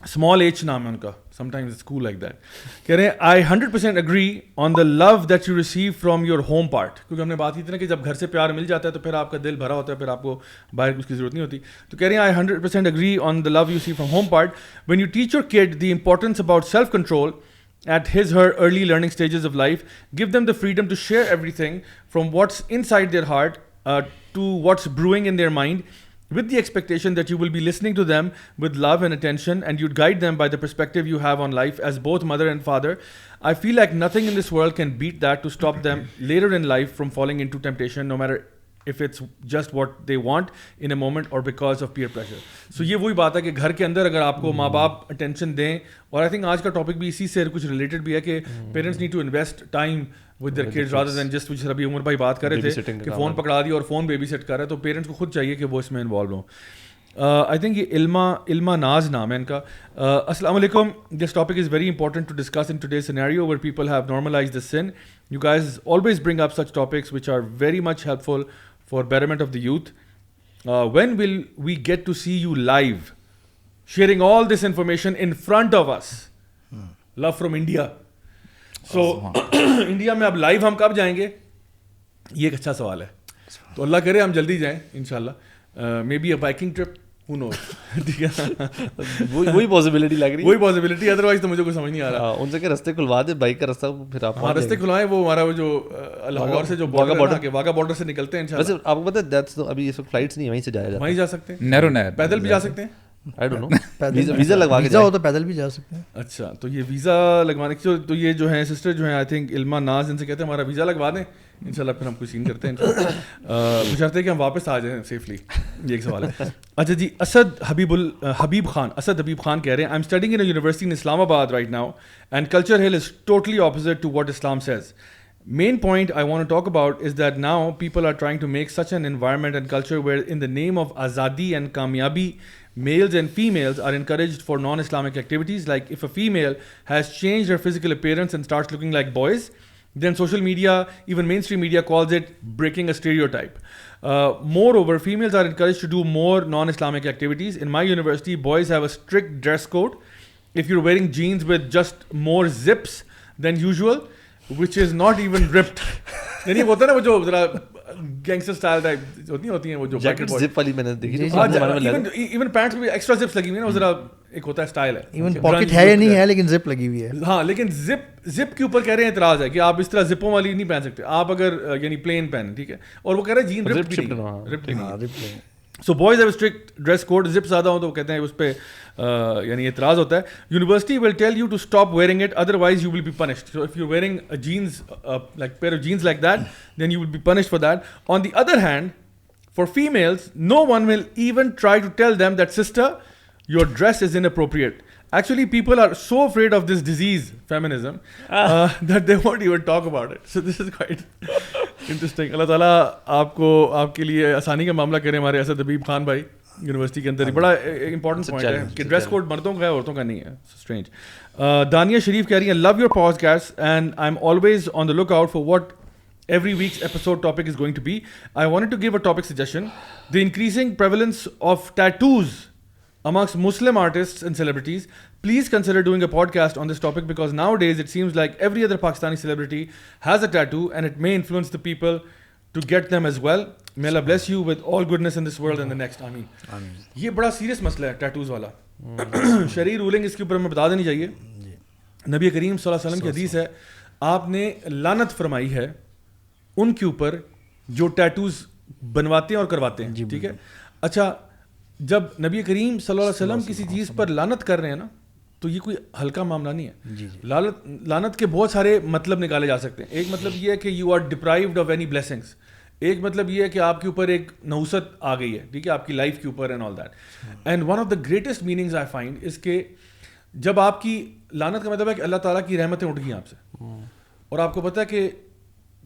small H نام ہے ان کا, sometimes it's cool like that. کہہ رہے ہیں I 100% agree on the love that you receive from your home part. کیونکہ ہم نے بات کی تھی نا کہ جب گھر سے پیار مل جاتا ہے تو پھر آپ کا دل بھرا ہوتا ہے, پھر آپ کو باہر اس کی ضرورت نہیں ہوتی. تو کہہ رہے ہیں I 100% agree on the love you see from home part. When you teach your kid the importance about self control at her early learning stages of life, give them the freedom to share everything from what's inside their heart to what's brewing in their mind, with the expectation that you will be listening to them with love and attention and you'd guide them by the perspective you have on life as both mother and father. I feel like nothing in this world can beat that to stop them later in life from falling into temptation, no matter if it's just what they want in a moment or because of peer pressure. So یہ وہی بات ہے کہ گھر کے اندر اگر آپ کو ماں باپ اٹینشن دیں, اور آئی تھنک آج کا ٹاپک بھی اسی سے کچھ ریلیٹڈ بھی ہے کہ parents need to invest time with their kids rather than just, ابھی عمر بھائی بات کر رہے تھے کہ فون پکڑا دیا اور فون بیبی سیٹ کر رہا ہے, تو پیرنٹس کو خود چاہیے کہ وہ اس میں انوالو ہوں. آئی تھنک یہ علما ناز نام ہے ان کا. السلام علیکم. This topic is very important to discuss in today's scenario where people have normalised the sin. You guys always bring up such topics which are very much helpful for betterment of the youth. When will we get to see you live sharing all this information in front of us? Love from India. So India میں اب live ہم کب جائیں گے, یہ ایک اچھا سوال ہے. تو اللہ کرے ہم جلدی جائیں انشاءاللہ. Maybe a biking trip, who knows. ٹھیک ہے, وہی پاسبلٹی لگ رہی ہے, وہی پاسبلٹی, ادروائز تو مجھے کوئی سمجھ نہیں آ رہا. ان سے کہ رستے کھلوا دے, بائک کا رستہ پھر آپ رستے کھلوائیں. وہ ہمارا وہ جو لاہور سے جو واگا بارڈر سے نکلتے ہیں انشاءاللہ. ویسے آپ کو پتہ ہے ابھی اس وقت فلائٹس نہیں, وہیں سے جایا جاتا ہے. وہیں جا سکتے ہیں, نیرو پیدل بھی جا سکتے ہیں. آئی ڈونٹ نو, ویزا لگوا کے ہو تو پیدل بھی جا سکتے ہیں. اچھا, تو یہ ویزا لگوانے کی, تو یہ جو ہیں سسٹر جو ہیں آئی تھنک علما ناز, ان سے کہتے ہیں ہمارا ویزا لگوا دیں, انشاءاللہ پھر ہم کوئی سین کرتے ہیں بشرطے کہ ہم واپس آ جائیں سیفلی. یہ ایک سوال ہے. اچھا جی, حبیب خان کہہ رہے ہیں, I am studying in university in Islamabad right now and culture here is totally opposite to what Islam says. Main point I want to talk about is that now people are trying to make such an environment and culture where in the name of azadi and kamyabi, males and females are encouraged for non-Islamic activities. Like if a female has changed her physical appearance and starts looking like boys, then social media, even mainstream media calls it breaking a stereotype. Moreover, females are encouraged to do more non-Islamic activities. In my university, boys have a strict dress code. If you're wearing jeans with just more zips than usual, which is not even ripped. یعنی وہ ہوتا ہے نا وہ جو ذرا gangster style type ہوتی ہیں وہ جو جیکٹ زپ والی میں نے دیکھی. ایون پینٹس میں ایکسٹرا زپس لگی ہوئی ہیں نا, وہ ذرا ایک ہوتا ہے اسٹائل ہے. ایون پاکٹ ہے یا نہیں ہے لیکن زپ لگی ہوئی ہے. ہاں لیکن زپ کے اوپر کہہ رہے ہیں اعتراض ہے کہ آپ اس طرح زپوں والی نہیں پہن سکتے آپ اگر یعنی پلین پہن, ٹھیک ہے. اور وہ کہہ رہے ہیں جین رپڈ نہیں. So boys have a strict dress code. Zip زیادہ ہوں تو وہ کہتے ہیں اس پہ یعنی اعتراض ہوتا ہے. University will tell you to stop wearing it, otherwise you will be punished. So if you're wearing a jeans, like pair of jeans like that, then you will be punished for that. On the other hand, for females, no one will even try to tell them that sister, your dress is inappropriate. Actually, people are so afraid of this disease, feminism, that they won't even talk about it. So this is quite interesting. اللہ تعالیٰ آپ کے لیے آسانی کا معاملہ کریں. ہمارے اسد حبیب خان بھائی یونیورسٹی کے اندر بڑا امپورٹنٹ پوائنٹ ہے کہ ڈریس کوڈ مردوں کا ہے عورتوں کا نہیں ہے. اسٹرینج. دانیہ شریف کہہ رہی ہیں, love your podcast and I am always on the lookout for what every week's episode topic is going to be. I wanted to give a topic suggestion. The increasing prevalence of tattoos amongst Muslim artists and celebrities. Please consider doing a podcast on this topic because nowadays it seems like every other Pakistani celebrity has a tattoo and it may influence the people to get them as well. May Allah bless you with all goodness in this world and the next. Ameen. یہ بڑا serious مسئلہ ہے tattoos والا. شرعی rolling اس کے اوپر ہمیں بتا دینی چاہیے. نبی کریم صلی اللہ علیہ وسلم کی حدیث ہے, آپ نے لعنت فرمائی ہے ان کے اوپر جو ٹیٹوز بنواتے ہیں اور کرواتے ہیں. ٹھیک ہے. اچھا, جب نبی کریم صلی اللہ علیہ وسلم کسی چیز پر لعنت کر رہے ہیں نا, تو یہ کوئی ہلکا معاملہ نہیں ہے. لعنت کے بہت سارے مطلب نکالے جا سکتے ہیں. ایک مطلب یہ ہے کہ you are deprived of any blessings. ایک مطلب یہ ہے کہ آپ کے اوپر ایک نحوست آ گئی ہے, ٹھیک ہے, آپ کی لائف کے اوپر and all that. And one of the greatest meanings I find اس کے جب آپ کی لعنت کا مطلب ہے کہ اللہ تعالیٰ کی رحمتیں اٹھ گئی آپ سے, اور آپ کو پتہ ہے کہ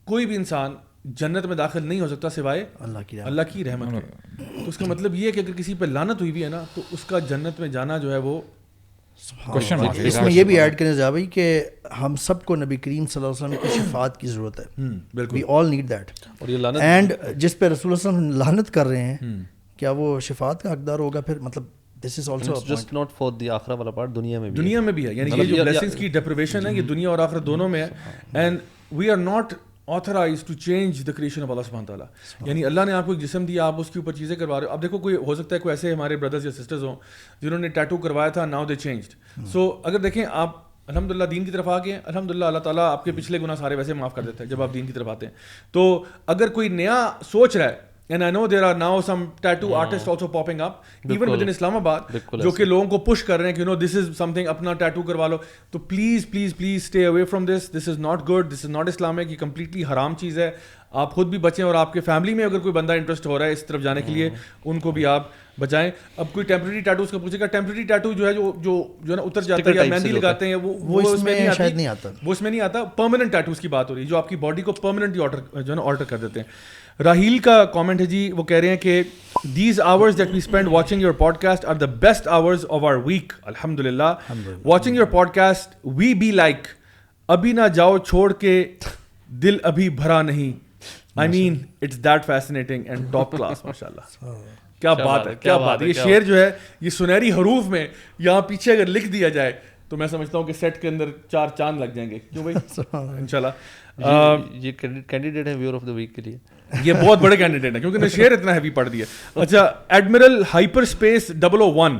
کوئی بھی انسان جنت میں داخل نہیں ہو سکتا سوائے اللہ کی رحمت کے. تو اس کا مطلب یہ ہے کہ اگر کسی پہ لعنت ہوئی بھی ہے نا, تو اس کا جنت میں جانا جو ہے وہ اس میں یہ بھی ایڈ کرنے جا بھائی کہ ہم سب کو نبی کریم صلی اللہ علیہ وسلم کی شفاعت کی ضرورت ہے. وی آل نیڈ دیٹ. اینڈ جس پہ رسول اللہ صلی اللہ علیہ وسلم لعنت کر رہے ہیں, کیا وہ شفاعت کا حقدار ہوگا پھر؟ مطلب this is also just not for the آخرہ والا پارٹ, دنیا میں بھی ہے. یعنی یہ جو بلیسنگز کی ڈیپریویشن ہے یہ دنیا اور آخرت دونوں میں ہے. And we are not authorized to change the creation of Allah subhanahu wa ta'ala. یعنی اللہ نے آپ کو ایک جسم دیا, آپ اس کے اوپر چیزیں کروا رہے ہو. اب دیکھو کوئی ہو سکتا ہے کوئی ایسے ہمارے بردرز یا سسٹرز ہوں جنہوں نے ٹیٹو کروایا تھا, now they changed. So اگر دیکھیں آپ الحمدللہ دین کی طرف آ گئے, الحمدللہ اللہ تعالیٰ آپ کے پچھلے گناہ سارے ویسے معاف کر دیتے ہیں جب آپ دین کی طرف آتے ہیں. تو اگر کوئی نیا سوچ رہا ہے, and I know there are now some tattoo artists also popping up even within Islam Abad جو کہ لوگوں کو push کر رہے ہیں کہ this is something, اپنا tattoo کروا لو. تو please stay away from this. This is not good, this is not Islamic. یہ completely حرام چیز ہے. آپ خود بھی بچیں اور آپ کے فیملی میں اگر کوئی بندہ انٹرسٹ ہو رہا ہے اس طرف جانے کے لیے, ان کو بھی آپ بچائیں. اب کوئی ٹیمپرری ٹیٹوز کا پوچھے گا, ٹیمپرری ٹیٹو جو ہے جو نا اتر جاتا ہے یا مہندی لگاتے ہیں وہ اس میں نہیں آتا, وہ اس میں نہیں آتا. پرماننٹ ٹیٹوز کی بات ہو رہی ہے جو آپ کی باڈی کو پرماننٹلی آلٹر کر دیتے ہیں. راہیل کا کامنٹ ہے جی, وہ کہہ رہے ہیں کہ these hours that we spend watching your podcast are the best hours of our week. الحمد للہ. Watching your podcast we be like ابھی نہ جاؤ چھوڑ کے دل ابھی بھرا نہیں. I mean it's that fascinating and top class. ماشاءاللہ, کیا بات ہے, کیا بات ہے. یہ شعر جو ہے یہ سنہری حروف میں یہاں پیچھے اگر لکھ دیا جائے تو میں سمجھتا ہوں کہ سیٹ کے اندر 4 چاند لگ جائیں گے. کیوں بھائی؟ انشاءاللہ یہ کینڈیڈیٹ ہے ویور آف دا ویک کے لیے. یہ بہت بڑے کینڈیڈیٹ ہیں کیونکہ نے شعر اتنا ہیوی پڑھ دیا. اچھا, ایڈمرل ہائپر اسپیس 001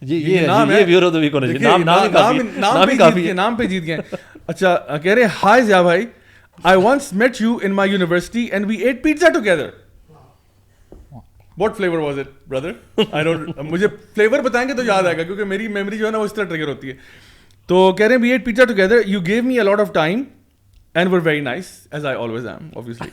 یہ نام ہے, ویور آف دا ویک ہونا چاہیے. نام پہ جیت گئے. اچھا, کہہ رہے ہائے ضیاء بھائی, I once met you in my university and we ate pizza together. What flavor was it, brother? I don't. مجھے flavor بتائیں گے تو یاد آئے گا کیونکہ میری میموری جو ہے نا وہ اس طرح ٹریگر ہوتی ہے. تو کہہ رہے ہیں we ate pizza together. You gave me a lot of time and we're very nice, as I always am, obviously.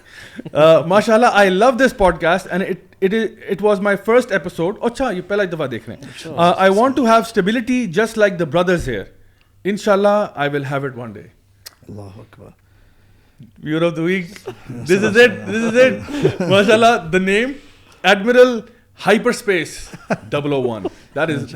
Mashallah, I love this podcast, and it was my first episode. Acha, ye pehla dafa dekh rahe hain. I want to have stability just like the brothers here. Inshallah, I will have it one day. Allahu Akbar. Viewer of the week. This is it. Mashallah, the name Admiral Hyperspace 001. That is,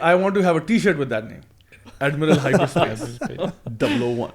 I want to have a T-shirt with that name. Admiral Hyperspace 001.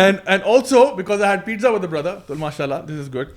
And also because I had pizza with the brother, so mashallah, this is good.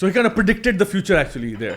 So he kind of predicted the future actually there.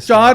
4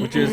which is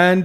And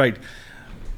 right,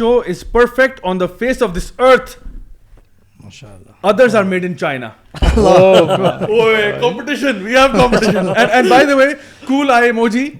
show is perfect on the face of this earth. MashaAllah. Others are made in China. Competition. We have competition. And by the way, cool eye emoji,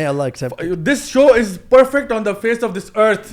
May Allah accept. This show is perfect on the face of this earth.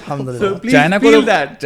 Alhamdulillah. So please feel that.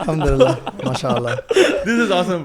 Alhamdulillah. MashaAllah. This is awesome.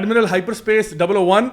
Admiral Hyperspace 001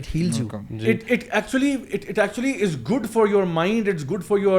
It heals you. It actually is good for your mind. It's good for your,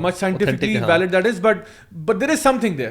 much scientifically valid that is, but there is something there.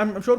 I'm sure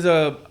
is a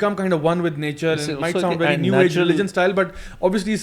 become kind of one with nature. It might sound very new age religion style, but obviously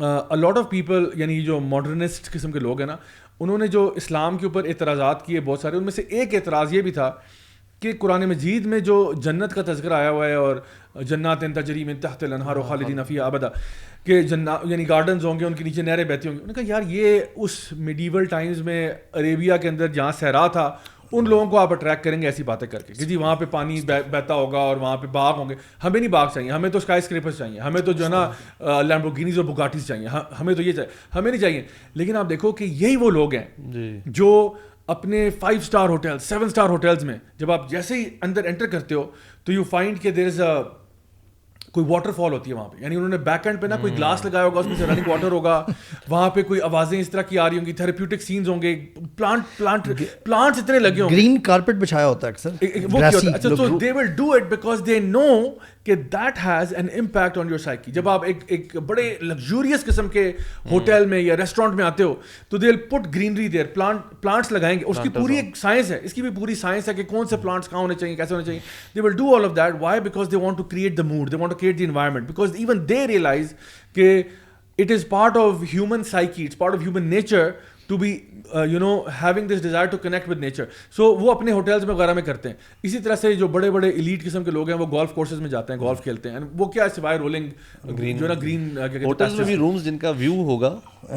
a lot of people یعنی جو modernist قسم کے لوگ ہیں نا, انہوں نے جو اسلام کے اوپر اعتراضات کیے بہت سارے, ان میں سے ایک اعتراض یہ بھی تھا کہ قرآن مجید میں جو جنت کا تذکرہ آیا ہوا ہے اور جنات تجری من تحت الانہار خالدین فیہا ابدا, کہ جنات یعنی گارڈنز ہوں گے, ان کے نیچے نہریں بہتی ہوں گی. انہوں نے کہا یار یہ اس میڈیول ٹائمز میں عربیہ کے اندر جہاں صحرا تھا ان لوگوں کو آپ اٹریکٹ کریں گے ایسی باتیں کر کے کہ جی وہاں پہ پانی بہتا ہوگا اور وہاں پہ باغ ہوں گے. ہمیں نہیں باغ چاہیے, ہمیں تو اسکائی اسکریپرز چاہیے, ہمیں تو جو ہے نا لیمبورگینیز اور بگاٹیز چاہیے, ہمیں تو یہ چاہیے, ہمیں نہیں چاہیے. لیکن آپ دیکھو کہ یہی وہ لوگ ہیں جو اپنے 5 اسٹار ہوٹل 7 اسٹار ہوٹلز میں جب آپ جیسے ہی اندر انٹر کرتے ہو تو یو فائنڈ کہ دیر از کوئی واٹر فال ہوتی ہے وہاں پہ, یعنی انہوں نے بیک اینڈ پہ نا کوئی گلاس لگایا ہوگا, اس میں سے رننگ واٹر ہوگا, وہاں پہ کوئی آوازیں اس طرح کی آ رہی ہوں گی, تھراپیوٹک سینز ہوں گے, پلانٹس اتنے لگے ہوں گے, گرین کارپیٹ بچھایا ہوتا ہے اکثر. اچھا so they will do it because they know کہ that has an impact on your psyche. جب آپ ایک بڑے لگزوریس قسم کے ہوٹل میں یا ریسٹورینٹ میں آتے ہو تو they will put greenery there, plants لگائیں گے. اس کی پوری ایک سائنس ہے, اس کی بھی پوری سائنس ہے کہ کون سے پلانٹس کہاں ہونے چاہیے, کیسے ہونے چاہیے. They will do all of that. Why? Because they want to create the mood, they want to create the environment, because even they realize کہ it is part of human psyche, it's part of human nature to be having this desire to connect with nature. So وہ اپنے hotels میں وغیرہ میں کرتے ہیں. اسی طرح سے جو بڑے بڑے ایلیٹ قسم کے لوگ ہیں وہ گولف کورسز میں جاتے ہیں, گولف کھیلتے ہیں. وہ کیا سوائے رولنگ گرین جو ہے نا گرین ہوٹلز میں بھی رومز جن کا ویو ہوگا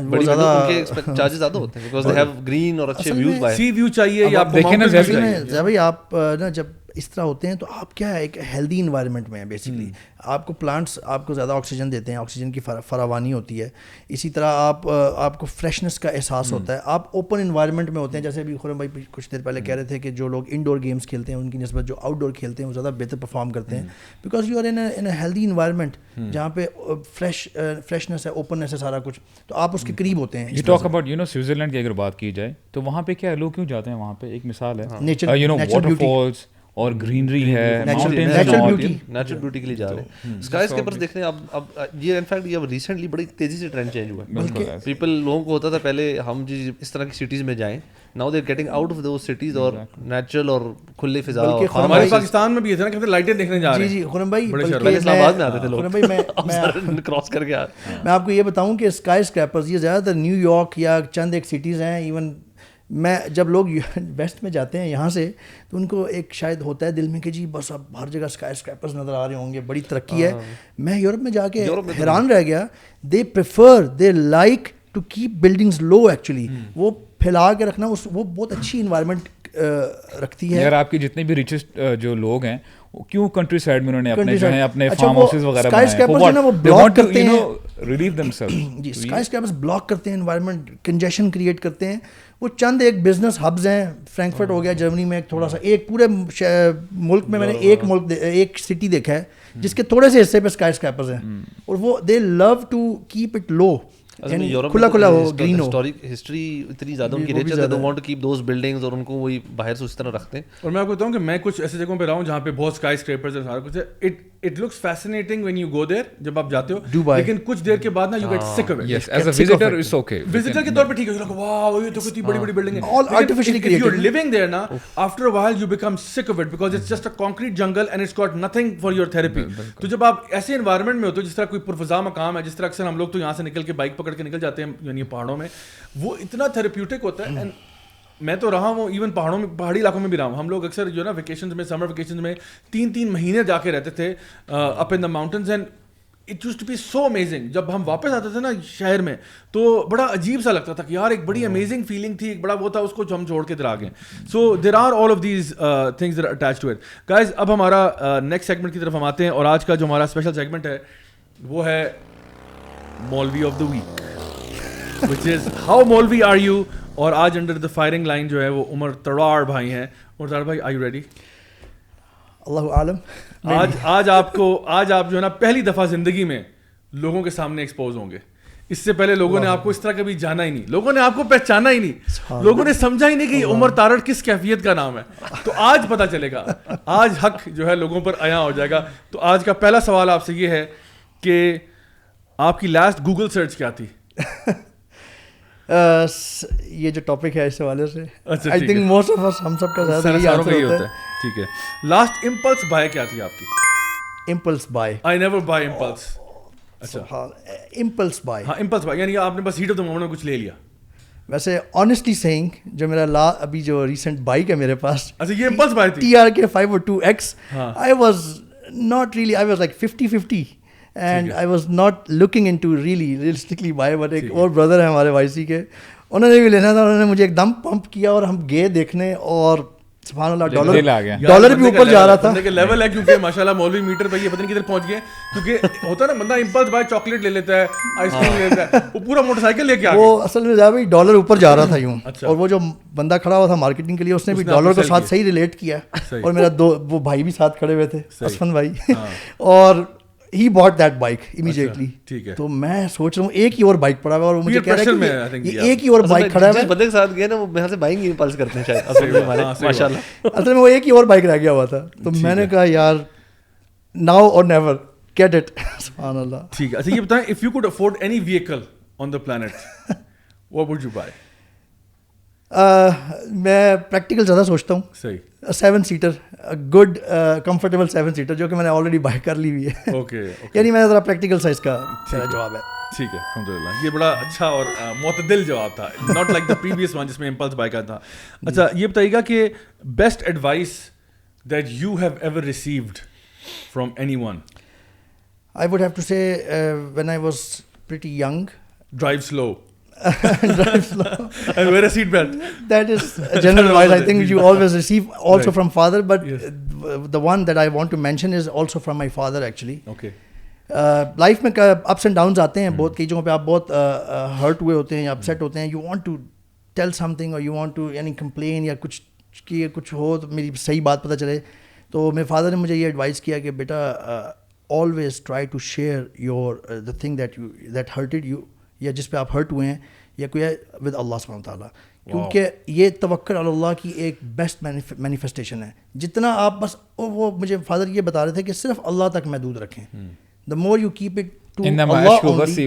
بڑی زیادہ ان کے چارجز زیادہ ہوتے ہیں بیکاز دے ہیو گرین اور اچھے ویوز باہر. سی ویو چاہیے یا آپ دیکھیں نا بھائی آپ نا جب اس طرح ہوتے ہیں تو آپ کیا ہے ایک ہیلدی انوائرمنٹ میں ہیں بیسکلی. آپ کو پلانٹس آپ کو زیادہ آکسیجن دیتے ہیں, آکسیجن کی فراوانی ہوتی ہے. اسی طرح آپ کو فریشنس کا احساس ہوتا ہے. آپ اوپن انوائرمنٹ میں ہوتے ہیں, جیسے ابھی خرم بھائی کچھ دیر پہلے کہہ رہے تھے کہ جو لوگ انڈور گیمس کھیلتے ہیں ان کی نسبت جو آؤٹ ڈور کھیلتے ہیں وہ زیادہ بہتر پرفارم کرتے ہیں, because you are in a healthy environment جہاں پہ فریشنس ہے, اوپننس ہے, سارا کچھ, تو آپ اس کے قریب ہوتے ہیں. یو ٹاک اباؤٹ سوئٹزرلینڈ کی اگر بات کی جائے تو وہاں پہ کیا لوگ کیوں جاتے ہیں وہاں پہ, ایک مثال ہے واٹر فالس اور گرینری ہے, نیچرل بیوٹی کے لیے جا رہے ہیں. اسکائی اسکیپرز دیکھ رہے ہیں اب یہ انفیکٹ یہ ریسنٹلی بڑی تیزی سے ٹرینڈ چینج ہوا ہے. پیپل لوگوں کو ہوتا تھا پہلے ہم جی اس طرح کی سٹیز میں جائیں, now they getting out of those cities اور نیچرل اور کھلی فضا. ہمارے پاکستان میں بھی ہے نا کہ لائٹیں دیکھنے جا رہے ہیں. جی جی خرم بھائی اسلام آباد میں آتے تھے لوگ کراس کر کے. میں آپ کو یہ بتاؤں کہ اسکائی اسکریپرز یہ زیادہ تر نیو یارک یا چند ایک سٹیز ہیں. ایون میں جب لوگ ویسٹ میں جاتے ہیں یہاں سے تو ان کو ایک شاید ہوتا ہے دل میں کہ جی بس اب ہر جگہ اسکائی اسکریپرز نظر آ رہے ہوں گے, بڑی ترقی ہے. میں یورپ میں جا کے حیران رہ گیا. They like to keep buildings low. Actually وہ پھیلا کے رکھنا وہ بہت اچھی انوائرمنٹ رکھتی ہے. یار آپ کے جتنے بھی ریچسٹ جو لوگ ہیں کیوں کنٹری سائڈ میں انہوں نے اپنے جو ہیں اپنے فارم ہاؤسز وغیرہ بنائے, وہ بلاک کرتے ہیں ریلیو دمسیلف. جی اسکائی اسکریپرز بلاک کرتے ہیں انوائرمنٹ, کنجیشن کریٹ کرتے ہیں. وہ چند ایک بزنس ہبز ہیں, فرینکفرٹ ہو گیا جرمنی میں, ایک تھوڑا سا ایک پورے ملک میں نے ایک سٹی دیکھا ہے جس کے تھوڑے سے حصے پہ اسکائی اسکریپرز ہیں, اور وہ they love to keep it low, کھلا کھلا ہو, گرین ہو. ہسٹری اتنی زیادہ ان کی ریچ ہے, they want to keep those buildings اور ان کو وہی باہر سے اس طرح رکھتے ہیں. اور میں آپ کو بتاؤں کہ میں کچھ ایسی جگہوں پہ رہا ہوں جہاں پہ بہت اسکائی اسکریپرز ہیں, سارا کچھ ہے. It looks fascinating when you go there, جب آپ جاتے ہو, لیکن کچھ دیر کے بعد نا you get sick of it. Yes as a visitor it's okay, visitor کے طور پہ ٹھیک ہے, واو یہ تو کتنی بڑی بڑی بلڈنگ ہے, all artificially created. You are living there نا, after a while you become sick of it because it's just a concrete jungle and it's got nothing for your therapy. تو جب آپ ایسے انوائرمنٹ میں ہوتے ہو جس طرح کوئی پرفضا مقام ہے, جس طرح اکثر ہم لوگ تو یہاں سے نکل کے بائک پکڑ کے نکل جاتے ہیں یعنی پہاڑوں میں, وہ اتنا تھراپیوٹک ہوتا ہے. میں تو رہا ہوں ایون پہاڑوں میں, پہاڑی علاقوں میں بھی رہا ہوں. ہم لوگ اکثر جو ہے نا ویکیشنز میں, سمر ویکیشنز میں 3 مہینے جا کے رہتے تھے up in the mountains, and it used to be so amazing. جب ہم واپس آتے تھے نا شہر میں تو بڑا عجیب سا لگتا تھا کہ یار ایک بڑی امیزنگ فیلنگ تھی, ایک بڑا وہ تھا, اس کو ہم چھوڑ کے ادھر آ گئے. So there are all of these things that are attached to it. Guys اب ہمارا نیکسٹ سیگمنٹ کی طرف ہم آتے ہیں, اور آج کا جو ہمارا اسپیشل سیگمنٹ ہے وہ ہے مولوی of the week, which is how مولوی are you. اور آج انڈر دا فائرنگ لائن جو ہے وہ عمر تڑاڑ بھائی ہیں. عمر تڑاڑ بھائی, are you ready? اللہ عالم. آج آپ جو ہے نا پہلی دفعہ زندگی میں لوگوں کے سامنے ایکسپوز ہوں گے. اس سے پہلے لوگوں نے آپ کو اس طرح کبھی جانا ہی نہیں, لوگوں نے آپ کو پہچانا ہی نہیں, لوگوں نے سمجھا ہی نہیں کہ عمر تارڑ کس کیفیت کا نام ہے. تو آج پتہ چلے گا, آج حق جو ہے لوگوں پر عیاں ہو جائے گا. تو آج کا پہلا سوال آپ سے یہ ہے کہ آپ کی لاسٹ گوگل سرچ کیا تھی؟ یہ جو ٹاپک ہے اس حوالے سے آئی تھنک موسٹ آف اس ہم سب کا زیادہ یہی آنسر ہوتا ہے. ٹھیک ہے, لاسٹ امپلس بائی کیا تھی آپ کی؟ Impulse by, I never by impulse. اچھا, impulse buy. ہاں impulse buy یعنی آپ نے بس ہیٹ آف دا مومنٹ میں کچھ لے لیا. ویسے آنیسٹلی سیئنگ جو میرا ابھی جو ریسنٹ بائک ہے میرے پاس, اچھا یہ impulse buy تھی. TRK 502X, I was not really, I was like 50-50 and I was not looking into realistically buy, but ایک اور برادر ہے ہمارے YC کے, انہوں نے بھی لینا تھا, انہوں نے مجھے ایک دم پمپ کیا اور ہم گئے دیکھنے, اور سبحان اللہ ڈالر بھی اوپر جا رہا تھا. بندے کے لیول ہے کیونکہ ماشاءاللہ مولوی میٹر پہ یہ پتہ نہیں کدھر پہنچ گئے, کیونکہ ہوتا ہے نا بندہ امپلس بائی چاکلیٹ لے لیتا ہے, آئس کریم لے لیتا ہے, وہ پورا موٹر سائیکل لے کے آ گیا. وہ اصل میں بھائی ڈالر اوپر جا رہا تھا یوں, اور وہ جو بندہ کھڑا ہوا تھا مارکیٹنگ کے لیے اس نے بھی ڈالر کو ساتھ صحیح ریلیٹ کیا, اور میرا وہ بھائی بھی ساتھ کھڑے ہوئے تھے, اسفن بھائی, اور he bought that bike immediately. تو میں سوچ رہا ہوں ایک ہی اور بائک پڑا ہوا, اور مجھے کہہ رہا ہے کہ ایک ہی اور بائک کھڑا ہے. بندے کے ساتھ گئے نا وہ یہاں سے بائیں گے امپلس کرتے ہیں شاید ماشاء اللہ. اصل میں وہ ایک ہی اور بائک رہ گیا ہوا تھا, تو میں نے کہا یار now or never, get it. سبحان اللہ. ٹھیک ہے. اچھا یہ بتائیں, if you could afford any vehicle on the planet, what would you buy? میں پریکٹیکل زیادہ سوچتا ہوں. صحیح. 7 سیٹر گڈ کمفرٹیبل 7 سیٹر جو کہ میں نے آلریڈی بائی کر لی ہوئی ہے. اوکے. یعنی میں ذرا پریکٹیکل سائز کا میرا جواب ہے. ٹھیک ہے الحمدللہ, یہ بڑا اچھا اور معتدل جواب تھا, not like the previous one جس میں امپلس بائی کا تھا. اچھا یہ بتائیے گا کہ best advice that you have ever received from any one. I would have to say when I was pretty young, drive slow. Drive slow and wear a seat belt. That is a general advice I think you always receive also from father, but the one that I want to mention is also from my father actually. Okay. Life میں ups and Downs آتے ہیں بہت, کئی جگہوں پہ آپ بہت hurt ہوئے ہوتے ہیں یا اپسیٹ ہوتے ہیں, you want to tell something or you want to یعنی کمپلین یا کچھ کہ کچھ ہو تو میری صحیح بات پتہ چلے. تو میرے فادر نے مجھے یہ ایڈوائس کیا کہ بیٹا always try to share your the thing that hurted you, یا جس پہ آپ ہرٹ ہوئے ہیں یا کوئی ہے, with اللہ سبحانہ وتعالیٰ, کیونکہ یہ توکل علی اللہ کی ایک بیسٹ مینیفیسٹیشن ہے. جتنا آپ بس, وہ مجھے فادر یہ بتا رہے تھے کہ صرف اللہ تک محدود رکھیں. the more you keep it to Allah only,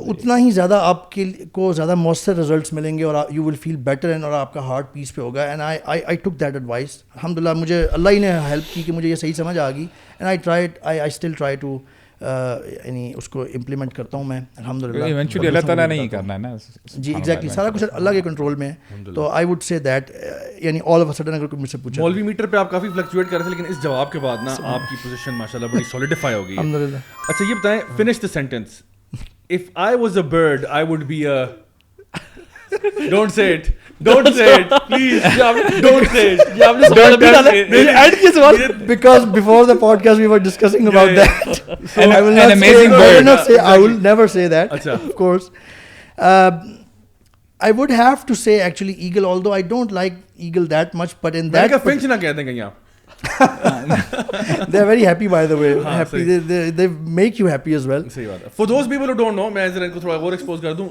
اتنا ہی زیادہ آپ کے کو زیادہ مؤثر رزلٹس ملیں گے, اور you will feel better, and اور آپ کا ہارٹ پیس پہ ہوگا. And I took that advice. الحمدللہ مجھے اللہ ہی نے ہیلپ کی کہ مجھے یہ صحیح سمجھ آ گئی, and I still try to یعنی اس کو امپلیمنٹ کرتا ہوں میں الحمدللہ. ایونچولی اللہ تعالیٰ نے ہی کرنا ہے نا. جی ایگزیکٹلی, سارا کچھ اللہ کے کنٹرول میں ہے. تو آئی وڈ سے دیٹ یعنی آل آف اے سڈن اگر کوئی مجھ سے پوچھے, مولوی میٹر پہ آپ کافی فلکچویٹ کر رہے تھے, لیکن اس جواب کے بعد نا آپ کی پوزیشن ماشاءاللہ بڑی سولیڈیفائی ہو گئی ہے الحمدللہ. اچھا یہ بتائیں, finish the sentence. If I was a bird, I would be a... Don't say it. Don't say it. Please. Don't say it. Because before the podcast we were discussing about that. So I will not amazing say, bird. I will not say, I will never say that. Achha. Of course. I would have to say actually eagle, although I don't like eagle that much, but in that... finch نہ کہتے ہیں کہیں آپ. They are very happy by the way. Happy. They make you happy as well. صحیح بات ہے. For those people who don't know, میں ذرا ان کو تھوڑا اور ایکسپوز کر دوں.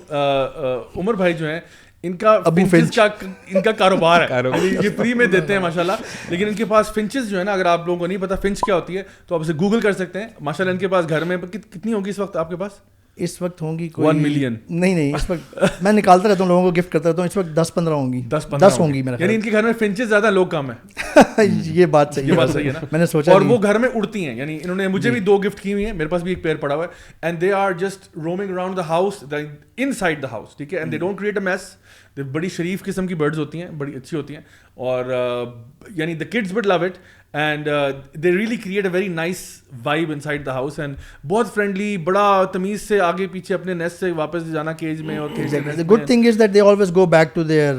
عمر بھائی جو ہیں ان کا فنچز کا ان کا کاروبار ہے, یہ فری میں دیتے ہیں ماشاءاللہ. لیکن ان کے پاس فنچز جو ہے نا, اگر آپ لوگوں کو نہیں پتا فنچ کیا ہوتی ہے تو آپ اسے گوگل کر سکتے ہیں. ماشاءاللہ ان کے پاس گھر میں کتنی ہوگی اس وقت آپ کے پاس؟ اس وقت ہوں گی کوئی 1 ملین. نہیں اس وقت میں نکالتا رہتا ہوں لوگوں کو گفٹ کرتا رہتا ہوں. اس وقت 10-15 ہوں گی. 10 ہوں گی میرا خیال. یعنی ان کے گھر میں فنچز زیادہ, لوگ کم ہیں. یہ بات صحیح ہے نا, میں نے سوچا. اور وہ گھر میں اڑتی ہیں. یعنی انہوں نے مجھے بھی 2 گفٹ کی ہوئی ہیں, میرے پاس بھی ایک پیئر پڑا ہوا ہے. And they are just roaming around the house, inside the house, ٹھیک ہے. And they don't create a mess. بڑی شریف قسم کی برڈز ہوتی ہیں, بڑی اچھی ہوتی ہیں, اور یعنی the kids would love it, and they really create a very nice vibe inside the house, and بہت فرینڈلی, بڑا تمیز سے آگے پیچھے اپنے نیسٹ سے واپس جانا کیج میں. اور good thing is that they always go back to their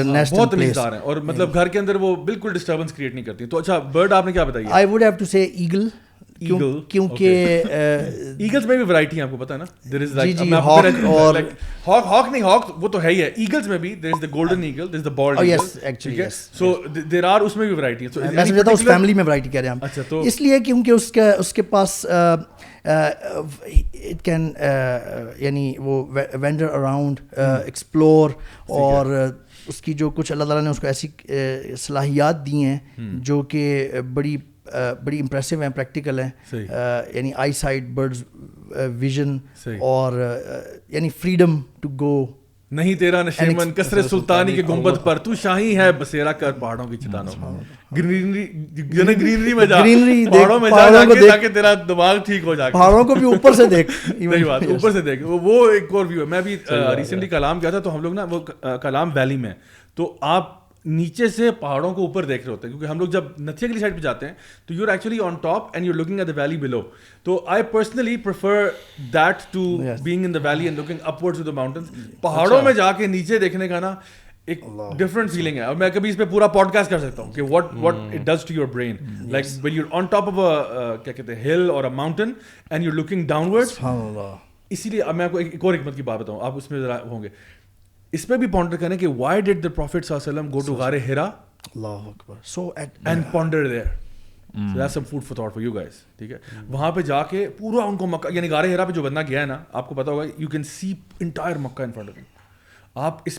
nest. بہت تمیزدار ہیں, اور مطلب گھر کے اندر وہ بالکل ڈسٹربنس کریٹ نہیں کرتی. تو اچھا برڈ آپ نے کیا بتائی؟ آئی ووڈ ہیو ٹو سے ایگل, کیونکہ ایگلز میں بھی ورائٹی ہیں آپ کو پتہ ہے نا. دیر از لائک ہاک نہیں, ہاک وہ تو ہے ہی ہے. ایگلز میں بھی there is the golden eagle, there is the bald eagle. So there are, اس میں بھی ورائٹی ہے. میں سمجھتا ہوں اس فیملی میں ورائٹی کہہ رہے ہیں ہم, اس لیے کیونکہ اس کے پاس اٹ کین یعنی وہ وینڈر اراؤنڈ ایکسپلور, اور اس کی جو کچھ اللہ تعالیٰ نے اس کو ایسی صلاحیات دی ہیں جو کہ بڑی امپریسو ہیں, پریکٹیکل ہیں. یعنی آئی سائٹ, برڈز ویژن, اور یعنی فریڈم ٹو گو نہیں تیرا نشیمن کسر سلطانی کے گنبد پر تو شاہی ہے بسیرا کر پہاڑوں کی چٹانوں گرینری میں جا پہاڑوں میں جا کے تاکہ تیرا دماغ ٹھیک ہو جائے, پہاڑوں کو بھی اوپر سے دیکھ. صحیح بات, اوپر سے دیکھ, وہ ایک اور ویو ہے. میں بھی ریسنٹلی کلام گیا تھا تو ہم لوگ نا وہ کلام ویلی میں, تو آپ نیچے سے پہاڑوں کو اوپر دیکھ رہے ہوتے ہیں, کیونکہ ہم لوگ جب نتھیا کی سائڈ پہ جاتے ہیں تو you are actually on top and you are looking at the valley below. تو I personally prefer that to being in the valley and looking upward to the mountains. پہاڑوں میں جا کے نیچے دیکھنے کا نا ایک ڈفرنٹ فیلنگ ہے, اور میں کبھی اس پہ پورا پوڈ کاسٹ کر سکتا ہوں کہ what it does to your brain, like when you're on top of a کیا کہتے ہیں hill or a mountain and you're looking downwards. اسی لیے اب میں آپ کو ایک اور حکمت کی بات بتاؤں, آپ اس میں ذرا ہوں گے, اس پہ بھی پونڈر کریں کہ why did the Prophet صلی اللہ علیہ وسلم go to غار ہرا and ponder there. So that's some food for thought for you guys. ٹھیک ہے, وہاں پہ جا کے پورا ان کو مکہ, یعنی غار ہرا پہ جو بندہ گیا ہے نا, آپ کو پتا ہوگا you can see entire Mecca in front of you. آپ اس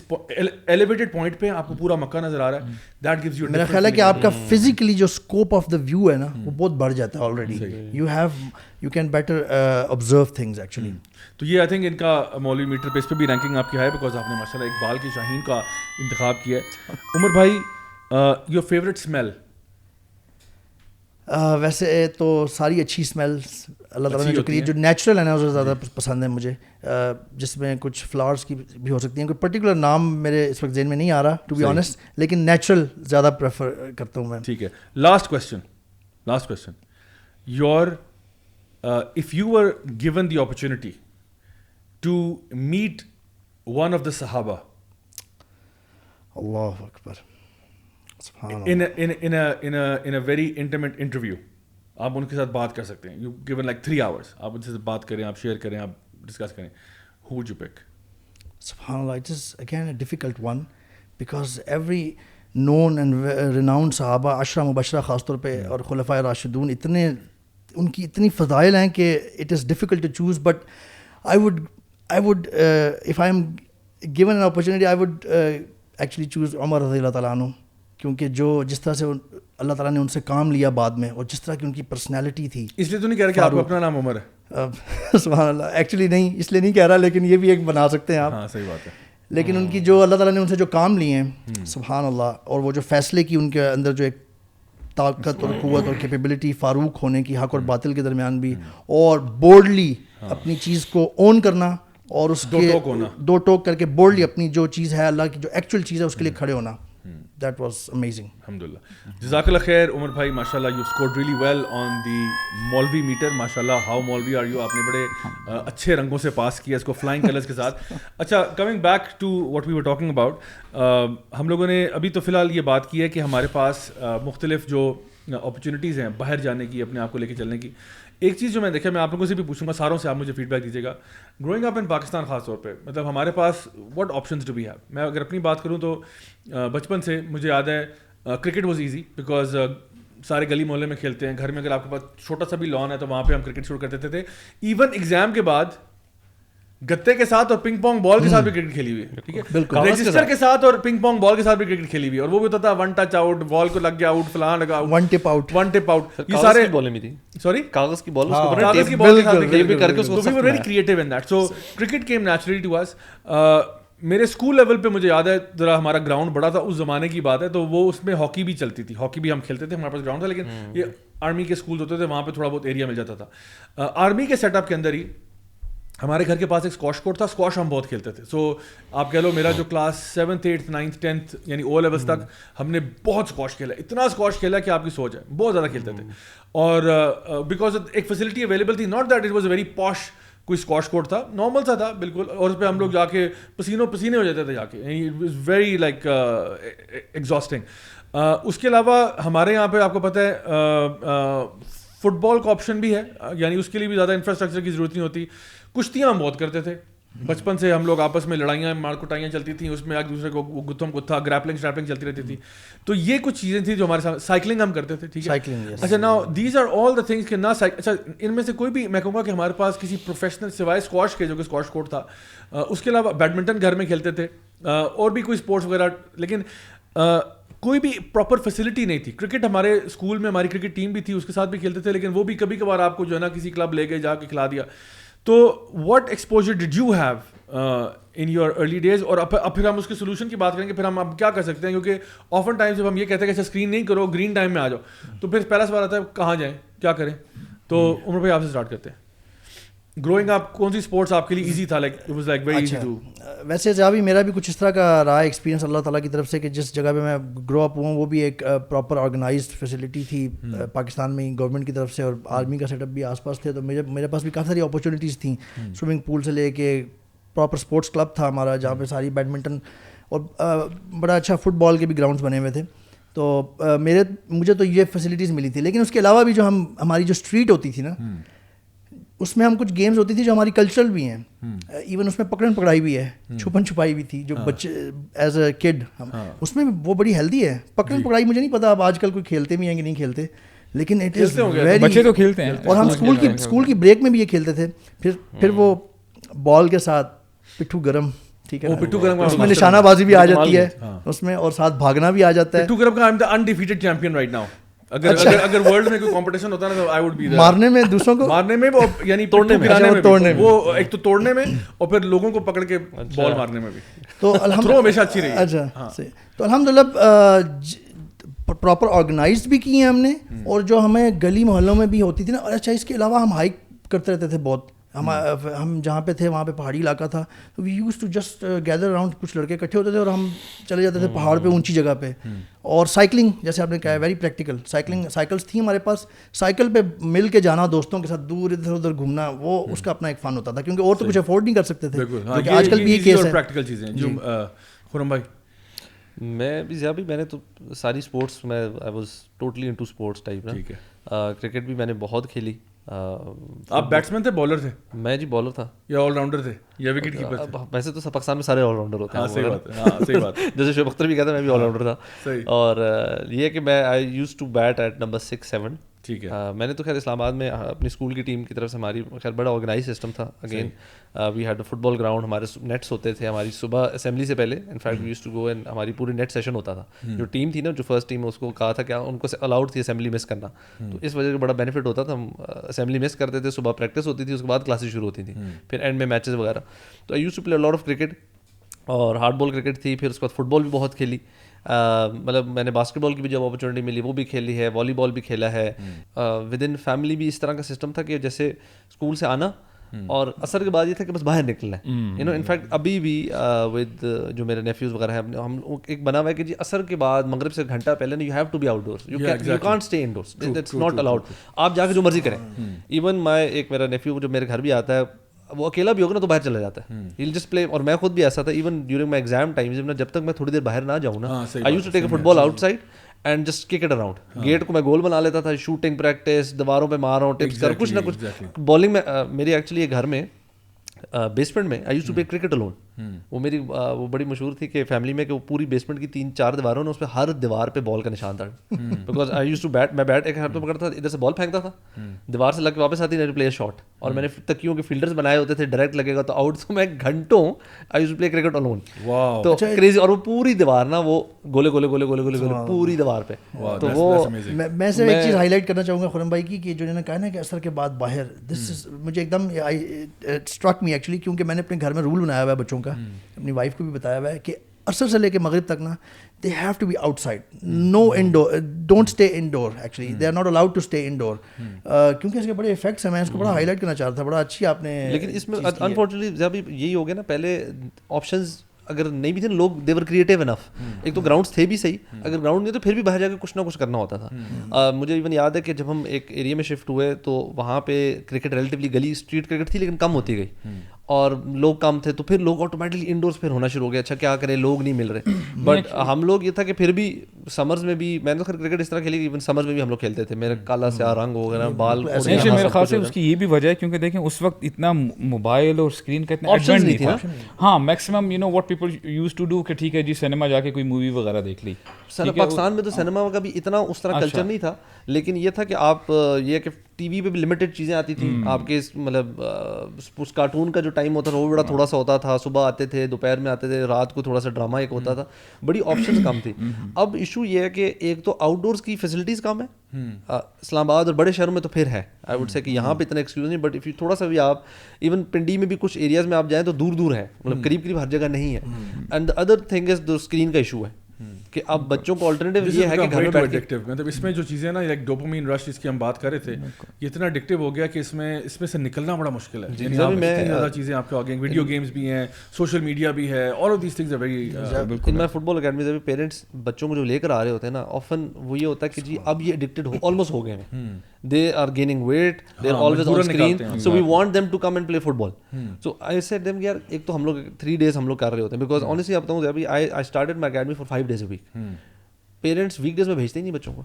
ایلیویٹڈ پوائنٹ پہ آپ کو پورا مکہ نظر آ رہا ہے. دیٹ گیوز یو, میرا خیال ہے کہ آپ کا فزیکلی جو اسکوپ آف دا ویو ہے نا وہ بہت بڑھ جاتا ہے already. You can better observe things actually. تو یہ آئی تھنک ان کا مولوی میٹر پہ اس پہ بھی رینکنگ آپ کی ہے, بیکاز آپ نے ماشاء اللہ اقبال کی شاہین کا انتخاب کیا ہے. عمر بھائی, یور فیوریٹ اسمیل؟ ویسے تو ساری اچھی اسمیلس اللہ تعالیٰ نے جو کری, جو نیچرل ہے نا وہ زیادہ پسند ہے مجھے, جس میں کچھ فلاورس کی بھی ہو سکتی ہیں. کوئی پرٹیکولر نام میرے اس وقت ذہن میں نہیں آ رہا ٹو بی آنیسٹ, لیکن نیچرل زیادہ پریفر کرتا ہوں میں. ٹھیک ہے, last question, your if you were given the opportunity to meet one of the Sahaba, Allah Akbar, in a very intimate interview, آپ ان کے ساتھ بات کر سکتے ہیں, you given like 3 hours, آپ ان سے بات کریں, آپ شیئر کریں, آپ ڈسکس کریں, who would you pick? سبحان اللہ, it is again a difficult one because every known and renowned صحابہ, عشرہ مبشرہ خاص طور پہ, اور خلفائے راشدون, اتنے ان کی اتنی فضائل ہیں کہ it is difficult to choose, but I would if I am given an opportunity I would actually choose عمر رضی اللہ تعالیٰ عنہ, کیونکہ جس طرح سے اللہ تعالیٰ نے ان سے کام لیا بعد میں, اور جس طرح کی ان کی پرسنالٹی تھی. اس لیے تو نہیں کہہ رہا کہ آپ کو اپنا نام عمر ہے؟ سبحان اللہ, ایکچولی نہیں, اس لیے نہیں کہہ رہا, لیکن یہ بھی ایک بنا سکتے ہیں آپ. ہاں صحیح بات ہے. لیکن ان کی جو اللہ تعالیٰ نے ان سے جو کام لیے ہیں, سبحان اللہ, اور وہ جو فیصلے کی ان کے اندر جو ایک طاقت اور قوت اور کیپیبلٹی, فاروق ہونے کی, حق اور باطل کے درمیان بھی, اور بولڈلی اپنی چیز کو اون کرنا, اور اس کے دو ٹوک کر کے بولڈلی اپنی جو چیز ہے, اللہ کی جو ایکچوئل چیز ہے اس کے لیے کھڑے ہونا. That was amazing. الحمدللہ, جزاک اللہ خیر. عمر بھائی ماشاء اللہ, you scored really well on the مولوی میٹر. ماشاء اللہ, how مولوی are you, آپ نے بڑے اچھے رنگوں سے پاس کیا اس کو, فلائنگ کلرز کے ساتھ. اچھا, coming back to what we were talking about, ہم لوگوں نے ابھی تو فی الحال یہ بات کی ہے کہ ہمارے پاس مختلف جو اپرچونیٹیز ہیں باہر جانے کی, اپنے آپ کو لے کے چلنے کی. ایک چیز جو میں دیکھا, میں آپ لوگوں سے بھی پوچھوں گا, ساروں سے آپ مجھے فیڈ بیک دیجیے گا. گروئنگ اپ ان پاکستان خاص طور پہ, مطلب ہمارے پاس what options do we have. میں اگر اپنی بات کروں تو بچپن سے مجھے یاد ہے کرکٹ واز ایزی, بیکاز سارے گلی محلے میں کھیلتے ہیں. گھر میں اگر آپ کے پاس چھوٹا سا بھی لان ہے تو وہاں پہ ہم کرکٹ شروع کرتے تھے. ایون ایگزام کے بعد گتے کے ساتھ اور پنگ پونگ بال کے ساتھ بھی کرکٹ کھیلی ہوئی ہے. ٹھیک ہے, رجسٹر کے ساتھ اور پنگ پونگ بال کے ساتھ بھی کرکٹ کھیلی ہوئی ہے, اور وہ بھی ہوتا تھا 1 ٹچ آؤٹ, بال کو لگ گیا آؤٹ, فلاں لگا آؤٹ, 1 ٹپ آؤٹ. یہ سارے بالیں بھی تھی, سوری کاغذ کی بال, کاغذ کی بال کے ساتھ بھی کر کے اس کو very creative in that. So cricket came naturally to us. میرے اسکول لیول پہ مجھے یاد ہے, ذرا ہمارا گراؤنڈ بڑا تھا, اس زمانے کی بات ہے, تو وہ اس میں ہاکی بھی چلتی تھی, ہاکی بھی ہم کھیلتے تھے, ہمارے پاس گراؤنڈ تھا. لیکن یہ آرمی کے اسکول ہوتے تھے, وہاں پہ تھوڑا بہت ایریا مل جاتا تھا. آرمی کے سیٹ اپ کے اندر ہی ہمارے گھر کے پاس ایک اسکواش کورٹ تھا. اسکواش ہم بہت کھیلتے تھے. سو آپ کہہ لو میرا جو class 7th 8th 9th 10th یعنی او لیولس تک ہم نے بہت اسکواش کھیلا, اتنا اسکواش کھیلا کہ آپ کی سوچ ہے, بہت زیادہ کھیلتے تھے. اور بیکاز ایک فیسلٹی اویلیبل تھی, not that it was a very posh کوئی اسکواش کورٹ تھا, نارمل سا تھا بالکل, اور اس پہ ہم لوگ جا کے پسینے ہو جاتے تھے جا کے. It was very like exhausting. اس کے علاوہ ہمارے یہاں پہ آپ کو پتہ ہے فٹ بال کا آپشن بھی ہے, یعنی اس کے لیے بھی زیادہ انفراسٹرکچر کی ضرورت نہیں ہوتی. کشتیاں ہم بہت کرتے تھے بچپن سے, ہم لوگ آپس میں لڑائیاں مار کٹائیاں چلتی تھیں, اس میں ایک دوسرے کو گتھم گتھا, گریپلنگ شریپلنگ چلتی رہتی تھی. تو یہ کچھ چیزیں تھیں جو ہمارے ساتھ. سائیکلنگ ہم کرتے تھے. ٹھیک ہے, اچھا now these are all the things کہ نہ, اچھا ان میں سے کوئی بھی میں کہوں گا کہ ہمارے پاس کسی پروفیشنل سوائے اسکواش کے, جو کہ اسکواش کورٹ تھا, اس کے علاوہ بیڈمنٹن گھر میں کھیلتے تھے, اور بھی کوئی اسپورٹس وغیرہ, لیکن کوئی بھی پراپر فیسلٹی نہیں تھی. کرکٹ ہمارے اسکول میں ہماری کرکٹ ٹیم بھی تھی, اس کے ساتھ بھی کھیلتے تھے, لیکن وہ بھی کبھی کبھار آپ کو جو ہے نا کسی کلب لے کے جا کے کھلا دیا. تو what exposure did you have in your early days, اور اب پھر ہم اس کے سولوشن کی بات کریں گے, پھر ہم اب کیا کر سکتے ہیں, کیونکہ آفن ٹائم جب ہم یہ کہتے ہیں کہ اچھا اسکرین نہیں کرو, گرین ٹائم میں آ جاؤ, تو پھر پہلا سوال آتا ہے کہاں جائیں, کیا کریں. تو عمر بھائی آپ سے اسٹارٹ کرتے ہیں. گروئنگ اپ کون سی اسپورٹس آپ کے لیے ایزی تھا, like it was like very easy to. ویسے جابی میرا بھی کچھ اس طرح کا رہا ایکسپیرینس اللہ تعالیٰ کی طرف سے کہ جس جگہ پہ میں گرو اپ ہوا ہوں وہ بھی ایک پراپر آرگنائزڈ فیسلٹی تھی پاکستان میں گورنمنٹ کی طرف سے, اور آرمی کا سیٹ اپ بھی آس پاس تھے, تو میرے پاس بھی کافی ساری اپرچونیٹیز تھیں. سوئمنگ پول سے لے کے پراپر اسپورٹس کلب تھا ہمارا جہاں پہ ساری بیڈمنٹن اور بڑا اچھا فٹ بال کے بھی گراؤنڈس بنے ہوئے تھے. تو مجھے تو یہ فیسلٹیز ملی تھی. لیکن اس کے علاوہ بھی جو ہماری جو اسٹریٹ ہوتی تھی نا, اس میں ہم کچھ گیمز ہوتی تھی جو ہماری کلچرل بھی ہیں. ایون اس میں پکڑن پکڑائی بھی ہے, چھپن چھپائی بھی تھی, جو بچے ایز اے کڈ اس میں وہ بڑی ہیلدی ہے. پکڑن پکڑائی مجھے نہیں پتا اب آج کل کوئی کھیلتے بھی ہیں کہ نہیں کھیلتے, لیکن اٹ از ویری, بچے تو کھیلتے ہیں. اور ہم اسکول کی بریک میں بھی یہ کھیلتے تھے. پھر وہ بال کے ساتھ پٹھو گرم, ٹھیک ہے, اس میں نشانہ بازی بھی آ جاتی ہے اس میں, اور ساتھ بھاگنا بھی آ جاتا ہے. پٹھو گرم کا I am the undefeated champion right now. اگر ورلڈ میں کوئی کمپٹیشن ہوتا نا تو آئی وڈ بی دیئر. مارنے میں دوسروں کو, مارنے میں, یعنی توڑنے میں, وہ ایک تو توڑنے میں اور پھر لوگوں کو پکڑ کے بال مارنے میں بھی. تو الحمدللہ ہمیشہ اچھی رہی. اچھا, تو الحمدللہ پراپر آرگنائزڈ بھی کی ہیں ہم نے, اور جو ہمیں گلی محلوں میں بھی ہوتی تھی نا. اور اچھا اس کے علاوہ ہم ہائک کرتے رہتے تھے بہت. ہم جہاں پہ تھے وہاں پہ پہاڑی علاقہ تھا, تو we use to just gather around, کچھ لڑکے اکٹھے ہوتے تھے اور ہم چلے جاتے تھے پہاڑ پہ اونچی جگہ پہ. اور سائیکلنگ جیسے آپ نے کہا ہے ویری پریکٹیکل, سائیکلس تھیں ہمارے پاس. سائیکل پہ مل کے جانا دوستوں کے ساتھ دور ادھر ادھر گھومنا, وہ اس کا اپنا ایک فن ہوتا تھا, کیونکہ اور تو کچھ افورڈ نہیں کر سکتے تھے. آج کل بھی یہ کیس ہے. پریکٹیکل چیزیں. خرم بھائی. میں بھی میں نے تو ساری اسپورٹس, میں I was totally into sports type نا. کرکٹ بھی میں نے بہت کھیلی. آپ بیٹسمین تھے بالر تھے؟ میں جی بالر تھا. یا آل راؤنڈر تھے یا وکٹ کیپر تھے؟ ویسے تو پاکستان میں سارے آل راؤنڈر ہوتے ہیں. صحیح بات. جیسے شعیب اختر بھی کہتا ہے میں بھی آل راؤنڈر تھا. اور یہ کہ میں I used to bat at number 6-7. ٹھیک ہے. میں نے تو خیر اسلام آباد میں اپنی اسکول کی ٹیم کی طرف سے, ہماری خیر بڑا آرگنائز سسٹم تھا. Again we had a football ground, ہمارے نیٹس ہوتے تھے ہماری صبح اسمبلی سے پہلے. In fact we use to go and ہماری پوری نیٹ سیشن ہوتا تھا. جو ٹیم تھی نا, جو فرسٹ ٹیم, اس کو کہا تھا کہ ان کو الاؤڈ تھی اسمبلی مس کرنا, تو اس وجہ سے بڑا بینیفٹ ہوتا تھا. ہم اسمبلی مس کرتے تھے, صبح پریکٹس ہوتی تھی, اس کے بعد کلاسز شروع ہوتی تھیں, پھر اینڈ میں میچز وغیرہ. تو I used to play lot of cricket, اور ہارڈ بال کرکٹ تھی. پھر اس کے بعد فٹ بال بھی بہت کھیلی. مطلب میں نے باسکٹ بال کی بھی جب اپرچونیٹی ملی وہ بھی کھیلی ہے, والی بال بھی کھیلا ہے. ود ان فیملی بھی اس طرح کا سسٹم تھا کہ جیسے اسکول سے آنا اور اثر کے بعد یہ تھا کہ بس باہر نکلنا ہے. ان فیکٹ ابھی بھی ود جو میرے نیفیوز وغیرہ ہیں, ہم ایک بنا ہوا ہے کہ جی اثر کے بعد مغرب سے گھنٹہ پہلے you have to be outdoors, you can't stay indoors, it's not allowed. آپ جا کے جو مرضی کریں. ایون ایک میرا نیفیو جو میرے گھر بھی آتا ہے, وہ اکیلا بھی ہوگا نا تو باہر چلا جاتا ہے, ہی ول جسٹ پلے. اور میں خود بھی ایسا تھا, even during my exam times, جب تک میں تھوڑی دیر باہر نہ جاؤں نا, I used to take a football outside and just kick it around. Gate کو میں گول بنا لیتا تھا, شوٹنگ پریکٹس, دیواروں پہ مار رہا ہوں, ٹپس کر, کچھ نہ کچھ. بالنگ میں میری ایکچولی یہ گھر میں بیسمنٹ میں I used to play cricket alone. وہ میری وہ بڑی مشہور تھی کہ فیملی میں, کہ وہ پوری بیسمنٹ کی 3-4 دیواروں نے, اس پہ ہر دیوار پہ بال کا نشان تھا. Because I used to bat, میں بیٹ ایک ہاتھ میں پکڑتا تھا, ادھر سے بال پھینکتا تھا, دیوار سے لگ کے واپس آتی, پلے شاٹ. اور میں نے تکیوں کے فیلڈرز بنائے ہوتے تھے, ڈائریکٹ لگے گا تو آؤٹ. تو میں گھنٹوں I used to play cricket alone. تو کریزی. اور وہ پوری دیوار نا, وہ گولے گولے گولے گولے گولے گولے پوری دیوار پہ. تو وہ میں صرف ایک چیز ہائی لائٹ کرنا چاہوں گا خرم بھائی کی, کہ جو نے کہا نا کہ اثر کے بعد باہر, دس از مجھے ایک دم اسٹرک می ایکچولی, کیونکہ میں نے اپنے گھر میں رول بنایا ہوا ہے بچوں کا, اپنی وائف کو بھی بتایا ہوا ہے کہ عصر سے لے کے مغرب تک نا they have to be outside, no indoor, don't stay indoor actually, they are not allowed to stay indoor. کیونکہ اس کے بڑے افیکٹس ہیں. میں اس کو بڑا ہائی لائٹ کرنا چاہ رہا تھا, بڑا اچھی آپ نے. لیکن اس میں انفارچونیٹلی جب یہی ہو گیا نا, پہلے آپشنز اگر نہیں بھی تھے لوگ, دے ور کریٹیو انف. ایک تو گراؤنڈس تھے بھی صحیح, اگر گراؤنڈ نہیں تو پھر بھی باہر جا کے کچھ نہ کچھ کرنا ہوتا تھا. مجھے ایون یاد ہے کہ جب ہم ایک ایریا میں شفٹ ہوئے تو وہاں پہ کرکٹ ریلیٹیولی گلی اسٹریٹ کرکٹ تھی, لیکن کم ہوتی گئی, اور لوگ کم تھے, تو پھر لوگ آٹومیٹکلی انڈورس پھر ہونا شروع ہو گیا. اچھا کیا کریں, لوگ نہیں مل رہے. بٹ ہم لوگ یہ تھا کہ پھر بھی سمرز میں بھی, میں نے تو خیر کرکٹ اس طرح کھیلی, ایون سمرز میں بھی ہم لوگ کھیلتے تھے. میرا کالا سیاہ رنگ ہو گیا, بال. میرے خیال سے اس کی یہ بھی وجہ ہے کیونکہ دیکھیں اس وقت اتنا موبائل اور اسکرین کا اتنا ایڈوانس نہیں تھا. ہاں, maximum you know what people used to do کہ ٹھیک ہے جی سنیما جا کے کوئی مووی وغیرہ دیکھ لی. پاکستان میں تو سنیما کا بھی اتنا اس طرح کلچر نہیں تھا, لیکن یہ تھا کہ آپ یہ کہ ٹی وی پہ بھی لمیٹڈ چیزیں آتی تھیں آپ کے, مطلب اس کارٹون کا جو ٹائم ہوتا تھا وہ بڑا تھوڑا سا ہوتا تھا, صبح آتے تھے, دوپہر میں آتے تھے, رات کو تھوڑا سا ڈرامہ ایک ہوتا تھا, بڑی آپشنز کم تھی. اب ایشو یہ ہے کہ ایک تو آؤٹ ڈورس کی فیسلٹیز کم ہے اسلام آباد اور بڑے شہروں میں, تو پھر ہے آئی ووڈ سے کہ یہاں پہ اتنا ایکسکیوز نہیں, بٹ تھوڑا سا بھی آپ ایون پنڈی میں بھی کچھ ایریاز میں آپ جائیں تو دور دور ہے, مطلب قریب قریب ہر جگہ نہیں ہے. And the other thing is screen کا ایشو ہے کہ اب بچوں کو آلٹرنیٹیو یہ ہے کہ گھر میں بیٹھ کے, مطلب اس میں جو چیزیں نا ایک ڈوپامین رش جس کی ہم بات کر رہے تھے, یہ اتنا ایڈکٹیو ہو گیا کہ اس میں سے نکلنا بڑا مشکل ہے. یعنی زیادہ چیزیں آپ کے آگے, ویڈیو گیمز بھی ہیں, سوشل میڈیا بھی ہے, all of these things are very. ان میں فٹ بال اکیڈمی سے پیرنٹس بچوں کو جو لے کر آ رہے ہوتے ہیں نا, آفن وہ یہ ہوتا ہے کہ جی اب یہ ایڈکٹیڈ آلموسٹ ہو گئے ہیں, they are gaining weight, they are always on screen, so we want them to come and play football. So I said them yaar, ایک تو ہم لوگ 3 days ہم لوگ کر رہے ہوتے ہیں, because honestly آپ بتاؤں ابھی I started my academy for 5 days a week. Parents weekdays میں بھیجتے ہی نہیں بچوں کو,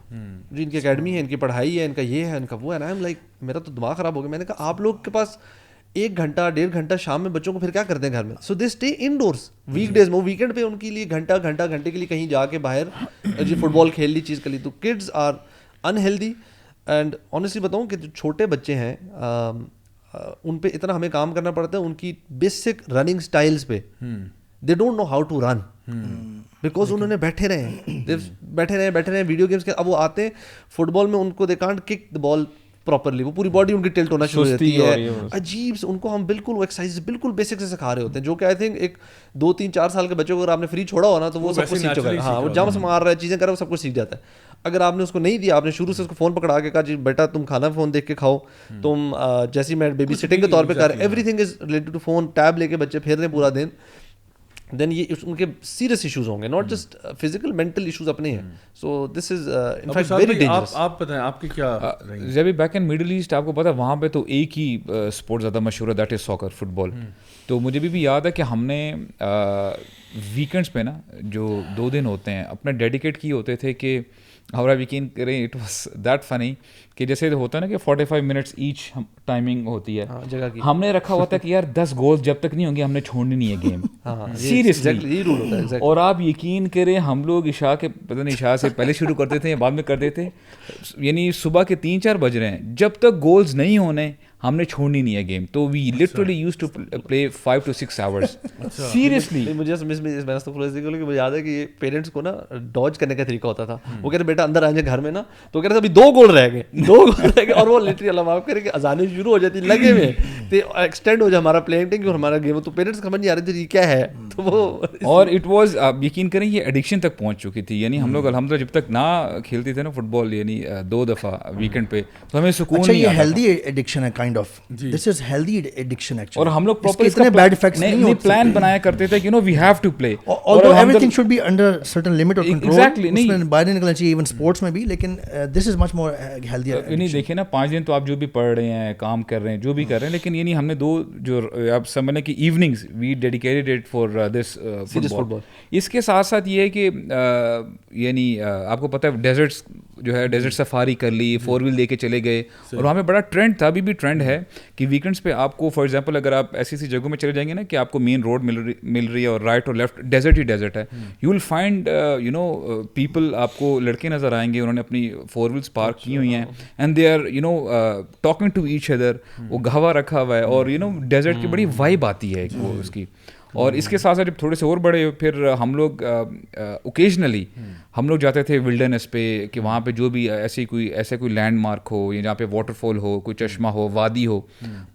جی ان کی اکیڈمی ہے, ان کی پڑھائی ہے, ان کا یہ ہے, ان کا وہ ہے, نا I'm like میرا تو دماغ خراب ہو گیا. میں نے کہا آپ لوگ کے پاس 1 گھنٹہ 1.5 گھنٹہ شام میں بچوں کو پھر کیا کرتے ہیں گھر میں, so they stay indoors weekdays میں, ویکینڈ پہ ان کے لیے گھنٹے کے لیے کہیں جا کے باہر جی فٹ بال کھیل لی, چیز کر لی. تو kids are unhealthy. And honestly بتاؤں کہ جو چھوٹے بچے ہیں ان پہ اتنا ہمیں کام کرنا پڑتا ہے ان کی بیسک رننگ اسٹائلس پہ. They don't know how to run because انہوں نے بیٹھے رہے ویڈیو گیمس کے. اب وہ آتے ہیں فٹ بال میں, ان کو they can't kick the ball properly, وہ پوری باڈی ان کی ٹلٹ ہونا شروع ہو جاتی ہے, عجیب سے. ان کو ہم بالکل وہ ایکسرسائز بالکل بیسک سے سکھا رہے ہوتے ہیں, جو کہ آئی تھنک ایک 2-3-4 سال کے بچوں کو اگر آپ نے فری چھوڑا ہو نا تو وہ سب کچھ سیکھ چکا ہے. ہاں, وہ جمپ مار رہا ہے, چیزیں کر رہا ہے, وہ سب کچھ سیکھ جاتا ہے. اگر آپ نے اس کو نہیں دیا, آپ نے شروع سے اس کو فون پکڑا کے کہا جی بیٹا تم کھانا فون دیکھ کے کھاؤ, تم جیسی میں بیبی سٹنگ کے طور پہ کر, everything is related to phone, tab لے کے بچے پھیر رہے ہیں پورا دن, دین یہ ان کے سیریس ایشوز ہوں گے, not just physical, mental issues اپنے ہیں. سو دس از ان فیکٹ ویری ڈینجرس. آپ بتائیں آپ کی کیا جب بیک ان مڈل ایسٹ, آپ کو پتا ہے وہاں پہ تو ایک ہی اسپورٹ زیادہ مشہور ہے, دیٹ از ساکر, فٹ بال. تو مجھے بھی یاد ہے کہ ہم نے ویکینڈس پہ نا جو 2 دن ہوتے ہیں اپنے ڈیڈیکیٹ کیے ہوتے تھے کہ ہمارا ویکینڈ کریں. اٹ واز دیٹ فنی کہ جیسے ہوتا ہے نا کہ 45 منٹس ایچ ٹائمنگ ہوتی ہے, ہم نے رکھا ہوا تھا کہ یار 10 گولز جب تک نہیں ہوں گے ہم نے چھوڑنی نہیں ہے گیم, سیریسلی. اور آپ یقین کریں ہم لوگ عشاء کے پتہ نہیں عشاء سے پہلے شروع کرتے تھے یا بعد میں کرتے تھے, یعنی صبح کے 3-4 بج رہے ہیں, جب تک گولز نہیں ہونے ہم نے چھوڑنی نہیں ہے گیم. تو we literally used to play 5 to 6 hours. Seriously مجھے مجھے یاد ہے کہ پیرنٹس کو نا ڈاج کرنے کا طریقہ ہوتا تھا. وہ کہہ رہے بیٹا اندر آئیں گے گھر میں نا, تو کہہ رہے ابھی 2 گول رہ گئے, اور وہ لٹرلی اللہ معاف کرے کہ اذانیں شروع ہو جاتی لگے ہوئے تو ایکسٹینڈ ہو جائے ہمارا پلینگ ٹائم اور ہمارا گیم. تو پیرنٹس سمجھ نہیں آ رہے تھے یہ کیا ہے. تو وہ اور اٹ واز, آپ یقین کریں یہ ایڈکشن تک پہنچ چکی تھی. یعنی ہم لوگ الحمدللہ جب تک نہ کھیلتے تھے نا فٹ بال, یعنی 2 دفعہ ویکینڈ پہ, تو ہمیں سکون نہیں آتا. یہ ہیلدی ایڈکشن ہے kind of, this is healthy addiction actually. اور ہم لوگ پراپر اتنے بیڈ ایفیکٹس نہیں ہوتے, پلان بنایا کرتے تھے کہ no we have to play, although everything should be under certain limit or control. Exactly, اس میں باہر نکلنا چاہیے ایون اسپورٹس میں بھی, لیکن this is much more healthier. یعنی دیکھیں نا 5 دن تو آپ جو بھی پڑھ رہے ہیں, کام کر رہے ہیں, جو بھی کر رہے ہیں, لیکن یعنی ہم نے 2 جو آپ سمجھ لیں کہ evenings we dedicated it for this football. اس کے ساتھ ساتھ یہ ہے کہ یعنی آپ کو پتہ ہے ڈیزرٹس جو ہے, ڈیزرٹ سفاری کر لی, 4 ویل لے کے چلے گئے, اور وہاں پہ بڑا ٹرینڈ تھا, ابھی بھی ٹرینڈ ہے کہ ویکینڈس پہ آپ کو فار ایگزامپل اگر آپ ایسی جگہوں میں چلے جائیں گے نا کہ آپ کو مین روڈ مل رہی ہے اور رائٹ اور لیفٹ ڈیزرٹ ہی ڈیزرٹ ہے, you will find you know people, آپ کو لڑکے نظر آئیں گے, انہوں نے اپنی 4 ویلس پارک کی ہوئی ہیں, and they are you know talking to each other, وہ گہوا رکھا ہوا ہے, اور یو نو ڈیزرٹ کی بڑی وائب آتی ہے وہ اس کی. اور اس کے ساتھ ساتھ جب تھوڑے سے اور بڑے پھر ہم لوگ اوکیجنلی ہم لوگ جاتے تھے ولڈرنس پہ, کہ وہاں پہ جو بھی ایسے کوئی لینڈ مارک ہو, یا جہاں پہ واٹر فال ہو, کوئی چشمہ ہو, وادی ہو,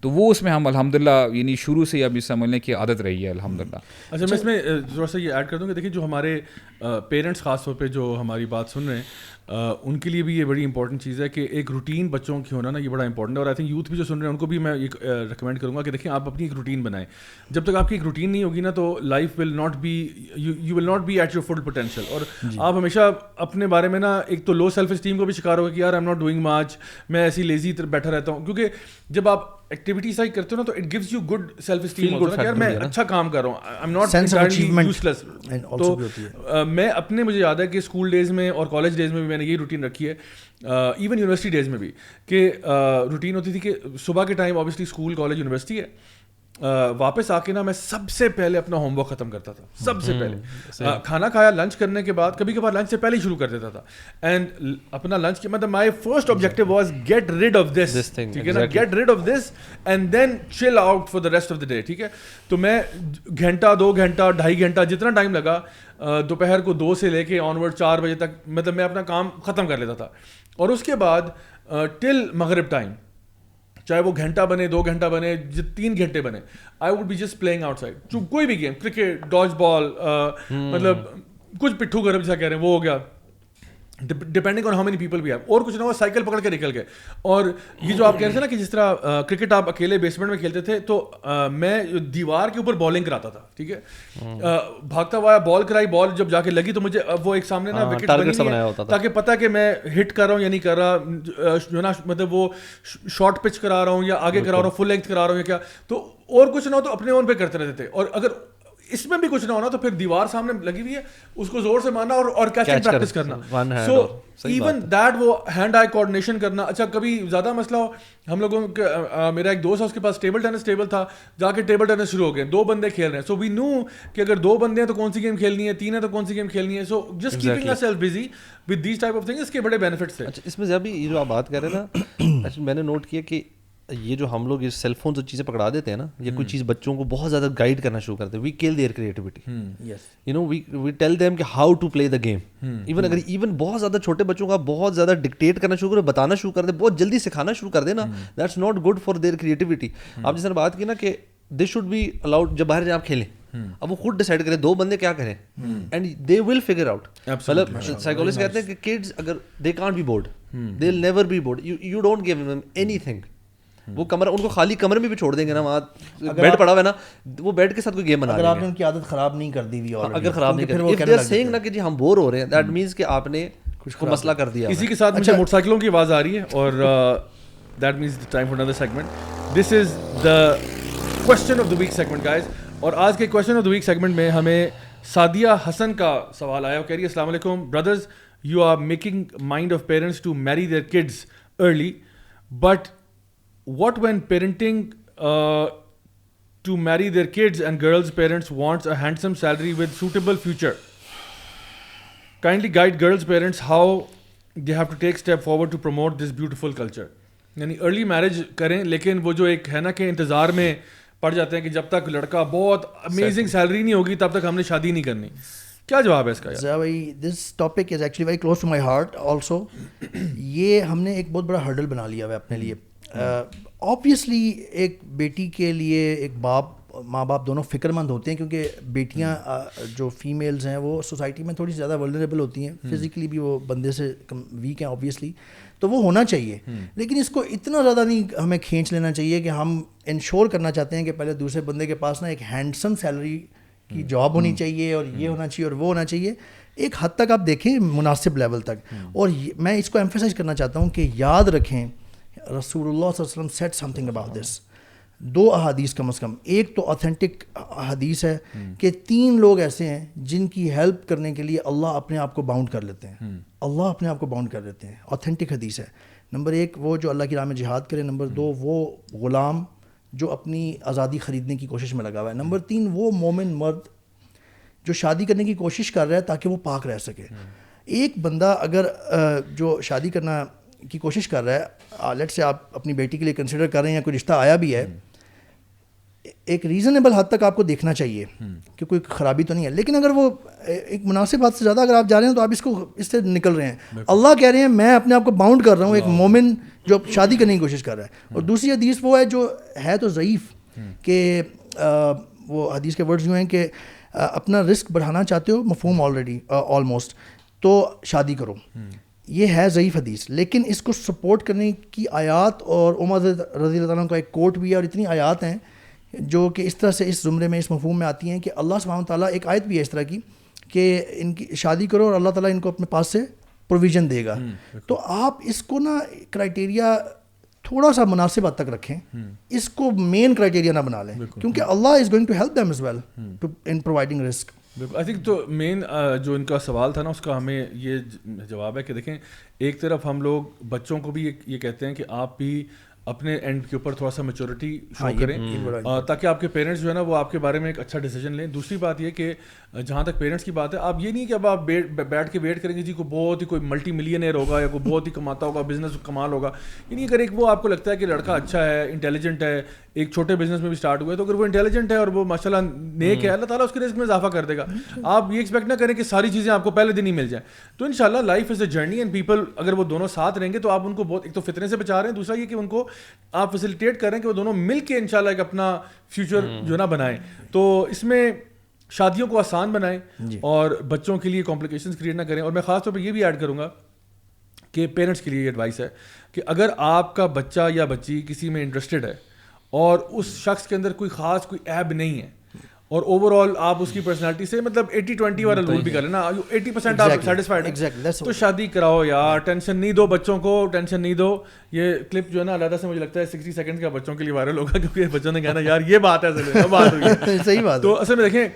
تو وہ اس میں ہم الحمدللہ یعنی شروع سے ابھی سمجھ لیں کہ عادت رہی ہے الحمدللہ. اچھا میں اس میں تھوڑا سا یہ ایڈ کر دوں کہ دیکھیے جو ہمارے پیرنٹس خاص طور پہ جو ہماری بات سن رہے ہیں, ان کے لیے بھی یہ بڑی امپورٹنٹ چیز ہے کہ ایک روٹین بچوں کی ہونا نا, یہ بڑا امپورٹنٹ ہے. اور آئی تھنک یوتھ بھی جو سن رہے ہیں ان کو بھی میں یہ ریکمینڈ کروں گا کہ دیکھیں آپ اپنی ایک روٹین بنائیں. جب تک آپ کی ایک روٹین نہیں ہوگی نا تو life will not be, you will not be at your full potential. اور آپ ہمیشہ اپنے بارے میں نا ایک تو لو سیلف اسٹیم کو بھی شکار ہوگا کہ یار آئی ایم ناٹ ڈوئنگ مچ, میں ایسی لیزی بیٹھا رہتا ہوں. کیونکہ جب آپ ایکٹیویٹیز کرتے ہو نا تو it gives you good self esteem ہوتا ہے, یار میں اچھا کام کر رہا ہوں, I am not useless. تو میں اپنے مجھے یاد ہے کہ اسکول ڈیز میں اور کالج ڈیز میں بھی میں نے یہ روٹین رکھی ہے, ایون یونیورسٹی ڈیز میں بھی, کہ روٹین ہوتی تھی کہ صبح کے time obviously school college university ہے, واپس آ کے نا میں سب سے پہلے اپنا ہوم ورک ختم کرتا تھا, سب سے پہلے. کھانا کھایا لنچ کرنے کے بعد, کبھی کبھار لنچ سے پہلے ہی شروع کر دیتا تھا, اینڈ اپنا لنچ کے مطلب my first objective was get rid of this, ٹھیک ہے نا, get rid of this and then chill out for the rest of the day, ٹھیک ہے. تو میں گھنٹہ 2 گھنٹہ 2.5 گھنٹہ جتنا ٹائم لگا دوپہر کو 2 سے لے کے آن ورڈ 4 بجے تک مطلب میں اپنا کام ختم کر لیتا تھا. اور اس کے بعد ٹل مغرب ٹائم, چاہے وہ گھنٹہ بنے 2 گھنٹہ بنے 3 گھنٹے بنے, I would be just playing outside, کوئی بھی گیم, کرکٹ, ڈاج بال, مطلب کچھ پٹھو گرم جیسا کہہ رہے ہیں وہ ہو گیا, depending on how many people بھی ہے, اور کچھ نہ ہو سائیکل پکڑ کے نکل گئے. اور یہ جو آپ کہہ رہے تھے نا کہ جس طرح کرکٹ آپ اکیلے بیسمنٹ میں کھیلتے تھے, تو میں دیوار کے اوپر بالنگ کراتا تھا, ٹھیک ہے, بھاگتا ہوا بال کرائی, بال جب جا کے لگی تو مجھے وہ ایک سامنے نا وکٹ بنی ہے تاکہ پتہ کہ میں ہٹ کر رہا ہوں یا نہیں کر رہا, جو نا مطلب وہ شارٹ پچ کرا رہا ہوں یا آگے کرا رہا ہوں, فل لینتھ کرا رہا ہوں یا کیا. تو اور کچھ نہ ہو تو اپنے اون پہ کرتے رہتے تھے, اور اگر اس میں بھی کچھ نہ ہونا تو پھر دیوار سامنے لگی ہوئی ہے, اس کو زور سے مارنا اور کیچنگ پریکٹس کرنا. سو ایون دیٹ, وہ ہینڈ آئی کوآرڈینیشن کرنا. اچھا کبھی زیادہ مسئلہ ہو, ہم لوگوں میرا ایک دوست ہے, اس کے پاس ٹیبل ٹینس ٹیبل تھا, جا کے ٹیبل ٹینس شروع ہو گئے, 2 بندے کھیل رہے ہیں. سو وی نو کہ اگر 2 بندے ہیں تو کون سی گیم کھیلنی ہے, 3 ہیں تو کون سی گیم کھیلنی ہے. So just keeping ourselves busy with these type of things, اس کے بڑے بینیفٹس تھے. اچھا اس میں ابھی یہ جو آپ بات کر رہے ہیں نا, میں نے نوٹ کیا کہ یہ جو ہم لوگ یہ سیل فون جو چیزیں پکڑا دیتے ہیں نا, یا کوئی چیز بچوں کو بہت زیادہ گائیڈ کرنا شروع کرتے ہیں, we kill their creativity, you know we tell them کہ how to play the game. Even بہت زیادہ چھوٹے بچوں کا بہت زیادہ ڈکٹیٹ کرنا شروع کرے, بتانا شروع کر دے, بہت جلدی سکھانا شروع کر دے نا, that's not good for their creativity. آپ جس نے بات کی نا کہ دے شوڈ بی الاؤڈ, جب باہر جائیں آپ کھیلیں, اب وہ خود ڈیسائڈ کریں 2 بندے کیا کریں, and they will figure out. مطلب سائیکالوجسٹ کہتے ہیں کہ کڈز اگر they can't be bored, they will never be bored, you don't give them anything. وہ کمرہ ان کو خالی کمرے میں بھی چھوڑ دیں گے نا, وہاں بیڈ پڑا ہوا ہے نا, وہ بیڈ کے ساتھ کوئی گیم بنا لیں گے. اگر آپ نے ان کی عادت خراب نہیں کر دی ہوئی, اگر خراب نہیں کر, اف دے آر سیئنگ نا کہ جی ہم بور ہو رہے ہیں, دیٹ مینس کہ آپ نے کچھ مسئلہ کر دیا. اسی کے ساتھ مجھے موٹر سائیکلوں کی آواز آ رہی ہے, اور that means time for another segment. This is the question of the week segment guys. اور آج کے question of the week segment میں ہمیں سعدیہ حسن کا سوال آیا. وہ کہہ رہی ہے السلام علیکم brothers, you are making mind of parents to marry their kids early, but what when parenting to marry their kids and girls parents wants a handsome salary with suitable future, kindly guide girls parents how they have to take step forward to promote this beautiful culture. یعنی early marriage کریں, لیکن وہ جو ایک ہے نا کہ انتظار میں پڑ جاتے ہیں کہ جب تک لڑکا بہت امیزنگ سیلری نہیں ہوگی تب تک ہم نے شادی نہیں کرنی. کیا جواب ہے اس کا؟ ذرا بھائی this topic is actually very close to my heart also. یہ ہم نے ایک بہت بڑا ہرڈل بنا لیا ہوا ہے اپنے لیے. آبویسلی ایک بیٹی کے لیے ایک ماں باپ دونوں فکر مند ہوتے ہیں, کیونکہ بیٹیاں جو فیمیلز ہیں وہ سوسائٹی میں تھوڑی سی زیادہ ولنریبل ہوتی ہیں, فزیکلی بھی وہ بندے سے ویک ہیں آبویسلی, تو وہ ہونا چاہیے. لیکن اس کو اتنا زیادہ نہیں ہمیں کھینچ لینا چاہیے کہ ہم انشور کرنا چاہتے ہیں کہ پہلے دوسرے بندے کے پاس نا ایک ہینڈسم سیلری کی جاب ہونی چاہیے, اور یہ ہونا چاہیے اور وہ ہونا چاہیے. ایک حد تک آپ دیکھیں مناسب لیول تک. اور میں اس کو ایمفیسائز کرنا چاہتا ہوں کہ یاد رکھیں رسول اللہ صلی اللہ علیہ وسلم سیڈ سمتھنگ اباؤٹ دس. 2 احادیث کم از کم, ایک تو اوتھینٹک حدیث ہے کہ 3 لوگ ایسے ہیں جن کی ہیلپ کرنے کے لیے اللہ اپنے آپ کو باؤنڈ کر لیتے ہیں, اللہ اپنے آپ کو باؤنڈ کر لیتے ہیں. اوتھینٹک حدیث ہے. نمبر 1 وہ جو اللہ کی راہ میں جہاد کرے, نمبر 2 وہ غلام جو اپنی آزادی خریدنے کی کوشش میں لگا ہوا ہے, نمبر 3 وہ مومن مرد جو شادی کرنے کی کوشش کر رہا ہے تاکہ وہ پاک رہ سکے. ایک بندہ اگر جو شادی کرنا کی کوشش کر رہا ہے, لیٹ سے آپ اپنی بیٹی کے لیے کنسیڈر کر رہے ہیں یا کوئی رشتہ آیا بھی ہے, ایک ریزنیبل حد تک آپ کو دیکھنا چاہیے کہ کوئی خرابی تو نہیں ہے. لیکن اگر وہ ایک مناسب حد سے زیادہ اگر آپ جا رہے ہیں تو آپ اس سے نکل رہے ہیں. اللہ کہہ رہے ہیں میں اپنے آپ کو باؤنڈ کر رہا ہوں, ایک مومن جو شادی کرنے کی کوشش کر رہا ہے. اور دوسری حدیث وہ ہے جو ہے تو ضعیف, کہ وہ حدیث کے ورڈز یوں ہیں کہ اپنا رزق بڑھانا چاہتے ہو, مفہوم آلریڈی آلموسٹ, تو شادی کرو. یہ ہے ضعیف حدیث, لیکن اس کو سپورٹ کرنے کی آیات, اور عمر رضی اللہ عنہ کا ایک کوٹ بھی ہے, اور اتنی آیات ہیں جو کہ اس طرح سے اس زمرے میں اس مفہوم میں آتی ہیں کہ اللہ سبحانہ تعالیٰ, ایک آیت بھی ہے اس طرح کی کہ ان کی شادی کرو اور اللہ تعالیٰ ان کو اپنے پاس سے پروویژن دے گا. تو آپ اس کو نا کرائٹیریا تھوڑا سا مناسب حد تک رکھیں, اس کو مین کرائٹیریا نہ بنا لیں, کیونکہ اللہ is going to help them as well in providing رزق. آئی تھنک تو مین جو ان کا سوال تھا نا, اس کا ہمیں یہ جواب ہے کہ دیکھیں, ایک طرف ہم لوگ بچوں کو بھی یہ کہتے ہیں کہ آپ بھی اپنے اینڈ کے اوپر تھوڑا سا میچورٹی شو کریں تاکہ آپ کے پیرنٹس جو ہے نا وہ آپ کے بارے میں ایک اچھا ڈیسیجن لیں. دوسری بات یہ کہ جہاں تک پیرنٹس کی بات ہے, آپ یہ نہیں کہ اب آپ بیٹھ کے ویٹ کریں گے جی کو بہت ہی کوئی ملٹی ملینئر ہوگا یا کوئی بہت ہی کماتا ہوگا, بزنس کمال ہوگا. یہ نہیں, اگر ایک وہ آپ کو لگتا ہے کہ لڑکا اچھا ہے, انٹیلیجنٹ ہے, ایک چھوٹے بزنس میں بھی اسٹارٹ ہوا ہے, تو اگر وہ انٹیلیجنٹ ہے اور وہ ماشاء اللہ نیک ہے, اللہ تعالیٰ اس کے رزق میں اضافہ کر دے گا. آپ یہ ایکسپیکٹ نہ کریں کہ ساری چیزیں آپ کو پہلے دن ہی مل جائیں. تو ان شاء اللہ life is a journey and people اگر وہ دونوں ساتھ رہیں گے تو آپ ان کو بہت ایک تو فتنے سے بچا رہے ہیں, دوسرا یہ کہ ان کو آپ فیسیلیٹیٹ کر رہے ہیں کہ وہ دونوں مل کے ان شاء اللہ ایک اپنا فیوچر جو ہے نا بنائیں. تو اس میں شادیوں کو آسان بنائیں اور بچوں کے لیے کمپلیکیشنز کریٹ نہ کریں. اور میں خاص طور پہ یہ بھی ایڈ کروں گا کہ پیرنٹس کے لیے یہ ایڈوائس ہے کہ اگر آپ کا بچہ یا بچی کسی میں انٹرسٹڈ ہے اور اس شخص کے اندر کوئی خاص کوئی ایب نہیں ہے اور اوور آل آپ اس کی پرسنالٹی سے مطلب 80-20 والا رول بھی کر لیں نا, 80% آپ سیٹسفائڈ ہیں تو شادی کراؤ یار, ٹینشن نہیں دو بچوں کو, ٹینشن نہیں دو. یہ کلپ جو ہے نا علیحدہ سے مجھے لگتا ہے 60 سیکنڈ کا بچوں کے لیے وائرل ہوگا کیونکہ بچوں نے کہنا یار یہ بات ہے, بات ہوئی ہے. صحیح بات. تو اصل میں دیکھیں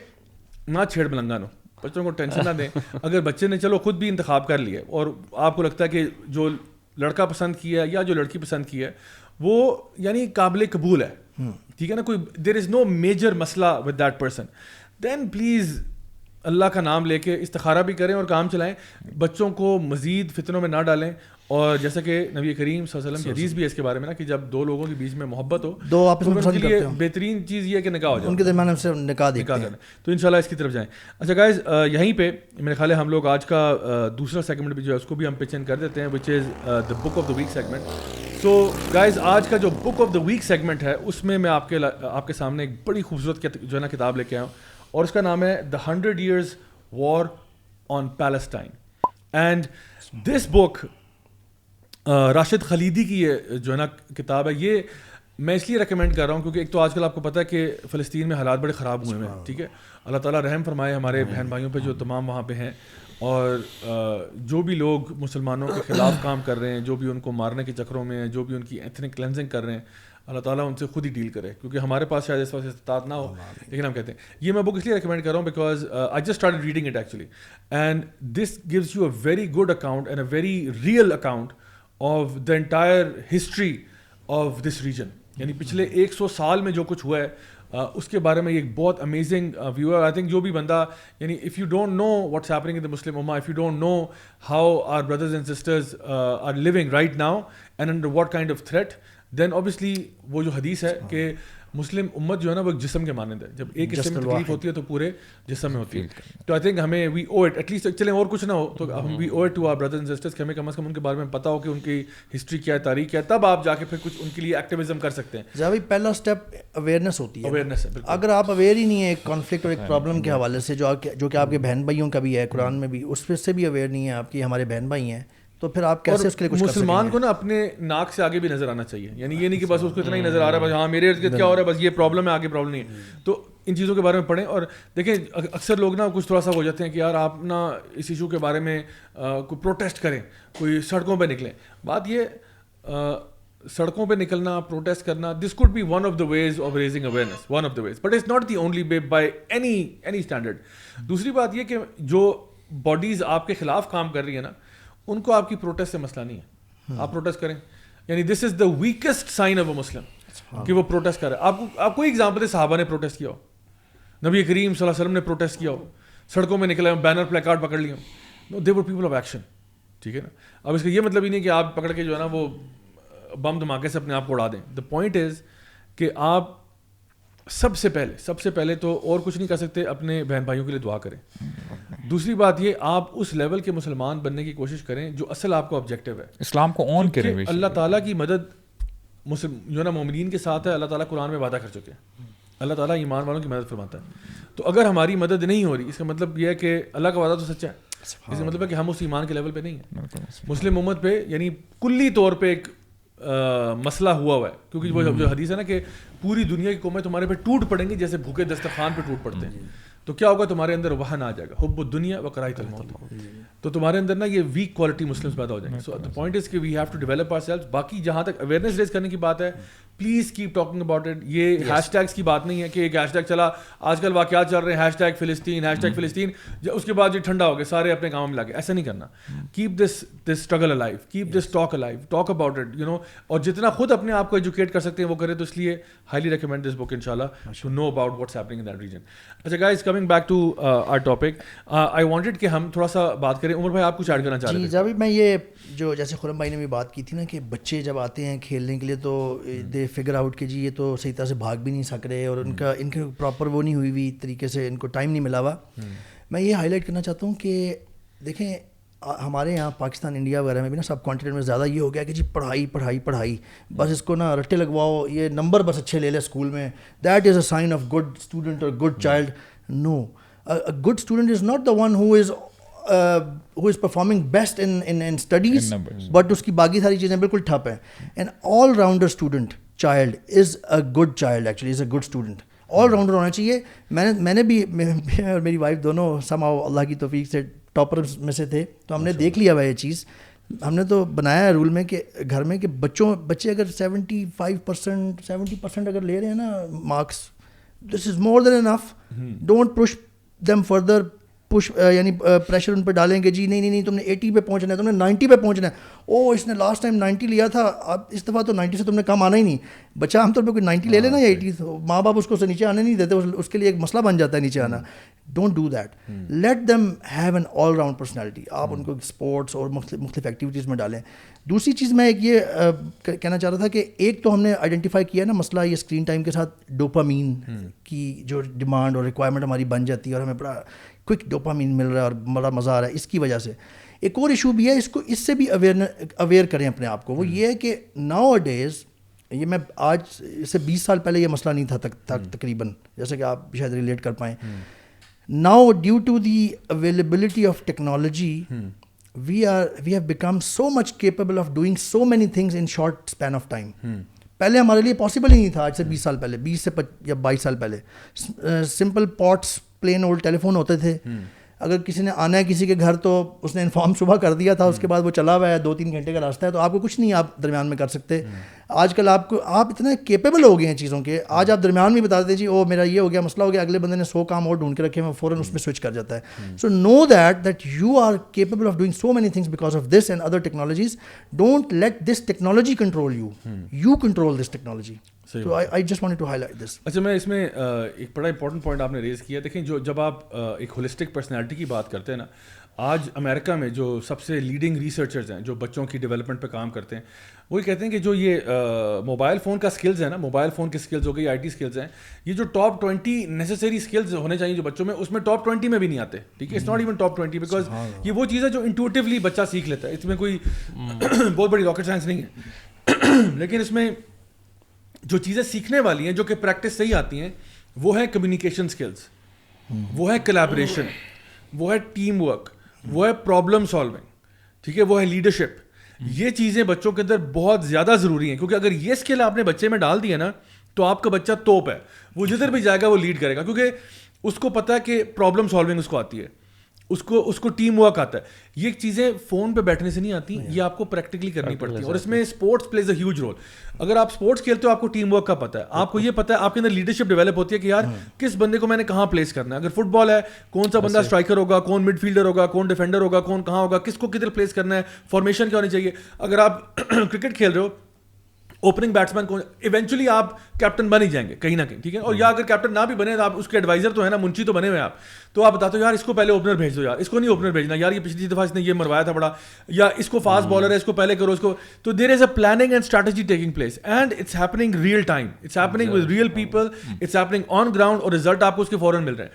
نہ چھیڑ ملنگان ہو, بچوں کو ٹینشن نہ دیں. اگر بچے نے چلو خود بھی انتخاب کر لیا اور آپ کو لگتا ہے کہ جو لڑکا پسند کیا ہے یا جو لڑکی پسند کی ہے وہ یعنی قابل قبول ہے, ٹھیک ہے نا, کوئی دیر از نو میجر مسئلہ with that person, then please اللہ کا نام لے کے استخارہ بھی کریں اور کام چلائیں. بچوں کو مزید فتنوں میں نہ ڈالیں. اور جیسا کہ نبی کریم صلی اللہ علیہ وسلم کی حدیث بھی ہے اس کے بارے میں نا کہ جب دو لوگوں کے بیچ میں محبت ہو دو آپس میں پسند کرتے ہو, بہترین چیز یہ ہے کہ نکاح ہو جائے, ان کے درمیان سے نکاح کریں. تو انشاءاللہ اس کی طرف جائیں. اچھا گائز, یہیں پہ میرے خیال ہے ہم لوگ آج کا دوسرا سیگمنٹ بھی جو ہے اس کو بھی ہم پچ ان کر دیتے ہیں, which is the book of the week segment. So guys آج کا جو book of the week segment ہے اس میں آپ کے سامنے ایک بڑی خوبصورت جو ہے نا کتاب لے کے آیا ہوں اور اس کا نام ہے the 100 Years War on Palestine. And this book Rashid Khalidi کی یہ جو ہے نا کتاب ہے, یہ میں اس لیے ریکمینڈ کر رہا ہوں کیونکہ ایک تو آج کل آپ کو پتہ ہے کہ فلسطین میں حالات بڑے خراب ہوئے ہیں, ٹھیک ہے, اللہ تعالیٰ رحم فرمائے ہمارے بہن بھائیوں پہ جو تمام وہاں پہ ہیں, اور جو بھی لوگ مسلمانوں کے خلاف کام کر رہے ہیں, جو بھی ان کو مارنے کے چکروں میں ہیں, جو بھی ان کی ایتھنک کلینزنگ کر رہے ہیں, اللہ تعالیٰ ان سے خود ہی ڈیل کرے, کیونکہ ہمارے پاس شاید اس وقت استطاعت نہ ہو, لیکن ہم کہتے ہیں یہ میں بک اس لیے ریکمینڈ کر رہا ہوں because I just started reading it actually, and this gives you a very good account and a very real account of the entire history of this region. یعنی پچھلے 100 سال میں جو کچھ ہوا ہے اس کے بارے میں ایک بہت امیزنگ ویو ہے. آئی تھنک جو بھی بندہ یعنی if you don't know what's happening in the Muslim اما, if you don't know how our brothers and sisters are living right now and under what kind of threat, then obviously وہ جو حدیث ہے کہ مسلم امت جو ہے نا وہ ایک جسم کے مانند ہے, جب ایک حصے میں تکلیف ہوتی ہے تو پورے جسم میں ہوتی ہے. تو آئی تھنک ہمیں we owe it at least, چلیں اور کچھ نہ ہو تو ہم we owe it to our brothers and sisters کہ ہمیں کم از کم ان کے بارے میں پتہ ہو کہ ان کی ہسٹری کیا ہے, تاریخ کیا ہے, تب آپ جا کے پھر کچھ ان کے لیے ایکٹیویزم کر سکتے ہیں. جب پہلا اسٹیپ اویئرنیس ہوتی ہے, اویئرنیس ہے. اگر آپ اویئر ہی نہیں ہے ایک کانفلکٹ اور ایک پرابلم کے حوالے سے جو کہ آپ کے بہن بھائیوں کا بھی ہے, قرآن میں بھی اس پہ سے بھی اویئر نہیں ہے آپ کی ہمارے بہن بھائی ہیں, تو پھر آپ کیسے اس کے لیے کچھ کر سکیں گے. مسلمان کو نا اپنے ناک سے آگے بھی نظر آنا چاہیے, یعنی یہ نہیں کہ بس اس کو اتنا ہی نظر آ رہا ہے بس ہاں میرے ارد گرد کیا ہو رہا ہے بس یہ پرابلم ہے, آگے پرابلم نہیں ہے. تو ان چیزوں کے بارے میں پڑھیں. اور دیکھیں اکثر لوگ نا کچھ تھوڑا سا ہو جاتے ہیں کہ یار آپ نا اس ایشو کے بارے میں کوئی پروٹیسٹ کریں, کوئی سڑکوں پہ نکلیں. بات یہ سڑکوں پہ نکلنا, پروٹیسٹ کرنا, this could be one of the ways of raising awareness, one of the ways, but it's not the only way by any standard. دوسری بات یہ کہ جو باڈیز آپ کے خلاف کام کر رہی ہیں نا ان کو آپ کی پروٹیسٹ سے مسئلہ نہیں ہے, آپ پروٹیسٹ کریں. یعنی دس از دا ویکسٹ سائن آف اے مسلم کہ وہ پروٹیسٹ کر رہے ہیں. آپ کوئی ایگزامپل ہے صحابہ نے پروٹیسٹ کیا ہو, نبی کریم صلی اللہ علیہ وسلم نے پروٹیسٹ کیا ہو, سڑکوں میں نکلے ہوں, بینر پلے کارڈ پکڑ لیے ہوں, نو دے ور پیپل آف ایکشن, ٹھیک ہے نا. اب اس کا یہ مطلب ہی نہیں کہ آپ پکڑ کے جو ہے نا وہ بم دھماکے سے اپنے آپ کو اڑا دیں. دا پوائنٹ از کہ آپ سب سے پہلے تو اور کچھ نہیں کر سکتے, اپنے بہن بھائیوں کے لیے دعا کریں. دوسری بات یہ آپ اس لیول کے مسلمان بننے کی کوشش کریں جو اصل آپ کو آبجیکٹیو ہے, اسلام کو اون کریں. اللہ تعالیٰ کی مدد جو ہے نا مومنین کے ساتھ ہے, اللہ تعالیٰ قرآن میں وعدہ کر چکے ہیں, اللہ تعالیٰ ایمان والوں کی مدد فرماتا ہے. تو اگر ہماری مدد نہیں ہو رہی اس کا مطلب یہ ہے کہ اللہ کا وعدہ تو سچا ہے, اس کا مطلب ہے کہ ہم اس ایمان کے لیول پہ نہیں ہیں. مسلم امت پہ یعنی کلی طور پہ ایک مسئلہ ہوا ہے, کیونکہ وہ جو حدیث ہے نا کہ پوری دنیا کی قومیں تمہارے پہ ٹوٹ پڑیں گی جیسے بھوکے دسترخوان پہ ٹوٹ پڑتے ہیں. تو کیا ہوگا, تمہارے اندر وہن آ جائے گا, حب الدنیا و کراہت الموت, تو تمہارے اندر نا یہ ویک کوالٹی مسلمس پیدا ہو جائیں گے. سو دا پوائنٹ از کہ we have to develop our سیلفز. باقی جہاں تک اویئرنیس ریز کرنے کی بات ہے, please keep talking about it. یہ ہیش ٹیگس کی بات نہیں ہے کہ ایک ہیش ٹیگ چلا, آج کل واقعات چل رہے ہیں, ہیش ٹیگ فلسطین, ہیش ٹیگ فلسطین, اس کے بعد یہ ٹھنڈا ہو گیا, سارے اپنے کاموں میں لگے. ایسا نہیں کرنا. Keep this struggle alive, keep this talk alive, talk about it, you know, اور جتنا خود اپنے آپ کو ایجوکیٹ کر سکتے ہیں وہ کریں. تو اس لیے ہائیلی ریکمینڈ دس بک انشاءاللہ to know about what's happening in that region. اچھا guys, coming back to our topic, I wanted کہ ہم تھوڑا سا بات کریں. عمر بھائی آپ کچھ ایڈ کرنا چاہ رہے تھے؟ جی, میں یہ جو جیسے خرم بھائی نے بھی بات کی تھی نا کہ بچے جب آتے ہیں کھیلنے کے لیے تو دے فگر آؤٹ کہ جی یہ تو صحیح طرح سے بھاگ بھی نہیں سک رہے, اور ان کے پراپر وہ نہیں ہوئی طریقے سے, ان کو ٹائم نہیں ملا ہوا. میں یہ ہائی لائٹ کرنا چاہتا ہوں کہ دیکھیں ہمارے یہاں پاکستان, انڈیا وغیرہ میں بھی نا سب کانٹیننٹ میں زیادہ یہ ہو گیا کہ جی پڑھائی پڑھائی پڑھائی, بس اس کو نا رٹے لگواؤ, یہ نمبر بس اچھے لے لے اسکول میں, that is a sign of good student اور good child. No, a good student is not the one who is performing best in studies, but اس کی باقی ساری چیزیں بالکل ٹھپ ہیں. An all rounder student child is a good child, actually is a good student. all rounder ہونا چاہیے. میں نے بھی اور میری وائف دونوں somehow اللہ کی توفیق سے ٹاپرز میں سے تھے, تو ہم نے دیکھ لیا ہوا یہ چیز. ہم نے تو بنایا ہے رول میں کہ گھر میں کہ بچے اگر 75% 70% اگر لے رہے ہیں نا marks, this is more than enough. Don't push them further, یعنی پریشر ان پہ ڈالیں گے جی نہیں نہیں نہیں تم نے 80 پہ پہنچنا ہے, تم نے 90 پہ پہنچنا ہے. او اس نے لاسٹ ٹائم 90 لیا تھا, اب اس دفعہ تو 90 سے تم نے کم آنا ہی نہیں. بچہ عام طور پہ کوئی 90 لے لینا یا 80, تو ماں باپ اس کو سے نیچے آنے نہیں دیتے, اس کے لیے ایک مسئلہ بن جاتا ہے نیچے آنا. Don't do that, let them have an all round personality. آپ ان کو اسپورٹس اور مختلف ایکٹیویٹیز میں ڈالیں. دوسری چیز میں ایک یہ کہنا چاہ رہا تھا کہ ایک تو ہم نے آئیڈینٹیفائی کیا نا مسئلہ یہ اسکرین ٹائم کے ساتھ ڈوپامین کی جو ڈیمانڈ اور ریکوائرمنٹ ہماری بن جاتی ہے, اور ہمیں بڑا کوئک ڈوپامین مل رہا ہے اور بڑا مزہ آ رہا ہے, اس کی وجہ سے. ایک اور ایشو بھی ہے, اس سے بھی اویئر کریں اپنے آپ کو. وہ یہ ہے کہ ناؤ ڈیز, یہ میں آج سے 20 سال پہلے یہ مسئلہ نہیں تھا تقریباً, جیسے کہ آپ شاید ریلیٹ کر پائیں. Now due to the availability of technology we have become so much capable of doing so many things in short span of time. پہلے ہمارے لیے پاسبل ہی نہیں تھا. آج سے 20 سال پہلے, 20 سے یا 22 سال پہلے سمپل پاٹس پلین اولڈ ٹیلی فون ہوتے تھے. اگر کسی نے آنا ہے کسی کے گھر تو اس نے انفارم صبح کر دیا تھا, اس کے بعد وہ چلا ہوا ہے, 2-3 گھنٹے کا راستہ ہے, تو آپ کو کچھ نہیں آپ درمیان میں کر سکتے. آج کل آپ اتنے کیپیبل ہو گئے ہیں چیزوں کے, آج آپ درمیان میں بتا دیتے جی او میرا یہ ہو گیا, مسئلہ ہو گیا, اگلے بندے نے 100 کام اور ڈھونڈ کے رکھے ہیں, فوراً اس میں سوئچ کر جاتا ہے. So know that you are capable of doing so many things because of this and other technologies. Don't let this technology control you, you control this technology. So I just wanted to highlight this. اچھا, میں اس میں ایک بڑا important point آپ نے raise کیا. دیکھیں جب آپ ایک ہولسٹک پرسنالٹی کی بات کرتے ہیں نا, آج امریکہ میں جو سب سے لیڈنگ ریسرچرز ہیں جو بچوں کی ڈیولپمنٹ پہ کام کرتے ہیں, وہی کہتے ہیں کہ جو یہ موبائل فون کا اسکلز ہے نا, موبائل فون کے اسکلز ہو گئی, آئی ٹی اسکلز ہیں, یہ جو ٹاپ 20 نیسسری اسکلز ہونے چاہیے جو بچوں میں, اس میں ٹاپ 20 میں بھی نہیں آتے. ٹھیک ہے, it's not even top 20 because یہ وہ چیز ہے جو انٹویٹیولی بچہ سیکھ لیتا ہے. اس میں کوئی بہت بڑی راکٹ سائنس نہیں ہے, لیکن اس میں جو چیزیں سیکھنے والی ہیں جو کہ پریکٹس سے ہی آتی ہیں وہ ہے کمیونیکیشن اسکلز, وہ ہے کلیبریشن, وہ ہے ٹیم ورک, وہ ہے پرابلم سالونگ, ٹھیک ہے, وہ ہے لیڈرشپ. یہ چیزیں بچوں کے اندر بہت زیادہ ضروری ہیں, کیونکہ اگر یہ اسکل آپ نے بچے میں ڈال دیا نا تو آپ کا بچہ توپ ہے, وہ جدھر بھی جائے گا وہ لیڈ کرے گا, کیونکہ اس کو پتہ ہے کہ پرابلم سالونگ اس کو آتی ہے, اس کو ٹیم ورک آتا ہے. یہ چیزیں فون پہ بیٹھنے سے نہیں آتی, یہ آپ کو پریکٹیکلی کرنی پڑتی ہیں, اور اس میں sports plays a huge role. اگر آپ اسپورٹس کھیلتے ہو آپ کو ٹیم ورک کا پتہ ہے, آپ کو یہ پتہ ہے, آپ کے اندر لیڈرشپ ڈیولپ ہوتی ہے کہ یار کس بندے کو میں نے کہاں پلیس کرنا ہے. اگر فٹ بال ہے, کون سا بندہ اسٹرائکر ہوگا, کون مڈ فیلڈر ہوگا, کون ڈیفینڈر ہوگا, کون کہاں ہوگا, کس کو کدھر پلیس کرنا ہے, فارمیشن کیا ہونی چاہیے. اگر آپ کرکٹ کھیل رہے ہو, اوپننگ بیٹسمین کون, ایونچولی آپ کیپٹن بن ہی جائیں گے کہیں نہ کہیں, ٹھیک ہے. اور یا اگر کیپٹن نہ بھی بنے تو آپ اس کے ایڈوائزر تو ہے نا, منشی تو بنے ہوئے آپ, تو آپ بتاتے ہو یار اس کو پہلے اوپنر بھیج دو, یار اس کو نہیں اوپنر بھیجنا, یار یہ پچھلی دفعہ اس نے یہ مروایا تھا بڑا, یا اس کو فاسٹ بالر ہے اس کو پہلے کرو, اس کو. تو there is a planning and strategy taking place, and it's happening real time, it's happening with real people, it's happening on ground, اور رزلٹ آپ کو اس کے فوراً مل رہے ہیں.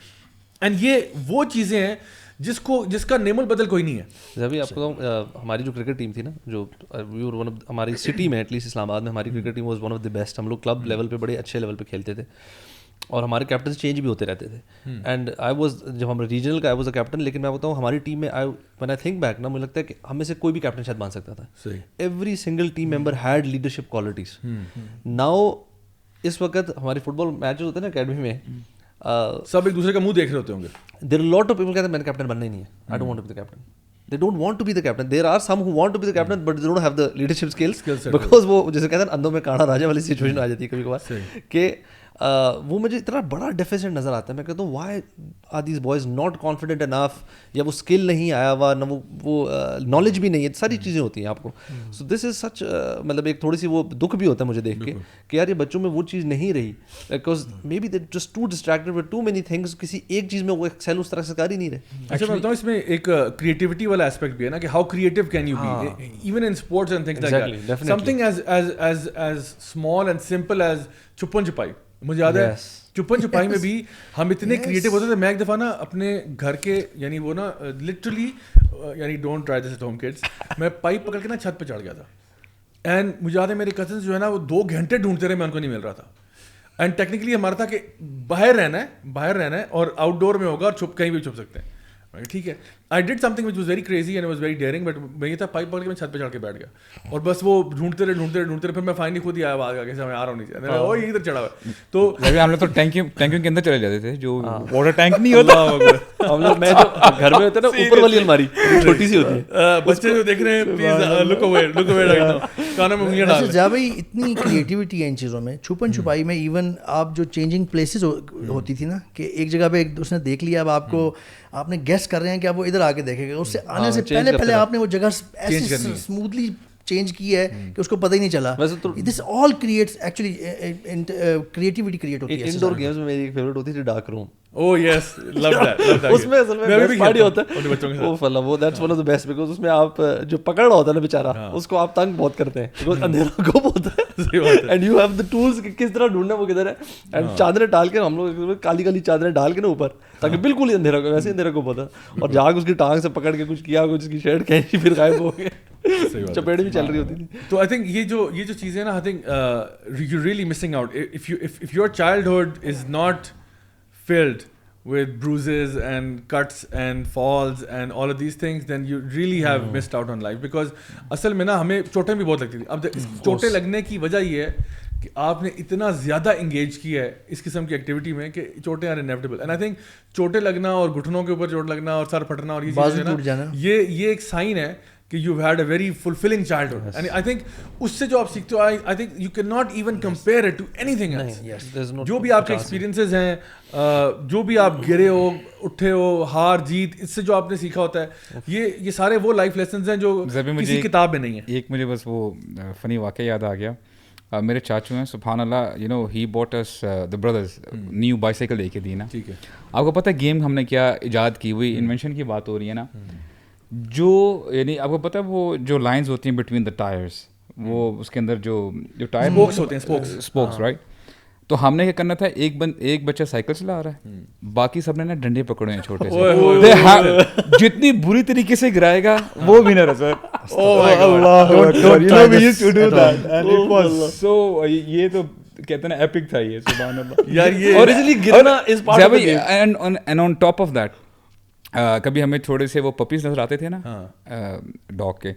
اینڈ یہ وہ چیزیں ہیں جس کا نیم البدل کوئی نہیں ہے. ابھی آپ کو ہماری جو کرکٹ ٹیم تھی نا, جو ہماری سٹی میں ایٹ لیسٹ اسلام آباد میں ہماری cricket team was one of the best. ہم لوگ کلب لیول پہ بڑے اچھے لیول پہ کھیلتے تھے, اور ہمارے کیپٹنس چینج بھی ہوتے رہتے تھے. اینڈ آئی واز, جب ہم ریجنل کا آئی واز اے کیپٹن, لیکن میں بتاؤں ہماری ٹیم میں when I think back نا, مجھے لگتا ہے کہ ہم میں سے کوئی بھی کیپٹن شاید بن سکتا تھا. Every single team member had leadership qualities. Now اس وقت ہمارے فٹ بال میچز ہوتے ہیں نا اکیڈمی میں, سب ایک دوسرے کا منہ دیکھ رہے ہوتے ہوں گے. There are lot of people کہتے ہیں میں نے کیپٹن بننا ہی نہیں ہے, I don't want to be the captain. they don't want to be the captain. There are some who want to be the captain but they don't have the leadership skills because وہ جیسے کہتے ہیں اندھوں میں کانا راجا والی situation آ جاتی ہے کبھی کبھار کہ وہ مجھے اتنا بڑا ڈیفیسٹ نظر آتا ہے. میں کہتا ہوں why are these boys not confident enough, یا وہ اسکل نہیں آیا ہوا, نہ وہ نالج بھی نہیں ہے, ساری چیزیں ہوتی ہیں آپ کو. سو دس از سچ, مطلب ایک تھوڑی سی وہ دکھ بھی ہوتا ہے مجھے دیکھ کے کہ یار یہ بچوں میں وہ چیز نہیں رہی, because maybe they just too distracted with too many things, کسی ایک چیز میں وہ ایکسل اس طرح سے کر ہی نہیں رہے. اچھا میں بتاؤں اس میں ایک کریٹیوٹی والا اسپیکٹ بھی ہے نا کہ how creative can you be even in sports and things like that, something as small and simple as چھپن چھپائی. مجھے یاد ہے چھپن چھپائی میں بھی ہم اتنے کریٹیو ہوتے تھے. میں ایک دفعہ نا اپنے گھر کے یعنی وہ نا لٹرلی یعنی don't try this at home kids, میں پائپ پکڑ کے نا چھت پہ چڑھ گیا تھا. اینڈ مجھے یاد ہے میرے کزنس جو ہے نا وہ 2 گھنٹے ڈھونڈتے رہے, میں ان کو نہیں مل رہا تھا. اینڈ ٹیکنیکلی ہمارا تھا کہ باہر رہنا ہے اور آؤٹ ڈور میں ہوگا اور چھپ کہیں بھی چھپ سکتے ہیں. ٹھیک ہے, I did something which was very crazy and was very daring, but میں یہ تھا پائپ پکڑ کے میں چھت پہ چڑھ کے بیٹھ گیا اور بس وہ ڈھونڈتے رہے. پھر میں فائنلی خود ہی آیا آگے کیسے میں آ رہا ہوں نیچے, وہ ادھر چڑھا ہوا. تو ہم لوگ تو ٹینکیوں کے اندر چلے جاتے تھے, جو واٹر ٹینک نہیں ہوتا ہم لوگ, میں جو گھر میں ہوتا ہے نا اوپر والی الماری چھوٹی سی ہوتی ہے, بچے جو دیکھ رہے ہیں پلیز لک اوے کانوں میں انگلیاں ڈال. جا بھائی اتنی کریٹیوٹی ہے ان چیزوں میں. چھپن چھپائی میں ایون آپ جو چینجنگ پلیسز ہوتی تھی نا کہ ایک جگہ پہ اس نے دیکھ لیا, اب آپ کو آپ نے گیس کر رہے ہیں کہ آپ وہ ادھر آ کے دیکھے گا, اس سے آنے سے پہلے آپ نے وہ جگہ ایسی اسموتھلی چینج کی ہے کہ اس کو پتہ ہی نہیں چلا. دس آل کریٹس ایکچولی کریٹیوٹی کریٹ ہوتی ہے. انڈور گیمز میں میری ایک فیوریٹ ہوتی تھی dark room. Oh yes, love that. اس میں اصل میں پارٹی ہوتا ہے وہ فلا, وہ that's one of the best, because اس میں آپ جو پکڑ رہا ہوتا ہے نا بیچارہ, اس کو آپ تنگ بہت کرتے ہیں بیکاز اندھیرا گھوم ہوتا ہے and you have the tools کہ کس طرح ڈھونڈنا وہ کدھر ہے. اینڈ چادریں ڈال کے ہم لوگ کالی کالی چادریں ڈال کے نا اوپر, تاکہ بالکل ہی اندھیرا کو ویسے اندھیرا گھوم ہوتا ہے, اور جا کے اس کی ٹانگ سے پکڑ کے کچھ کیا, کچھ کی شرٹ کھینچی, پھر غائب ہو گئے, چپیڑ بھی چل رہی ہوتی تھی. تو آئی تھنک یہ جو چیزیں نا, I think you really missing out of your childhood is not filled with bruises and cuts and falls and all of these things, then you really have missed out on life. Because اصل میں نا ہمیں چوٹیں بھی بہت لگتی تھی. اب چوٹیں لگنے کی وجہ یہ ہے کہ آپ نے اتنا زیادہ انگیج کیا ہے اس قسم کی ایکٹیویٹی میں کہ چوٹیں are inevitable. And I think چوٹیں لگنا اور گھٹنوں کے اوپر چوٹ لگنا اور سر پھٹنا اور یہ چیزیں نا, یہ ایک سائن ہے کہ you had a very fulfilling childhood. And I think اس سے جو آپ سیکھتے ہو, I think you can not even compare it to anything else. جو بھی آپ کے ایکسپیرینسز ہیں, جو بھی آپ گرے ہو, اٹھے ہو, ہار جیت, اس سے جو آپ نے سیکھا ہوتا ہے, یہ سارے وہ لائف لیسنز ہیں جو کسی کتاب میں نہیں ہیں. ایک مجھے بس وہ فنی واقعہ یاد آ گیا. میرے چاچو ہیں سبحان اللہ, you know he bought us the brothers new bicycle لے کے دی نا. ٹھیک ہے, آپ کو پتہ ہے گیم ہم نے کیا ایجاد کی ہوئی, انوینشن کی بات ہو رہی ہے نا, جو یعنی آپ کو پتہ ہے وہ جو لائنز ہوتی ہیں بٹوین دا ٹائرس, وہ اس کے اندر جو ٹائر اسپوکس ہوتے ہیں, اسپوکس رائٹ. تو ہم نے کیا کرنا تھا, ایک بچہ سائیکل چلا رہا ہے, باقی سب نے نا ڈنڈے پکڑے ہیں چھوٹے سے, جتنی بری طریقے سے گرائے گا وہ ونر ہے سر. سو یہ تو کہتے ہیں نا ایپک تھا یہ, سبحان اللہ یار. یہ اور اس لیے گرنا is part of the and on top of that کبھی ہمیں تھوڑے سے وہ پپیز نظر آتے تھے نا ڈاگ کے,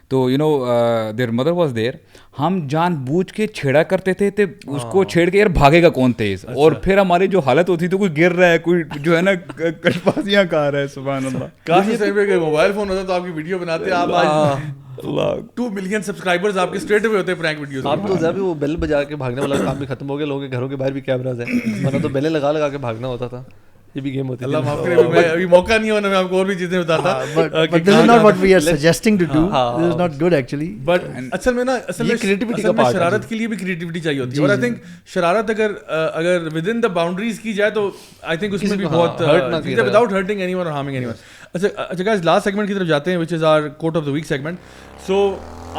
تو you know their mother was there, ہم جان بوجھ کے چھیڑا کرتے تھے اس کو چھیڑ کے, یار بھاگے گا کون تیز, اور پھر ہماری جو حالت ہوتی تھی, کوئی گر رہا ہے, کوئی جو ہے نا کشپازیاں کھا رہا ہے. سبحان اللہ. کافی سے موبائل فون ہوتا تو آپ کی ویڈیو بناتے, آپ آج 2 ملین سبسکرائبرز آپ کے اسٹریٹ اوے ہوتے ہیں پرینک ویڈیوز. آپ تو زیادہ وہ بیل بجا کے بھاگنے والا کام بھی ختم ہو گیا, لوگوں کے گھروں کے باہر بھی کیمراز ہیں, ورنہ تو بیلیں لگا کے بھاگنا ہوتا تھا. یہ بھی گیم ہوتی ہے. اللہ معاف کرے, میں ابھی موقع نہیں ہونا میں آپ کو اور بھی چیزیں بتاتا. But this is not what we are suggesting to do. This is not good actually. But اصل میں کریٹیوٹی کا پارٹ, شرارت کے لیے بھی کریٹیوٹی چاہیے ہوتی ہے, اور آئی تھنک شرارت اگر ود ان دا باؤنڈریز کی جائے تو آئی تھنک اس میں بھی بہت وداؤٹ ہرٹنگ اینی ون اور ہارمنگ اینی ون. اچھا گائز, لاسٹ سیگمنٹ کی طرف جاتے ہیں, which is our quote of the week segment. So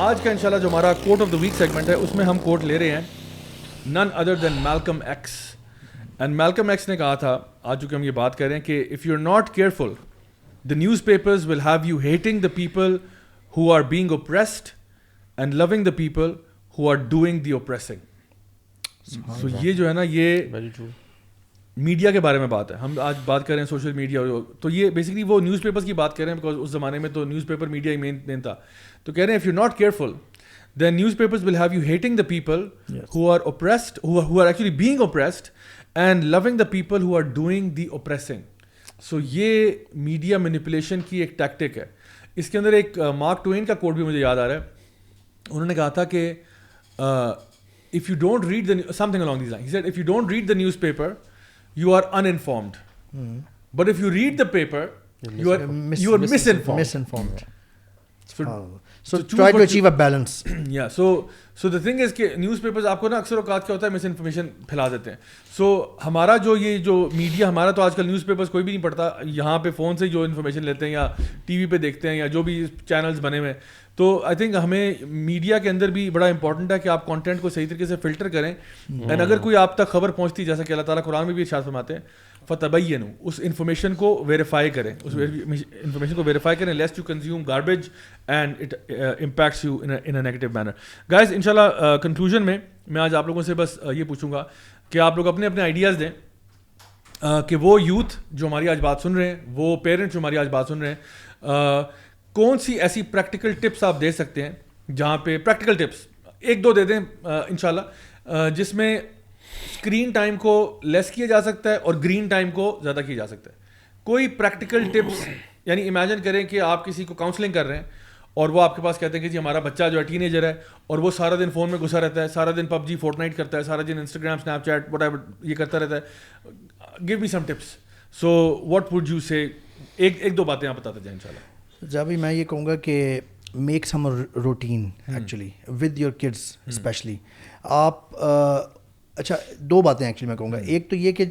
آج کا انشاءاللہ جو ہمارا quote of the week segment ہے, اس میں ہم کوٹ لے رہے ہیں none other than Malcolm X. And Malcolm X نے کہا تھا, آج چونکہ ہم یہ بات کر رہے ہیں کہ if you are not careful the newspapers will have you hating the people who are being oppressed and loving the people who are doing the oppressing. So یہ جو ہے نا, یہ میڈیا کے بارے میں بات ہے. ہم آج بات کر رہے ہیں سوشل میڈیا, تو یہ بیسکلی وہ نیوز پیپرز کی بات کر رہے ہیں, بیکاز اس زمانے میں تو نیوز پیپر میڈیا ہی مین تھا. تو کہہ رہے ہیں if you not careful then newspapers will have you hating the people who are oppressed, who are actually being oppressed, and loving the people who are doing the oppressing. So یہ media manipulation کی ایک tactic ہے. اس کے اندر ایک Mark Twain کا کوٹ بھی مجھے یاد آ رہا ہے. انہوں نے کہا تھا کہ if you don't read something along these lines, he said if you don't read the newspaper you are uninformed, but if you read the paper you are misinformed. So try to achieve a balance. Yeah, so the thing is کہ news papers آپ کو نا اکثر اوقات کیا ہوتا ہے مس information پھیلا دیتے ہیں. سو ہمارا جو یہ جو میڈیا ہمارا تو آج کل نیوز پیپرز کوئی بھی نہیں پڑھتا, یہاں پہ فون سے جو انفارمیشن لیتے ہیں یا ٹی وی پہ دیکھتے ہیں یا جو بھی چینلز بنے ہوئے ہیں. تو آئی تھنک ہمیں میڈیا کے اندر بھی بڑا امپورٹنٹ ہے کہ آپ کانٹینٹ کو صحیح طریقے سے فلٹر کریں, اینڈ اگر کوئی آپ تک خبر پہنچتی, جیسا کہ اللہ تعالیٰ قرآن میں بھی ارشاد فرماتے ہیں فتبینوا, اس انفارمیشن کو ویریفائی کریں, اس انفارمیشن کو ویریفائی کریں, least you consume garbage and it impacts you in a negative manner. Guys انشاءاللہ کنکلوژن میں آج آپ لوگوں سے بس یہ پوچھوں گا کہ آپ لوگ اپنے اپنے آئیڈیاز دیں کہ وہ یوتھ جو ہماری آج بات سن رہے ہیں, وہ پیرنٹس جو ہماری آج بات سن رہے ہیں, کون سی ایسی پریکٹیکل ٹپس آپ دے سکتے ہیں جہاں پہ پریکٹیکل ٹپس ایک دو دے دیں انشاءاللہ, جس میں اسکرین ٹائم کو لیس کیا جا سکتا ہے اور گرین ٹائم کو زیادہ کیا جا سکتا ہے. کوئی پریکٹیکل ٹپس, یعنی امیجن کریں کہ آپ کسی کو کاؤنسلنگ کر رہے ہیں اور وہ آپ کے پاس کہتے ہیں کہ جی ہمارا بچہ جو ہے ٹین ایجر ہے اور وہ سارا دن فون میں گھسا رہتا ہے, سارا دن پب جی فورٹ نائٹ کرتا ہے, سارا دن Instagram Snapchat whatever یہ کرتا رہتا ہے, give me some tips. So what would you say, ایک دو باتیں آپ بتاتے جائیں انشاءاللہ. جابی میں یہ کہوں گا کہ make some routine actually with your kids especially. آپ اچھا دو باتیں ایکچولی میں کہوں گا. ایک تو یہ کہ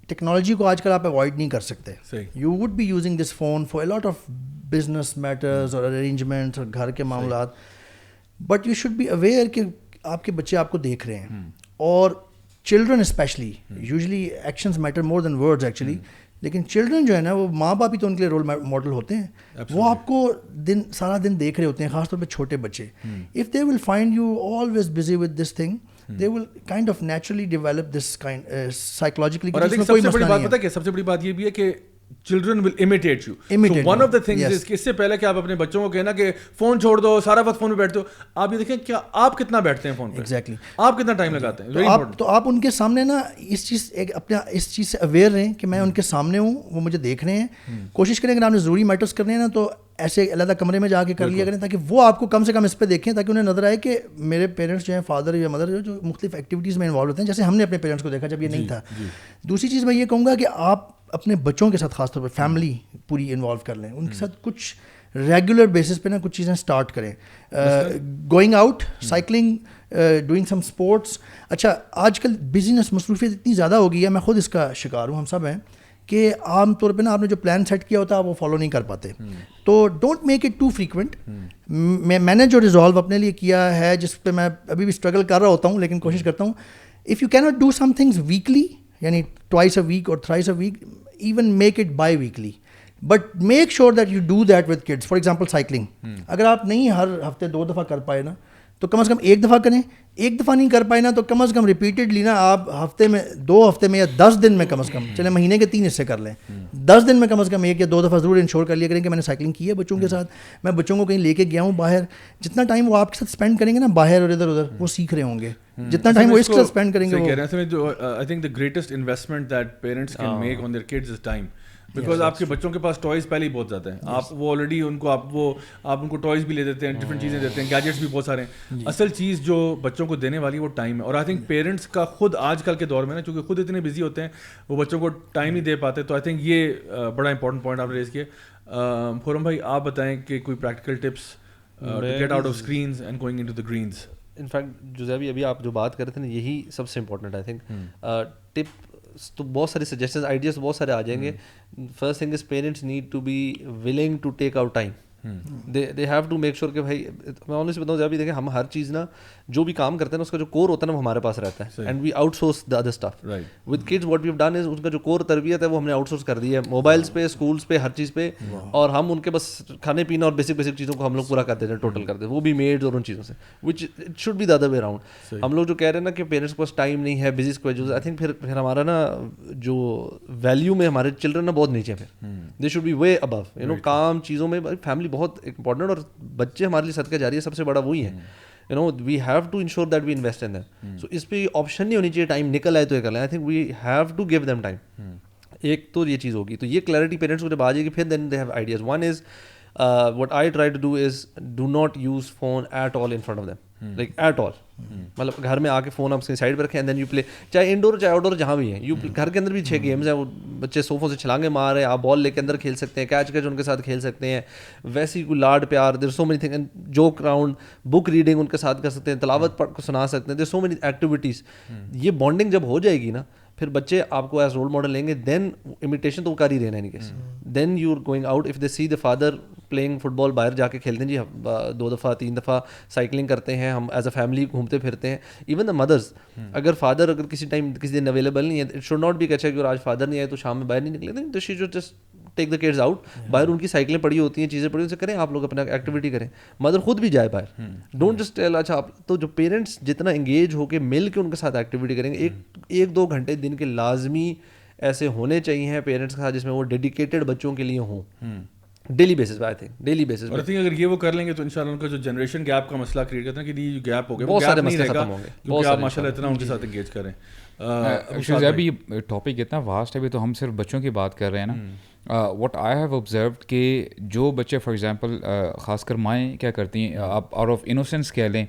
ٹیکنالوجی کو آج کل آپ اوائڈ نہیں کر سکتے. You would be using this phone for a lot of business matters اور ارینجمنٹس اور گھر کے معاملات, but you should be aware کہ آپ کے بچے آپ کو دیکھ رہے ہیں. اور children especially, usually actions matter more than words actually, لیکن چلڈرن جو ہے نا وہ ماں باپ ہی تو ان کے لیے رول ماڈل ہوتے ہیں. وہ آپ کو سارا دن دیکھ رہے ہوتے ہیں, خاص طور پہ چھوٹے بچے. If they will find you always busy with this thing, they will kind of naturally develop this kind psychologically. اور سب سے بڑی بات پتہ ہے کہ سب سے بڑی بات یہ بھی ہے کہ children will imitate you. So one of the things is کہ اس سے پہلے کہ آپ اپنے بچوں کو کہنا کہ فون چھوڑ دو, سارا وقت فون پہ بیٹھتے ہو, آپ یہ دیکھیں کیا آپ کتنا بیٹھتے ہیں فون پہ, ایگزیکٹلی آپ کتنا ٹائم لگاتے ہیں. تو آپ ان کے سامنے نا اس چیز سے اویئر رہیں کہ میں ان کے سامنے ہوں, وہ مجھے دیکھ رہے ہیں. کوشش کریں اگر آپ نے ضروری میٹرز کرنے ہیں نا تو ایسے علیحدہ کمرے میں جا کے کر لیا کریں, تاکہ وہ آپ کو کم سے کم اس پہ دیکھیں, تاکہ انہیں نظر آئے کہ میرے پیرنٹس جو ہیں, فادر یا مدر جو مختلف ایکٹیویٹیز میں انوالو ہوتے ہیں, جیسے ہم نے اپنے پیرنٹس کو دیکھا جب یہ نہیں تھا. دوسری چیز میں یہ کہوں گا کہ آپ اپنے بچوں کے ساتھ خاص طور پہ فیملی پوری انوالو کر لیں, ان کے ساتھ کچھ ریگولر بیسس پہ نا کچھ چیزیں اسٹارٹ کریں. Going out, cycling, doing some sports. اچھا آج کل بزنس مصروفیت اتنی زیادہ ہو گئی ہے, میں خود اس کا شکار ہوں, ہم سب ہیں, کہ عام طور پہ نا آپ نے جو پلان سیٹ کیا ہوتا ہے آپ وہ فالو نہیں کر پاتے. تو don't make it too frequent. میں نے جو ریزالو اپنے لیے کیا ہے, جس پہ میں ابھی بھی اسٹرگل کر رہا ہوتا ہوں, لیکن کوشش کرتا ہوں, if you can not do some things weekly, یعنی ٹوائس اے ویک اور thrice a week, even make it biweekly, but make sure that you do that with kids. For example cycling, اگر آپ نہیں ہر ہفتے 2 دفعہ کر پائے نا, تو کم از کم 1 دفعہ کریں. 1 دفعہ نہیں کر پائے نا تو کم از کم ریپیٹڈلی نا آپ ہفتے میں 2 ہفتے میں یا 10 دن میں کم از کم, چلے مہینے کے 3 حصے کر لیں, 10 دن میں کم از کم 1 یا 2 دفعہ ضرور انشور کر لیا کریں کہ میں نے سائیکلنگ کی ہے بچوں کے ساتھ, میں بچوں کو کہیں لے کے گیا ہوں باہر. جتنا ٹائم وہ آپ کے ساتھ اسپینڈ کریں گے نا باہر اور ادھر ادھر, وہ سیکھ رہے ہوں گے. جتنا ٹائم وہ اس کے ساتھ اسپینڈ کریں گے, I think the greatest investment that parents can make on their kids is time. Because آپ کے بچوں کے پاس ٹوائز پہلے ہی بہت زیادہ ہیں, آپ وہ آلریڈی ان کو آپ ان کو ٹوائز بھی لے دیتے ہیں, ڈفرنٹ چیزیں دیتے ہیں, گیجٹس بھی بہت سارے ہیں. اصل چیز جو بچوں کو دینے والی وہ ٹائم ہے. اور آئی تھنک پیرنٹس کا خود آج کل کے دور میں نا, چونکہ خود اتنے بزی ہوتے ہیں, وہ بچوں کو ٹائم نہیں دے پاتے. تو آئی تھنک یہ بڑا امپورٹنٹ پوائنٹ آپ نے ریز کیا. خرم بھائی آپ بتائیں کہ کوئی practical tips get out of screens and going into the greens. In fact جوزیبی ابھی آپ جو بات کر رہے تھے نا, یہی سب سے امپورٹنٹ آئی تھنک. ٹپ تو بہت سارے سجیشنز آئیڈیاز بہت سارے آ جائیں گے. First thing is parents need to be willing to take out time. They have to make sure کہ بھائی, میں آنیسٹلی بتاؤں جب بھی دیکھیں ہم ہر چیز نا جو بھی کام کرتے ہیں نا اس کا جو کور ہوتا ہے نا وہ ہمارے پاس رہتا ہے, and we outsource the other stuff. With kids what we have done is ان کا جو کور تربیت ہے وہ ہم نے آؤٹ سورس کر دی ہے موبائلس پہ, اسکولس پہ, ہر چیز پہ, اور ہم ان کے بس کھانے پینا اور بیسک چیزوں کو ہم لوگ پورا کر دیتے ہیں, ٹوٹل کر دیتے ہیں, وہ بھی میڈز اور ان چیزوں سے, which it should be the other way around. ہم لوگ جو کہہ رہے ہیں نا کہ پیرنٹس کے پاس ٹائم نہیں ہے, بزی اسکیڈول, آئی تھنک پھر ہمارا نا جو ویلیو میں ہمارے چلڈرن نا بہت نیچے, پھر دے شوڈ بی وے ابو, یو نو, کام چیزوں میں فیملی بہت امپورٹنٹ. اور بچے ہمارے لیے صدقہ جاریہ سب سے بڑا وہی ہے, you know, we have to ensure that we invest in them. So اس پہ آپشن نہیں ہونی چاہیے ٹائم نکل آئے تو یہ کر لیں. I think we have to give them time. ایک تو یہ چیز ہوگی, تو یہ کلیئرٹی پیرنٹس کو جب آ جائے گی پھر then they have ideas. One is what I try to do is do not use phone at all in front of them, like at all. مطلب گھر میں آ کے فون آپ اس کی سائڈ پہ رکھیں اینڈ دین یو پلے, چاہے انڈور چاہے آؤٹ ڈور جہاں بھی ہیں. گھر کے اندر بھی 6 گیمز ہیں, وہ بچے صوفوں سے چھلانگیں مار رہے ہیں, آپ بال لے کے اندر کھیل سکتے ہیں, کیچ ان کے ساتھ کھیل سکتے ہیں, ویسی کوئی لاڈ پیار, there so many thing, joke round, book reading ان کے ساتھ کر سکتے ہیں, تلاوت پڑھ کو سنا سکتے ہیں, دیر سو مینی ایکٹیویٹیز. یہ بانڈنگ جب ہو جائے گی نا, پھر بچے آپ کو ایز رول ماڈل لیں گے, دین امیٹیشن تو وہ کر ہی رہے ہیں any case. Then you are going out, if they see the father playing football, باہر جا کے کھیلتے ہیں جی, 2 دفعہ 3 دفعہ سائیکلنگ کرتے ہیں ہم ایز اے فیملی, گھومتے پھرتے ہیں. ایون دا مدرس, اگر فادر اگر کسی ٹائم کسی دن اویلیبل نہیں ہے, اٹ شوڈ ناٹ بی کہ اچھا کہ آج فادر نہیں آئے تو شام میں باہر نہیں نکلے, تو she should just take the kids out. باہر ان کی سائیکلیں پڑی ہوتی ہیں, چیزیں پڑی, ان سے کریں آپ لوگ اپنا ایکٹیویٹی کریں. مدر خود بھی جائے باہر, ڈونٹ جسٹ ٹیل. اچھا تو جو پیرنٹس جتنا انگیج ہو کے مل کے ان کے ساتھ ایکٹیویٹی کریں گے, 1-2 گھنٹے دن کے لازمی ایسے ہونے چاہیے پیرنٹس کے ساتھ جس میں وہ ڈیڈیکیٹڈ بچوں کے لیے ہوں, ڈیلی بیسس پہ. آئی تھنک ڈیلی بیسس پہ. اور آئی تھنک اگر یہ وہ کر لیں گے تو انشاءاللہ ان کا جو جنریشن گیپ کا مسئلہ کریٹ کرتے ہیں کہ یہ گیپ ہو گیا, بہت سارے مسئلے ختم ہوں گے, کیونکہ آپ ماشاءاللہ اتنا ان کے ساتھ انگیج کریں. ابھی ٹاپک اتنا واسٹ ہے, ابھی تو ہم صرف بچوں کی بات کر رہے ہیں نا. واٹ آئی ہیو آبزروڈ کہ جو بچے فار ایگزامپل خاص کر مائیں کیا کرتی ہیں, آپ آؤٹ آف انوسینس کہہ لیں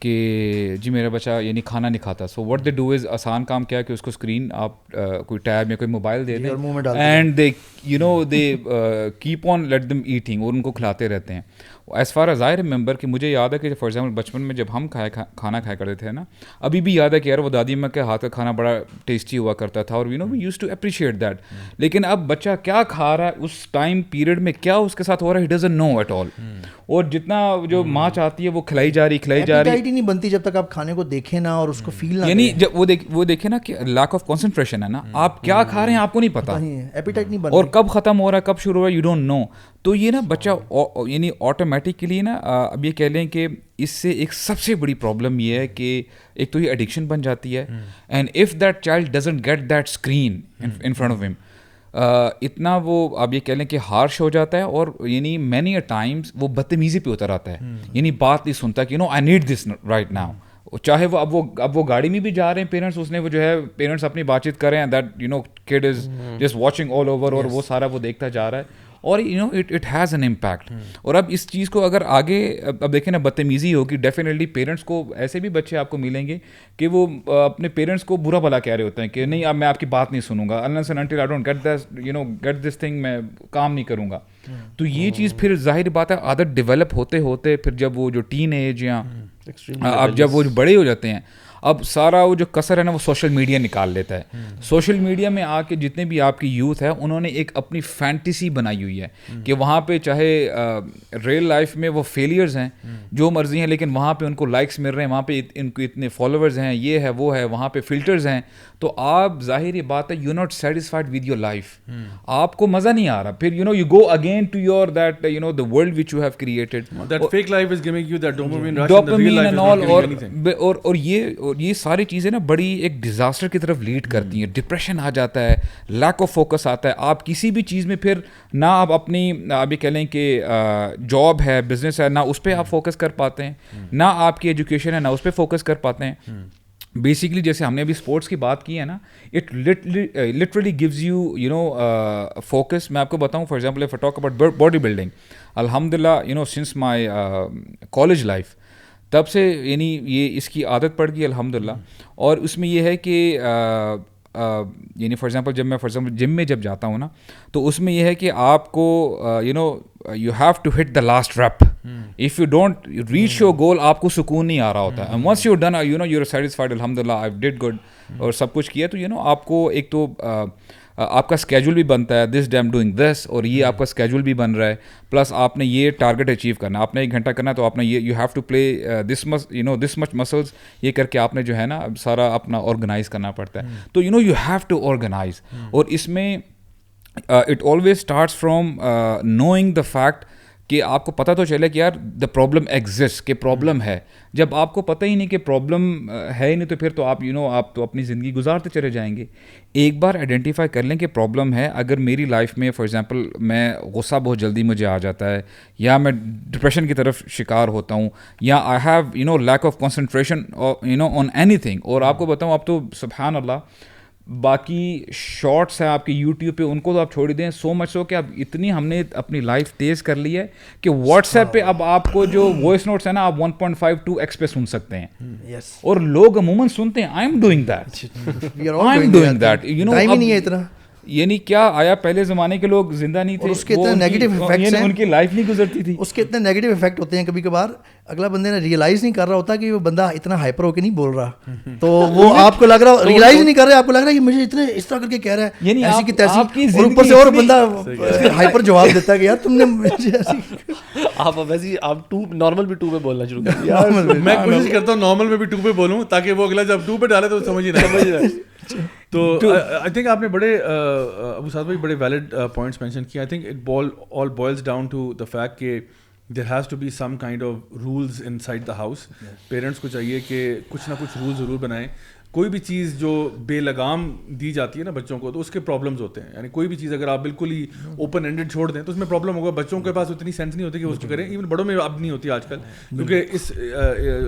کہ جی میرا بچہ یعنی کھانا نہیں کھاتا, so what they do is, آسان کام کیا کہ اس کو اسکرین آپ کوئی ٹیب یا کوئی موبائل دے دیں and they they keep on let them eating, اور ان کو کھلاتے رہتے ہیں. As far as I remember کہ مجھے یاد ہے کہ فار ایگزامپل بچپن میں جب ہم کھانا کھایا کرتے تھے نا, ابھی بھی یاد ہے کہ یار وہ دادی اماں کے ہاتھ کا کھانا بڑا ٹیسٹی ہوا کرتا تھا, اور we use to appreciate that. لیکن اب بچہ کیا کھا رہا ہے اس ٹائم پیریڈ میں, کیا اس کے ساتھ ہو رہا ہے, he doesn't know at all. اور جتنا جو ماں چاہتی ہے وہ کھلائی جا رہی نہیں بنتی جب تک آپ کھانے کو دیکھیں نا اور اس کو فیل نہ, یعنی جب وہ دیکھیں نا کہ لیک آف کنسنٹریشن ہے نا, آپ کیا کھا رہے ہیں آپ کو نہیں پتا, ایپیٹائٹ نہیں بنتی, اور کب ختم ہو رہا ہے کب شروع ہو رہا ہے یو ڈونٹ نو. تو یہ نا بچہ یعنی آٹومیٹکلی نا, اب یہ کہہ لیں کہ اس سے ایک سب سے بڑی پرابلم یہ ہے کہ ایک تو یہ ایڈکشن بن جاتی ہے, and if that child doesn't get that screen in front of him, اتنا وہ آپ یہ کہہ لیں کہ ہارش ہو جاتا ہے, اور یعنی مینی اے ٹائمس وہ بدتمیزی پہ اتر آتا ہے, یعنی بات نہیں سنتا کہ I need this right now. چاہے وہ اب وہ گاڑی میں بھی جا رہے ہیں پیرنٹس, اس نے وہ جو ہے پیرنٹس اپنی بات چیت کر رہے ہیں, that could is just watching all over, اور وہ سارا وہ دیکھتا جا رہا ہے, اور اٹ ہیز این امپیکٹ. اور اب اس چیز کو اگر آگے اب دیکھیں نا بدتمیزی ہوگی, ڈیفینیٹلی پیرنٹس کو ایسے بھی بچے آپ کو ملیں گے کہ وہ اپنے پیرنٹس کو برا بھلا کہہ رہے ہوتے ہیں کہ نہیں اب میں آپ کی بات نہیں سنوں گا, unless and until I don't get this thing, میں کام نہیں کروں گا. تو یہ چیز پھر ظاہر بات ہے عادت ڈیولپ ہوتے ہوتے پھر جب وہ جو ٹین ایج یا اب جب وہ بڑے ہو جاتے ہیں, اب سارا وہ جو کثر ہے نا وہ سوشل میڈیا نکال لیتا ہے. سوشل میڈیا میں آ کے جتنے بھی آپ کی یوتھ ہے انہوں نے ایک اپنی فینٹیسی بنائی ہوئی ہے کہ وہاں پہ چاہے ریئل لائف میں وہ فیلیئرز ہیں جو مرضی ہیں, لیکن وہاں پہ ان کو لائکس مل رہے ہیں, وہاں پہ ان کو اتنے فالوورز ہیں, یہ ہے وہ ہے, وہاں پہ فلٹرز ہیں. تو آپ ظاہر یہ بات ہے you not satisfied with your life, آپ کو مزہ نہیں آ رہا, پھر you go again to your that the world which you have created, that fake life is giving you that dopamine and all. اور یہ ساری چیزیں نا بڑی ایک ڈیزاسٹر کی طرف لیڈ کرتی ہیں. ڈپریشن آ جاتا ہے, لیک آف فوکس آتا ہے, آپ کسی بھی چیز میں پھر نہ آپ اپنی ابھی کہہ لیں کہ جاب ہے, بزنس ہے, نہ اس پہ آپ فوکس کر پاتے ہیں, نہ آپ کی ایجوکیشن ہے, نہ اس پہ فوکس کر پاتے ہیں. بیسکلی جیسے ہم نے ابھی اسپورٹس کی بات کی ہے نا, it literally gives you focus. میں آپ کو بتاؤں for example if I talk about body building, الحمد للہ سنس مائی کالج لائف, تب سے یعنی یہ اس کی عادت پڑ گئی الحمد للہ. اور اس میں یہ ہے کہ یعنی فار ایگزامپل جب میں جم میں جب جاتا ہوں نا, تو اس میں یہ ہے کہ آپ کو you have to hit the last rep. If you don't reach your goal, آپ کو سکون نہیں آ رہا ہوتا ہے. Once you done you are satisfied, الحمد للہ آئی ڈیڈ گڈ, اور سب کچھ کیا, تو آپ کو ایک تو آپ کا اسکیجول بھی بنتا ہے, this day am doing this, اور یہ آپ کا اسکیجول بھی بن رہا ہے, پلس آپ نے یہ ٹارگیٹ اچیو کرنا, آپ نے 1 گھنٹہ کرنا, تو آپ نے یہ you have to play this much muscles, یہ کر کے آپ نے جو ہے نا سارا اپنا آرگنائز کرنا پڑتا ہے. تو یو ہیو ٹو آرگنائز. اور اس میں it always starts from knowing the fact کہ آپ کو پتہ تو چلے کہ یار دا پرابلم ایگزسٹ, کہ پرابلم ہے. جب آپ کو پتہ ہی نہیں کہ پرابلم ہے ہی نہیں, تو پھر تو آپ آپ تو اپنی زندگی گزارتے چلے جائیں گے. ایک بار آئیڈینٹیفائی کر لیں کہ پرابلم ہے. اگر میری لائف میں فار ایگزامپل میں غصہ بہت جلدی مجھے آ جاتا ہے, یا میں ڈپریشن کی طرف شکار ہوتا ہوں, یا I have lack of concentration on any thing. اور آپ کو بتاؤں اب تو سبحان اللہ باقی شارٹس ہیں آپ کے یوٹیوب پہ, ان کو تو آپ چھوڑ دیں. سو مچ سو کہ اب اتنی ہم نے اپنی لائف تیز کر لی ہے کہ واٹس ایپ پہ اب آپ کو جو وائس نوٹس ہیں نا آپ 1.52x پہ سن سکتے ہیں, اور لوگ عموماً سنتے ہیں. I am doing that you know. یعنی کیا آیا پہلے زمانے کے لوگ زندہ نہیں تھے, اس کے اتنے نیگیٹو افیکٹس ہیں, ان کی لائف نہیں گزرتی تھی, اس کے اتنے نیگیٹو افیکٹ ہوتے ہیں کبھی کبھار اگلا بندے نے ریئلائز نہیں کر رہا ہوتا کہ وہ بندہ اتنا ہائپر ہو کے نہیں بول رہا, تو وہ آپ کو لگ رہا ریئلائز نہیں کر رہا, آپ کو لگ رہا ہے کہ مجھے اتنے اس طرح کر کے کہہ رہا ہے, یعنی ایسی کی تیسی, اور اوپر سے اور بندہ ہائپر جواب دیتا ہے کہ یار تم نے مجھے ایسی. آپ ویسے آپ نارمل بھی 2 پہ بولنا شروع کر دیا. میں کوشش کرتا ہوں نارمل میں بھی 2 پہ بولوں تاکہ وہ اگلا جب 2 پہ ڈالے تو سمجھ ہی نہ. تو آئی تھنک آپ نے بڑے ابو سعد بھائی بڑے ویلڈ پوائنٹس مینشن کیا. I think it all boils down to the fact کہ there has to be some kind of rules inside the house. Parents کو چاہیے کہ کچھ نہ کچھ رول ضرور بنائیں. کوئی بھی چیز جو بے لگام دی جاتی ہے نا بچوں کو تو اس کے پرابلمز ہوتے ہیں. یعنی کوئی بھی چیز اگر آپ بالکل ہی اوپن اینڈڈ چھوڑ دیں تو اس میں پرابلم ہوگا. بچوں کے پاس اتنی سینس نہیں ہوتی کہ وہ اس کو کریں, ایون بڑوں میں اب نہیں ہوتی آج کل, کیونکہ اس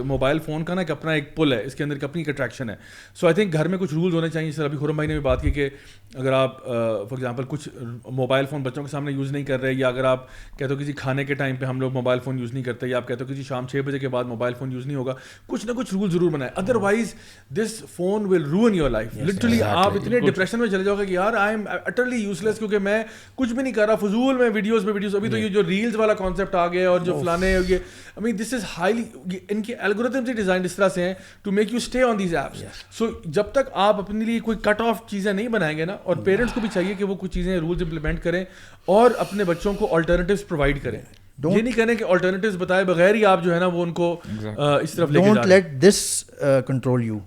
موبائل فون کا نا ایک اپنا ایک پل ہے, اس کے اندر اپنی ایک اٹریکشن ہے. سو آئی تھنک گھر میں کچھ رولز ہونے چاہیے. سر ابھی خرم بھائی نے بھی بات کی کہ اگر آپ فار ایگزامپل کچھ موبائل فون بچوں کے سامنے یوز نہیں کر رہے, یا اگر آپ کہتے ہو کسی کھانے کے ٹائم پہ ہم لوگ موبائل فون یوز نہیں کرتے, یا آپ کہتے ہو کہ شام 6 بجے کے بعد موبائل فون یوز نہیں ہوگا, کچھ نہ کچھ رول ضرور بنائیں. ادروائز دس فون ول روئن یور لائف. لٹرلی آپ اتنے ڈپریشن میں چلے جاؤ گے کہ یار آئی ایم اٹرلی یوز لیس, کیونکہ میں کچھ بھی نہیں کر رہا, فضول میں ویڈیوز پہ ویڈیوز. ابھی تو یہ جو ریلز والا کانسیپٹ آ گیا اور جو فلانے یہ آئی مین دس از ہائیلی, ان کے الگورتھمز ہی ڈیزائن اس طرح سے ہیں to make you stay on these apps. So جب تک آپ اپنے لیے کوئی کٹ آف چیزیں نہیں بنائیں گے نا, اور پیرنٹس کو بھی چاہیے کہ وہ کچھ چیزیں رولز امپلیمنٹ کریں اور اپنے بچوں کو آلٹرنیٹیوز پرووائڈ کریں. یہ نہیں کہنے کہ آلٹرنیٹیوز بتائے بغیر ہی آپ جو ہے نا وہ ان کو اس طرف لے کے جا رہے ہیں. Don't let this control you.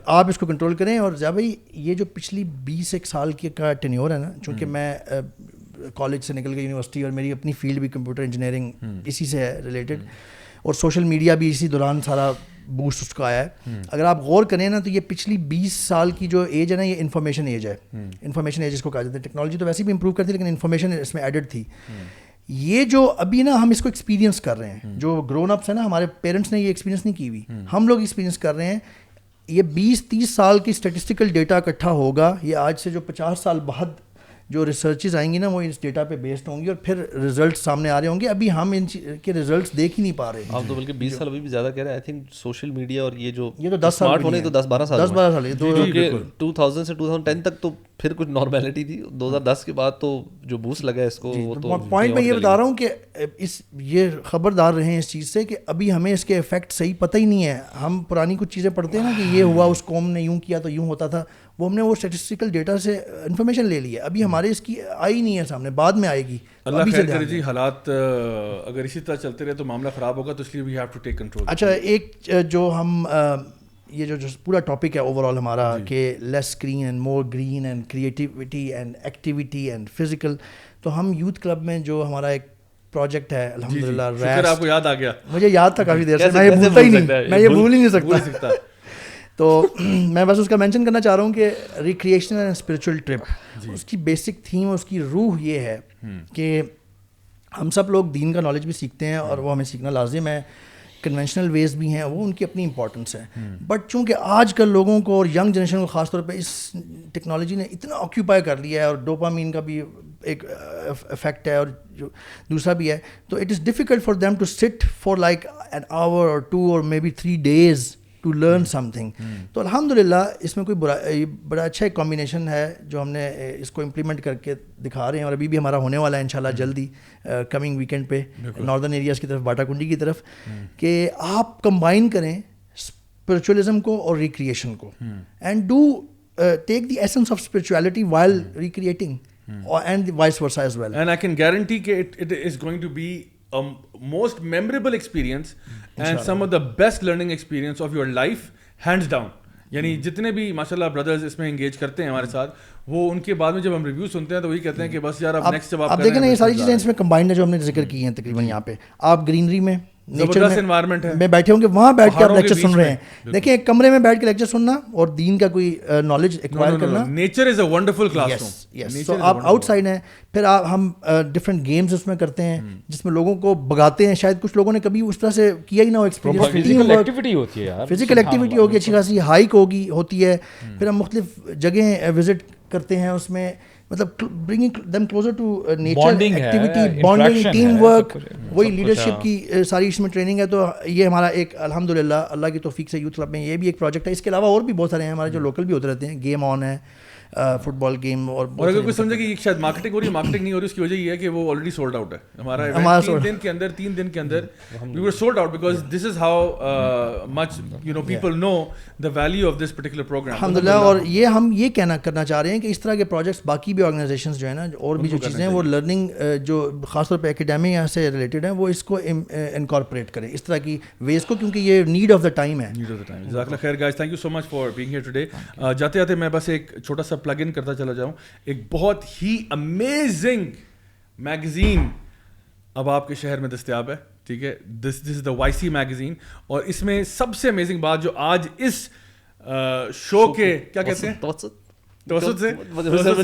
آپ اس کو کنٹرول کریں. اور زیا بھائی یہ جو پچھلی 20 سال کی کا ٹینیور ہے نا, چونکہ میں کالج سے نکل کے یونیورسٹی, اور میری اپنی فیلڈ بھی کمپیوٹر انجینئرنگ اسی سے ہے ریلیٹڈ, اور سوشل میڈیا بھی اسی دوران سارا بوسٹ اس کا آیا ہے. اگر آپ غور کریں نا تو یہ پچھلی 20 سال کی جو ایج ہے نا, یہ انفارمیشن ایج ہے. انفارمیشن ایج اس کو کہا جاتا ہے. ٹیکنالوجی تو ویسے بھی امپروو کرتی ہے لیکن انفارمیشن اس میں ایڈڈ تھی. یہ جو ابھی نا ہم اس کو ایکسپیرینس کر رہے ہیں, جو گرون اپس ہیں نا, ہمارے پیرنٹس نے یہ ایکسپیرینس نہیں کی ہوئی, ہم لوگ ایکسپیرینس کر رہے ہیں. یہ 20-30 سال کی اسٹیٹسٹیکل ڈیٹا اکٹھا ہوگا, یہ آج سے جو 50 سال بعد جو ریسرچز آئیں گی نا وہ اس ڈیٹا پہ بیسڈ ہوں گی, اور پھر رزلٹس سامنے آ رہے ہوں گے. ابھی ہم ان کے رزلٹس دیکھ ہی نہیں پا رہے. آپ تو بلکہ 20 سال ابھی بھی زیادہ کہہ رہے ہیں. آئی تھنک سوشل میڈیا اور یہ تو 10 سال ہونے تو 10-12 سال 2000 سے 2010 تک تو پھر کچھ نارملٹی تھی. 2010 کے بعد تو جو بوسٹ لگا اس کو, وہ تو پوائنٹ میں یہ بتا رہا ہوں کہ یہ خبردار رہیں اس چیز سے کہ ابھی ہمیں اس کے افیکٹ صحیح پتہ ہی نہیں ہے. ہم پرانی کچھ چیزیں پڑھتے ہیں نا کہ یہ ہوا, اس قوم نے یوں کیا تو یوں ہوتا تھا, وہ ہم نے وہ اسٹیٹسٹیکل ڈیٹا سے انفارمیشن لے لی ہے. ابھی ہمارے اس کی آئی نہیں ہے سامنے, بعد میں آئے گی. اللہ خیر کرے جی. حالات اگر اسی طرح چلتے رہے تو معاملہ خراب ہوگا, تو اس لیے we have to take control. اچھا, ایک جو ہم یہ جو پورا ٹاپک ہے اوور آل ہمارا کہ less screen and more green and creativity and activity and physical, تو ہم یوتھ کلب میں جو ہمارا ایک پروجیکٹ ہے الحمدللہ, آپ کو یاد آ گیا. مجھے یاد تھا کافی دیر سے, میں یہ بھولتا ہی نہیں, میں یہ بھول ہی نہیں سکتا. تو میں بس اس کا مینشن کرنا چاہ رہا ہوں کہ ریکریشنل اینڈ اسپریچول ٹرپ, اس کی بیسک تھیم, اس کی روح یہ ہے کہ ہم سب لوگ دین کا نالج بھی سیکھتے ہیں اور وہ ہمیں سیکھنا لازم ہے. کنونشنل ویز بھی ہیں, وہ ان کی اپنی امپورٹنس ہے, بٹ چونکہ آج کل لوگوں کو اور ینگ جنریشن کو خاص طور پہ اس ٹیکنالوجی نے اتنا آکیوپائی کر لیا ہے, اور ڈوپامین کا بھی ایک افیکٹ ہے اور جو دوسرا بھی ہے, تو it is difficult for them to sit for like an hour اور 2 اور maybe 3 days to learn something. تو الحمدللہ اس میں کوئی بڑا اچھا ایک کمبینیشن ہے جو ہم نے اس کو امپلیمنٹ کر کے دکھا رہے ہیں, اور ابھی بھی ہمارا ہونے والا ہے انشاءاللہ جلدی کمنگ ویکینڈ پہ ناردرن ایریاز کی طرف, باٹا کنڈی کی طرف, کہ آپ کمبائن کریں اسپرچولیزم کو اور ریکریشن کو, and do take the essence of spirituality while recreating, and vice versa as well. And I can guarantee کہ it is going to be most memorable experience and some of the best learning experience of your life hands down. یعنی جتنے بھی ماشاء اللہ brothers اس میں engage کرتے ہیں ہمارے ساتھ, وہ ان کے بعد میں جب ہم ریویو سنتے ہیں تو وہی کہتے ہیں کہ بس یار اب نیکسٹ جب آپ دیکھیں نا یہ ساری چیزیں اس میں کمبائنڈ ہے جو ہم نے ذکر کی ہیں تقریباً یہاں پہ. آپ گرینری میں زبردست انوائرمنٹ میں بیٹھے ہوں گے, وہاں بیٹھ کے آپ لیکچر سن رہے ہیں. دیکھیں ایک کمرے میں بیٹھ کے لیکچر سننا اور دین کا کوئی نالج ایکوائر کرنا, nature is a wonderful classroom. Yes, so آپ آؤٹ سائڈ ہیں. پھر ہم ڈفرینٹ گیمز اس میں کرتے ہیں جس میں لوگوں کو بگاتے ہیں, شاید کچھ لوگوں نے کبھی اس طرح سے کیا ہی نہ ہو ایکسپیرینس. فزیکل ایکٹیویٹی ہوتی ہے یار, فزیکل ایکٹیویٹی ہوگی اچھی خاصی, ہائیک ہوتی ہے. پھر ہم مختلف جگہیں وزٹ کرتے ہیں, اس میں مطلب bringing them closer to nature, activity, bonding, team work, وہی لیڈرشپ کی ساری اس میں ٹریننگ ہے. تو یہ ہمارا ایک الحمدللہ اللہ کی توفیق سے یوتھ کلب میں یہ بھی ایک پروجیکٹ ہے. اس کے علاوہ اور بھی بہت سارے ہیں ہمارے جو لوکل بھی ہوتے رہتے ہیں. گیم آن ہے, فٹ بال گیم. اور اگر کوئی سمجھے کہ شاید مارکیٹنگ ہو رہی ہے, مارکیٹنگ نہیں ہو رہی, اس کی وجہ یہ ہے کہ وہ آلریڈی سولڈ آؤٹ ہے. ہمارا 3 دن کے اندر we were sold out because this is how much people know the value of this particular program. الحمدللہ. اور یہ ہم یہ کرنا چاہ رہے ہیں کہ اس طرح کے پروجیکٹس باقی بھی آرگنائزیشنز جو ہیں نا, اور بھی جو چیزیں ہیں وہ لرننگ جو خاص طور پہ اکیڈمی سے ریلیٹڈ ہیں, وہ اس کو انکارپوریٹ کریں اس طرح کی ویز کو, کیونکہ یہ نیڈ آف دا ٹائم ہے. جزاک اللہ خیر guys, thank you so much for being here today. جاتے جاتے میں بس ایک چھوٹا سا پلگ ان کرتا چلا جاؤں. ایک بہت ہی امیزنگ میگزین اب آپ کے شہر میں دستیاب ہے, ٹھیک ہے. دس از دا YC میگزین. اور اس میں سب سے امیزنگ بات جو آج اس شو کے کیا کہتے ہیں, توسط سے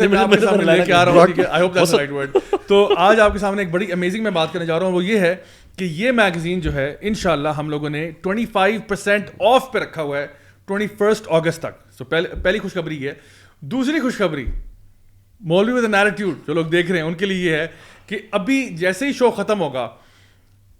میں آپ کے سامنے لے کے آ رہا ہوں, ٹھیک ہے. I hope that's right word. تو آج آپ کے سامنے ایک بڑی امیزنگ میں بات کرنے جا رہا ہوں, وہ یہ ہے کہ یہ میگزین جو ہے انشاءاللہ ہم لوگوں نے 25% آف پہ رکھا ہوا ہے 21 اگست تک. سو پہلی خوشخبری ہے. دوسری خوشخبری مولوی ود این ایٹیٹیوڈ جو لوگ دیکھ رہے ہیں ان کے لیے یہ ہے کہ ابھی جیسے ہی شو ختم ہوگا,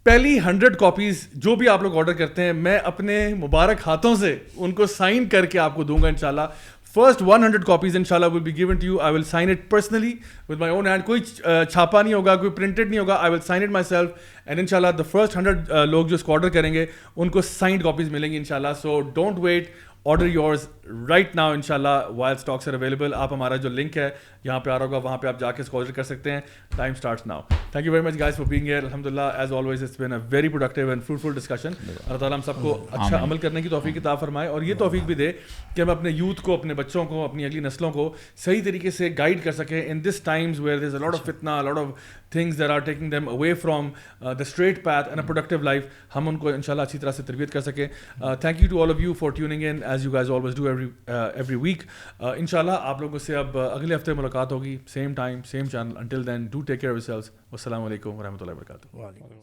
پہلی 100 کاپیز جو بھی آپ لوگ آرڈر کرتے ہیں, میں اپنے مبارک ہاتھوں سے ان کو سائن کر کے آپ کو دوں گا انشاءاللہ. فرسٹ 100 copies انشاءاللہ will be given to you. I will sign it personally with my own hand. کوئی چھاپا نہیں ہوگا, کوئی پرنٹڈ نہیں ہوگا. I will sign it myself and انشاءاللہ the first 100 لوگ جو اس کو آرڈر کریں گے ان کو signed copies ملیں گی انشاءاللہ. So don't wait, order yours right now انشاءاللہ while stocks are available. آپ ہمارا جو لنک ہے یہاں پہ آ رہا ہوگا, وہاں پہ آپ جا کے اس کو آرڈر کر سکتے ہیں. Time starts now. Thank you very much guys for being here. الحمدللہ as always it's been a very productive and fruitful discussion. اللہ تعالیٰ ہم سب کو اچھا عمل کرنے کی توفیق عطا فرمائے, اور یہ توفیق بھی دے کہ ہم اپنے یوتھ کو, اپنے بچوں کو, اپنی اگلی نسلوں کو صحیح طریقے سے گائیڈ کر سکیں in this times where there's a lot of fitna, a lot of things that are taking them away from the straight path and a productive life. ہم ان کو انشاءاللہ اچھی طرح سے تربیت کر سکیں. Thank you to all of you for tuning in as you guys always do every week. انشاءاللہ آپ لوگوں سے اب اگلے ہفتے ملاقات ہوگی, same time, same channel. Until then, do take care of yourselves. والسلام علیکم ورحمۃ اللہ وبرکاتہ.